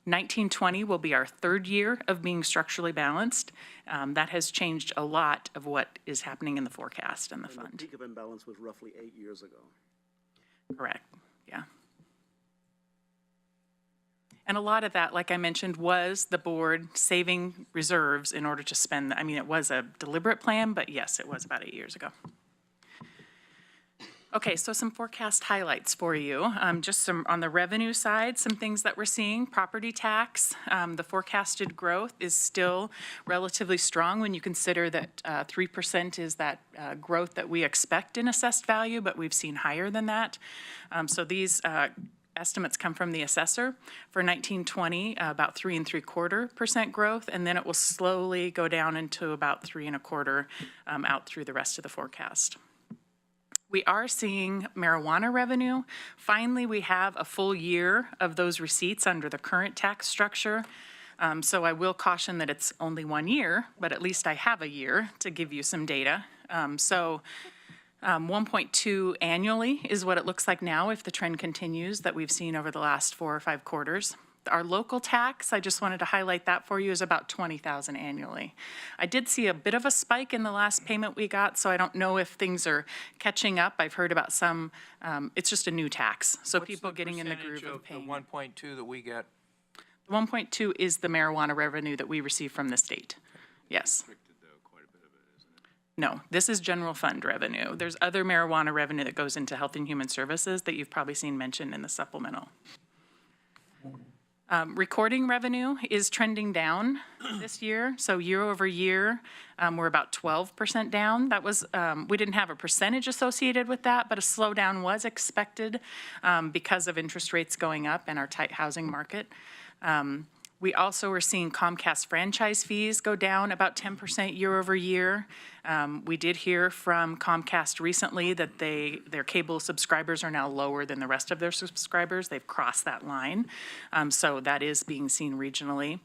19-20 will be our third year of being structurally balanced. That has changed a lot of what is happening in the forecast and the fund. The peak of imbalance was roughly 8 years ago. Correct, yeah. And a lot of that, like I mentioned, was the board saving reserves in order to spend. I mean, it was a deliberate plan, but yes, it was about 8 years ago. Okay, so some forecast highlights for you. Just some on the revenue side, some things that we're seeing. Property tax, the forecasted growth is still relatively strong when you consider that 3% is that growth that we expect in assessed value, but we've seen higher than that. So these estimates come from the assessor. For 19-20, about 3.75% growth, and then it will slowly go down into about 3.25% out through the rest of the forecast. We are seeing marijuana revenue. Finally, we have a full year of those receipts under the current tax structure. So I will caution that it's only 1 year, but at least I have a year to give you some data. 1.2 annually is what it looks like now if the trend continues that we've seen over the last 4 or 5 quarters. Our local tax, I just wanted to highlight that for you, is about $20,000 annually. I did see a bit of a spike in the last payment we got, so I don't know if things are catching up. I've heard about some, it's just a new tax, so people getting in the groove of paying. What's the percentage of the 1.2 that we get? 1.2 is the marijuana revenue that we receive from the state. Yes. No, this is general fund revenue. There's other marijuana revenue that goes into Health and Human Services that you've probably seen mentioned in the supplemental. Recording revenue is trending down this year. So year over year, we're about 12% down. That was, we didn't have a percentage associated with that, but a slowdown was expected because of interest rates going up and our tight housing market. We also are seeing Comcast franchise fees go down about 10% year over year. We did hear from Comcast recently that their cable subscribers are now lower than the rest of their subscribers. They've crossed that line. So that is being seen regionally.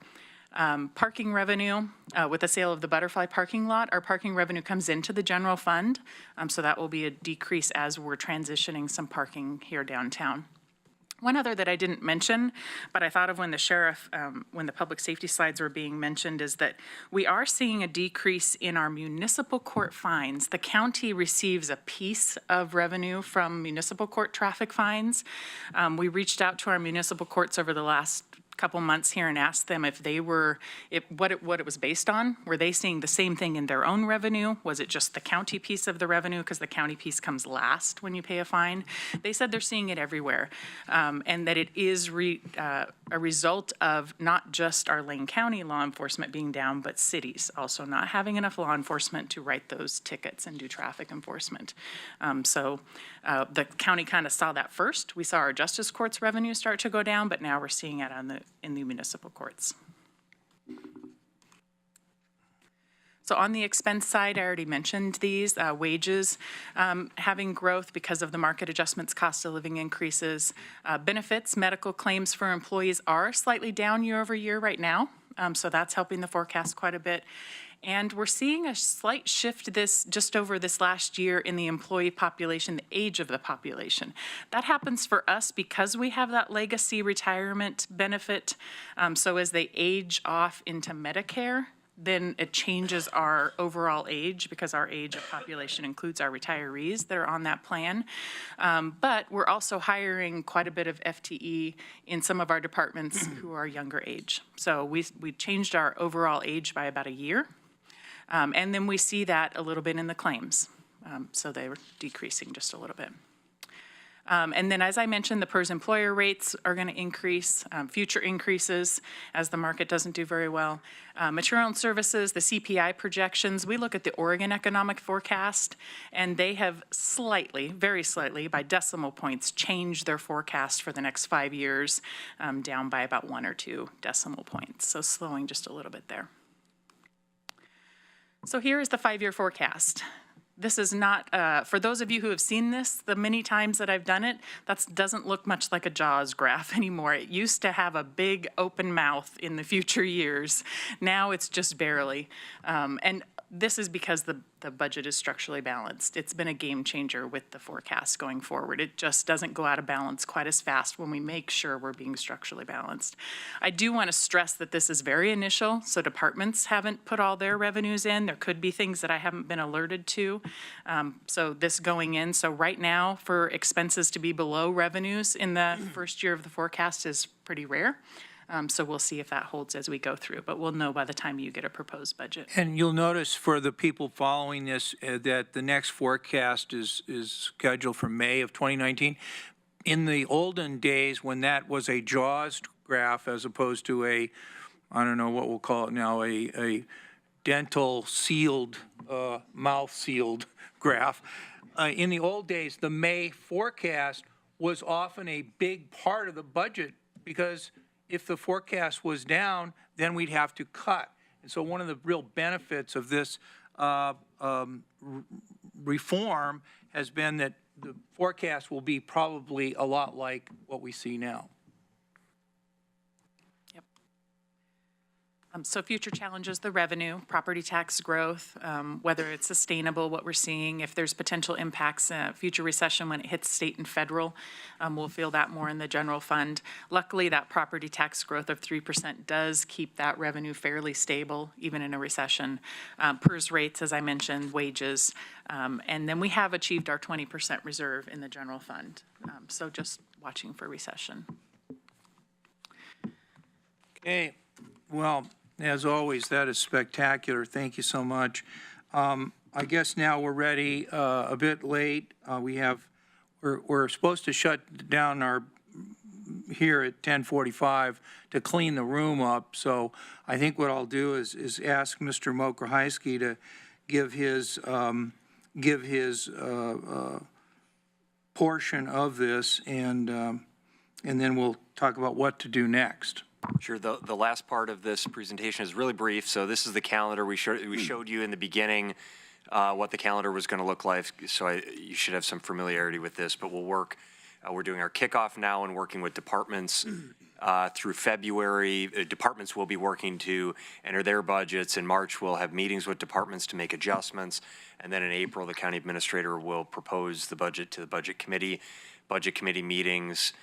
Parking revenue, with the sale of the Butterfly parking lot, our parking revenue comes into the general fund. So that will be a decrease as we're transitioning some parking here downtown. One other that I didn't mention, but I thought of when the sheriff, when the public safety slides were being mentioned, is that we are seeing a decrease in our municipal court fines. The county receives a piece of revenue from municipal court traffic fines. We reached out to our municipal courts over the last couple months here and asked them if they were, what it was based on. Were they seeing the same thing in their own revenue? Was it just the county piece of the revenue? Because the county piece comes last when you pay a fine. They said they're seeing it everywhere, and that it is a result of not just our Lane County law enforcement being down, but cities also not having enough law enforcement to write those tickets and do traffic enforcement. So the county kind of saw that first. We saw our justice courts revenue start to go down, but now we're seeing it in the municipal courts. So on the expense side, I already mentioned these, wages having growth because of the market adjustments, cost of living increases. Benefits, medical claims for employees are slightly down year over year right now. So that's helping the forecast quite a bit. And we're seeing a slight shift just over this last year in the employee population, the age of the population. That happens for us because we have that legacy retirement benefit. So as they age off into Medicare, then it changes our overall age because our age of population includes our retirees that are on that plan. But we're also hiring quite a bit of FTE in some of our departments who are younger age. So we changed our overall age by about a year. And then we see that a little bit in the claims. So they were decreasing just a little bit. And then, as I mentioned, the PERS employer rates are going to increase, future increases as the market doesn't do very well. Material and services, the CPI projections, we look at the Oregon Economic Forecast, and they have slightly, very slightly, by decimal points, changed their forecast for the next 5 years, down by about 1 or 2 decimal points. So slowing just a little bit there. So here is the 5-year forecast. This is not, for those of you who have seen this, the many times that I've done it, that doesn't look much like a JAWS graph anymore. It used to have a big open mouth in the future years. Now it's just barely. And this is because the budget is structurally balanced. It's been a game changer with the forecast going forward. It just doesn't go out of balance quite as fast when we make sure we're being structurally balanced. I do want to stress that this is very initial, so departments haven't put all their revenues in. There could be things that I haven't been alerted to. So this going in, so right now for expenses to be below revenues in the first year of the forecast is pretty rare. So we'll see if that holds as we go through, but we'll know by the time you get a proposed budget. And you'll notice for the people following this that the next forecast is scheduled for May of 2019. In the olden days, when that was a JAWS graph as opposed to I don't know what we'll call it now, a dental sealed, mouth sealed graph. In the old days, the May forecast was often a big part of the budget because if the forecast was down, then we'd have to cut. And so one of the real benefits of this reform has been that the forecast will be probably a lot like what we see now. So future challenges, the revenue, property tax growth, whether it's sustainable, what we're seeing, if there's potential impacts, future recession when it hits state and federal, we'll feel that more in the general fund. Luckily, that property tax growth of 3% does keep that revenue fairly stable, even in a recession. PERS rates, as I mentioned, wages, and then we have achieved our 20% reserve in the general fund. So just watching for recession. Okay, well, as always, that is spectacular. Thank you so much. I guess now we're ready, a bit late. We're supposed to shut down here at 10:45 to clean the room up. So I think what I'll do is ask Mr. Mokrahajski to give his portion of this, and then we'll talk about what to do next. Sure. The last part of this presentation is really brief. So this is the calendar. We showed you in the beginning what the calendar was going to look like. So you should have some familiarity with this, but we'll work. We're doing our kickoff now and working with departments through February. Departments will be working to enter their budgets. In March, we'll have meetings with departments to make adjustments. And then in April, the county administrator will propose the budget to the budget committee. Budget committee meetings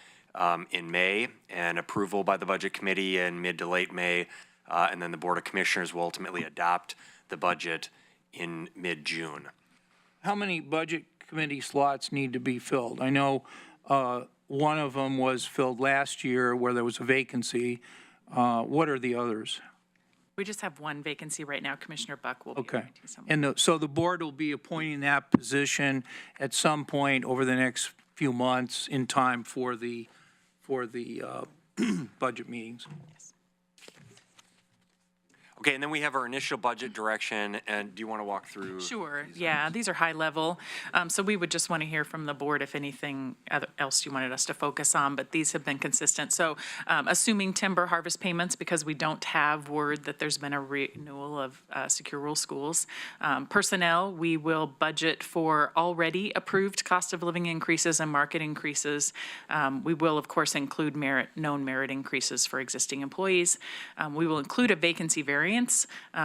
in May, and approval by the budget committee in mid to late May. And then the Board of Commissioners will ultimately adopt the budget in mid-June. How many budget committee slots need to be filled? I know one of them was filled last year where there was a vacancy. What are the others? We just have one vacancy right now. Commissioner Buck will be Okay. appointing someone. And so the board will be appointing that position at some point over the next few months in time for the budget meetings. Okay, and then we have our initial budget direction, and do you want to walk through? Sure, yeah, these are high level. So we would just want to hear from the board if anything else you wanted us to focus on, but these have been consistent. So assuming timber harvest payments, because we don't have word that there's been a renewal of Secure Rural Schools. Personnel, we will budget for already approved cost of living increases and market increases. We will, of course, include known merit increases for existing employees. We will include a vacancy variance.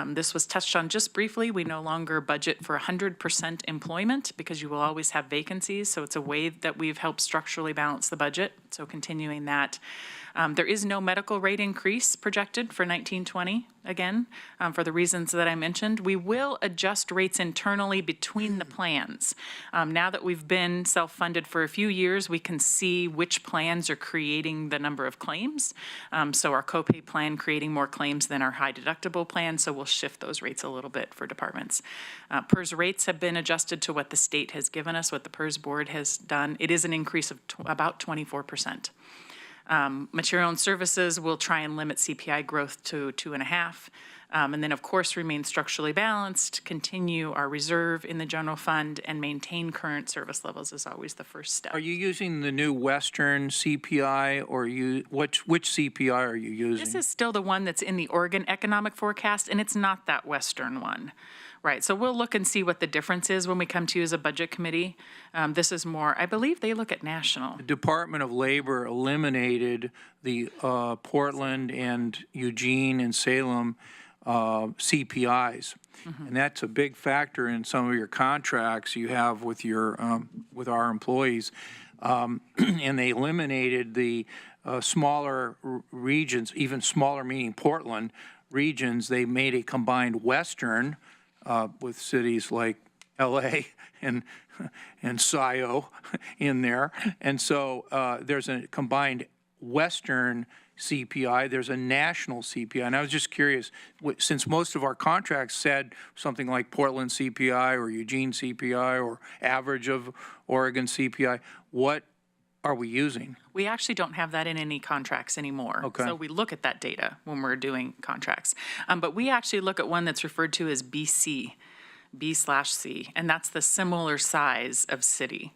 This was touched on just briefly. We no longer budget for 100% employment because you will always have vacancies. So it's a way that we've helped structurally balance the budget. So continuing that. There is no medical rate increase projected for 1920, again, for the reasons that I mentioned. We will adjust rates internally between the plans. Now that we've been self-funded for a few years, we can see which plans are creating the number of claims. So our copay plan creating more claims than our high deductible plan, so we'll shift those rates a little bit for departments. PERS rates have been adjusted to what the state has given us, what the PERS board has done. It is an increase of about 24%. Material and services will try and limit CPI growth to 2.5%. And then, of course, remain structurally balanced, continue our reserve in the general fund, and maintain current service levels is always the first step. Are you using the new Western CPI, or which CPI are you using? This is still the one that's in the Oregon Economic Forecast, and it's not that Western one. Right, so we'll look and see what the difference is when we come to you as a budget committee. This is more, I believe they look at national. The Department of Labor eliminated the Portland and Eugene and Salem CPIs. And that's a big factor in some of your contracts you have with with our employees. And they eliminated the smaller regions, even smaller meaning Portland regions. They made a combined Western with cities like LA and SIO in there. And so there's a combined Western CPI, there's a national CPI. And I was just curious, since most of our contracts said something like Portland CPI or Eugene CPI or average of Oregon CPI, what are we using? We actually don't have that in any contracts anymore. Okay. So we look at that data when we're doing contracts. But we actually look at one that's referred to as BC, B/C, and that's the similar size of city.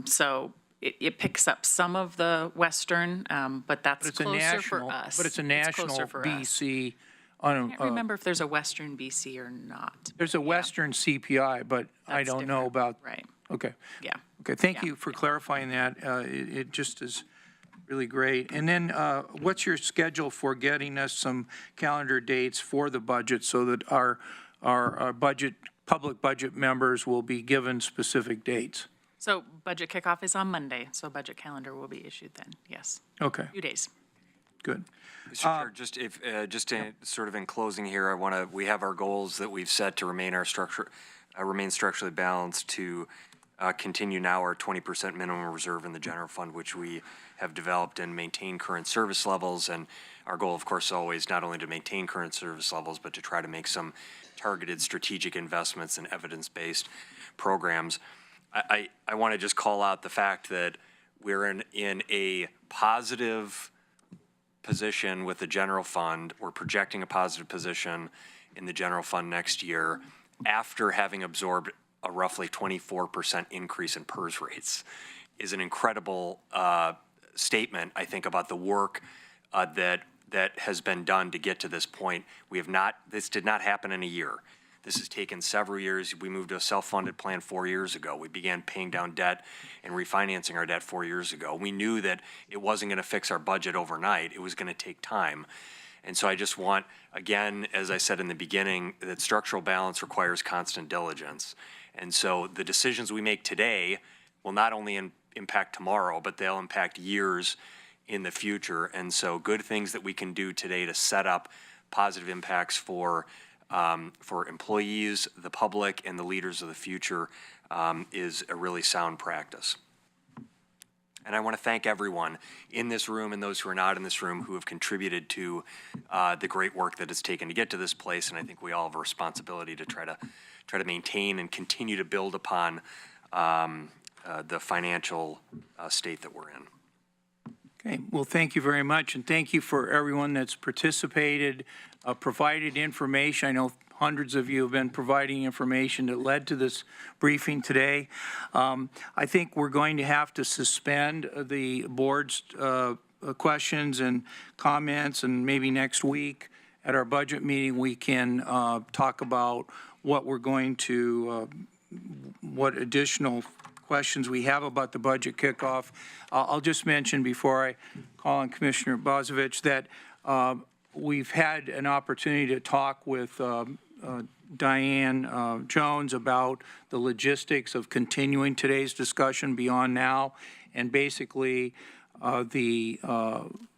So it picks up some of the Western, but that's closer for us. But it's a national BC. I can't remember if there's a Western BC or not. There's a Western CPI, but I don't know about. Right. Okay. Yeah. Okay, thank you for clarifying that. It just is really great. And then what's your schedule for getting us some calendar dates for the budget so that our public budget members will be given specific dates? So budget kickoff is on Monday, so budget calendar will be issued then, yes. Okay. Few days. Good. Mr. Chair, just sort of in closing here, we have our goals that we've set to remain remain structurally balanced, to continue now our 20% minimum reserve in the general fund, which we have developed, and maintain current service levels. And our goal, of course, always not only to maintain current service levels, but to try to make some targeted strategic investments in evidence-based programs. I want to just call out the fact that we're in a positive position with the general fund. We're projecting a positive position in the general fund next year after having absorbed a roughly 24% increase in PERS rates. Is an incredible statement, I think, about the work that that has been done to get to this point. This did not happen in a year. This has taken several years. We moved to a self-funded plan 4 years ago. We began paying down debt and refinancing our debt 4 years ago. We knew that it wasn't going to fix our budget overnight. It was going to take time. And so I just want, again, as I said in the beginning, that structural balance requires constant diligence. And so the decisions we make today will not only impact tomorrow, but they'll impact years in the future. And so good things that we can do today to set up positive impacts for employees, the public, and the leaders of the future is a really sound practice. And I want to thank everyone in this room and those who are not in this room who have contributed to the great work that it's taken to get to this place. And I think we all have a responsibility to try to maintain and continue to build upon the financial state that we're in. Okay, well, thank you very much, and thank you for everyone that's participated, provided information. I know hundreds of you have been providing information that led to this briefing today. I think we're going to have to suspend the board's questions and comments, and maybe next week at our budget meeting we can talk about what we're going to, what additional questions we have about the budget kickoff. I'll just mention before I call on Commissioner Bozovich that we've had an opportunity to talk with Diane Jones about the logistics of continuing today's discussion beyond now, and basically the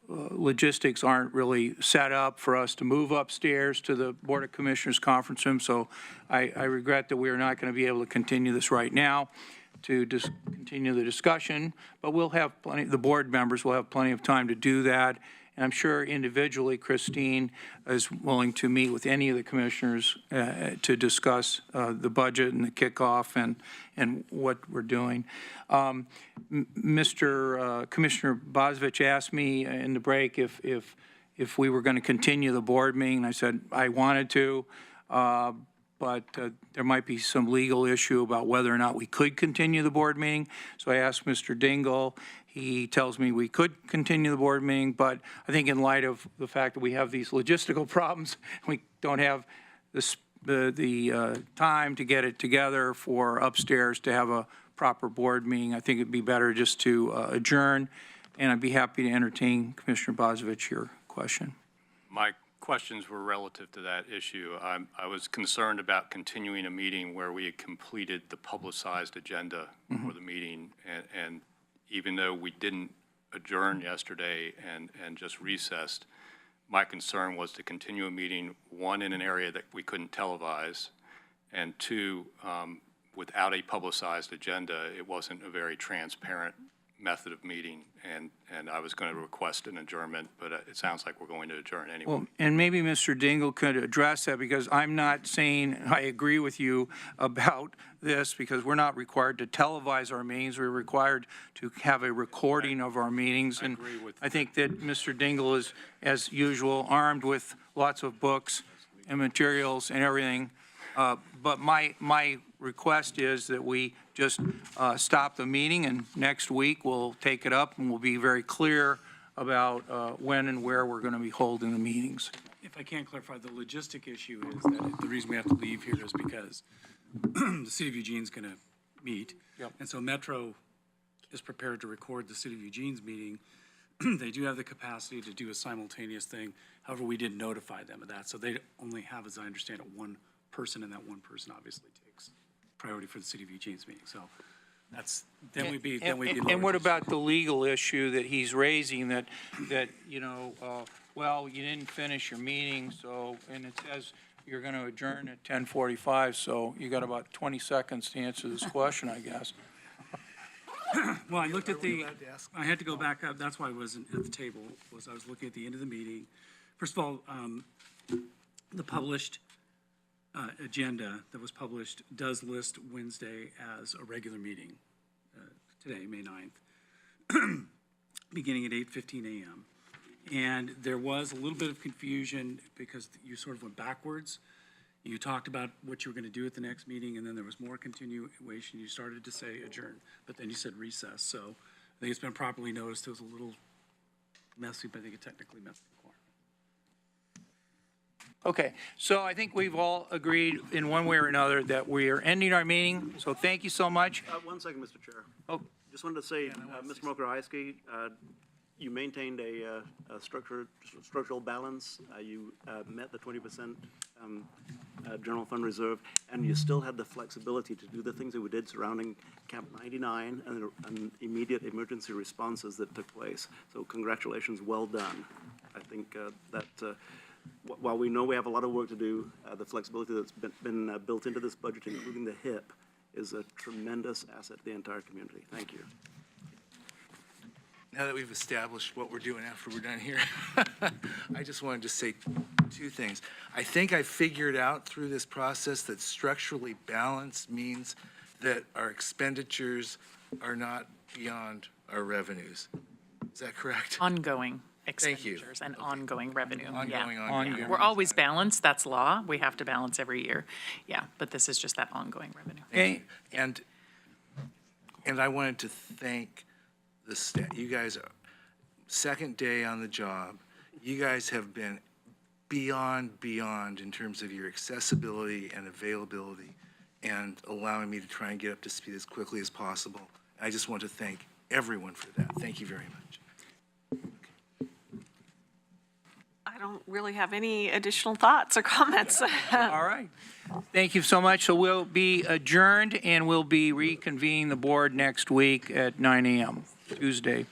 logistics aren't really set up for us to move upstairs to the Board of Commissioners conference room, so I regret that we are not going to be able to continue this right now to continue the discussion, but we'll have plenty, the board members will have plenty of time to do that. And I'm sure individually Christine is willing to meet with any of the commissioners to discuss the budget and the kickoff and what we're doing. Mr. Commissioner Bozovich asked me in the break if we were going to continue the board meeting. I said I wanted to. But there might be some legal issue about whether or not we could continue the board meeting. So I asked Mr. Dingle. He tells me we could continue the board meeting, but I think in light of the fact that we have these logistical problems, we don't have the time to get it together for upstairs to have a proper board meeting. I think it'd be better just to adjourn, and I'd be happy to entertain Commissioner Bozovich your question. My questions were relative to that issue. I was concerned about continuing a meeting where we had completed the publicized agenda for the meeting, and even though we didn't adjourn yesterday and just recessed, my concern was to continue a meeting, one, in an area that we couldn't televise, and two, without a publicized agenda, it wasn't a very transparent method of meeting, and I was going to request an adjournment, but it sounds like we're going to adjourn anyway. Well, and maybe Mr. Dingle could address that, because I'm not saying I agree with you about this, because we're not required to televise our meetings. We're required to have a recording of our meetings. And I think that Mr. Dingle is, as usual, armed with lots of books and materials and everything. But my request is that we just stop the meeting, and next week we'll take it up and we'll be very clear about when and where we're going to be holding the meetings. If I can clarify, the logistic issue is that the reason we have to leave here is because the City of Eugene's going to meet. Yep. And so Metro is prepared to record the City of Eugene's meeting. They do have the capacity to do a simultaneous thing. However, we did notify them of that. So they only have, as I understand it, one person, and that one person obviously takes priority for the City of Eugene's meeting. So that's, then we'd be And what about the legal issue that he's raising, that you know, well, you didn't finish your meeting, so, and it says you're going to adjourn at 10:45, so you got about 20 seconds to answer this question, I guess. Well, I looked at I had to go back up, that's why I wasn't at the table, was I was looking at the end of the meeting. First of all, the published agenda that was published does list Wednesday as a regular meeting, today, May 9th, beginning at 8:15 a.m. And there was a little bit of confusion because you sort of went backwards. You talked about what you were going to do at the next meeting, and then there was more continuation. You started to say adjourn, but then you said recess. So I think it's been properly noticed. It was a little messy, but I think it technically met the requirement. Okay, so I think we've all agreed in one way or another that we are ending our meeting, so thank you so much. 1 second, Mr. Chair. Oh. Just wanted to say, Mr. Mokrahayski, you maintained a structural balance. You met the 20% general fund reserve, and you still had the flexibility to do the things that we did surrounding Camp 99 and immediate emergency responses that took place. So congratulations, well done. I think that while we know we have a lot of work to do, the flexibility that's been built into this budget, including the HIP, is a tremendous asset to the entire community. Thank you. Now that we've established what we're doing after we're done here, I just wanted to say 2 things. I think I figured out through this process that structurally balanced means that our expenditures are not beyond our revenues. Is that correct? Ongoing Thank you. expenditures and ongoing revenue. Ongoing, Yeah. ongoing. Yeah. We're always balanced, that's law. We have to balance every year. Yeah, but this is just that ongoing revenue. Okay, And I wanted to thank the staff. You guys, second day on the job, you guys have been beyond in terms of your accessibility and availability and allowing me to try and get up to speed as quickly as possible. I just want to thank everyone for that. Thank you very much. I don't really have any additional thoughts or comments. all right. Thank you so much. So we'll be adjourned, and we'll be reconvening the board next week at 9 a.m., Tuesday.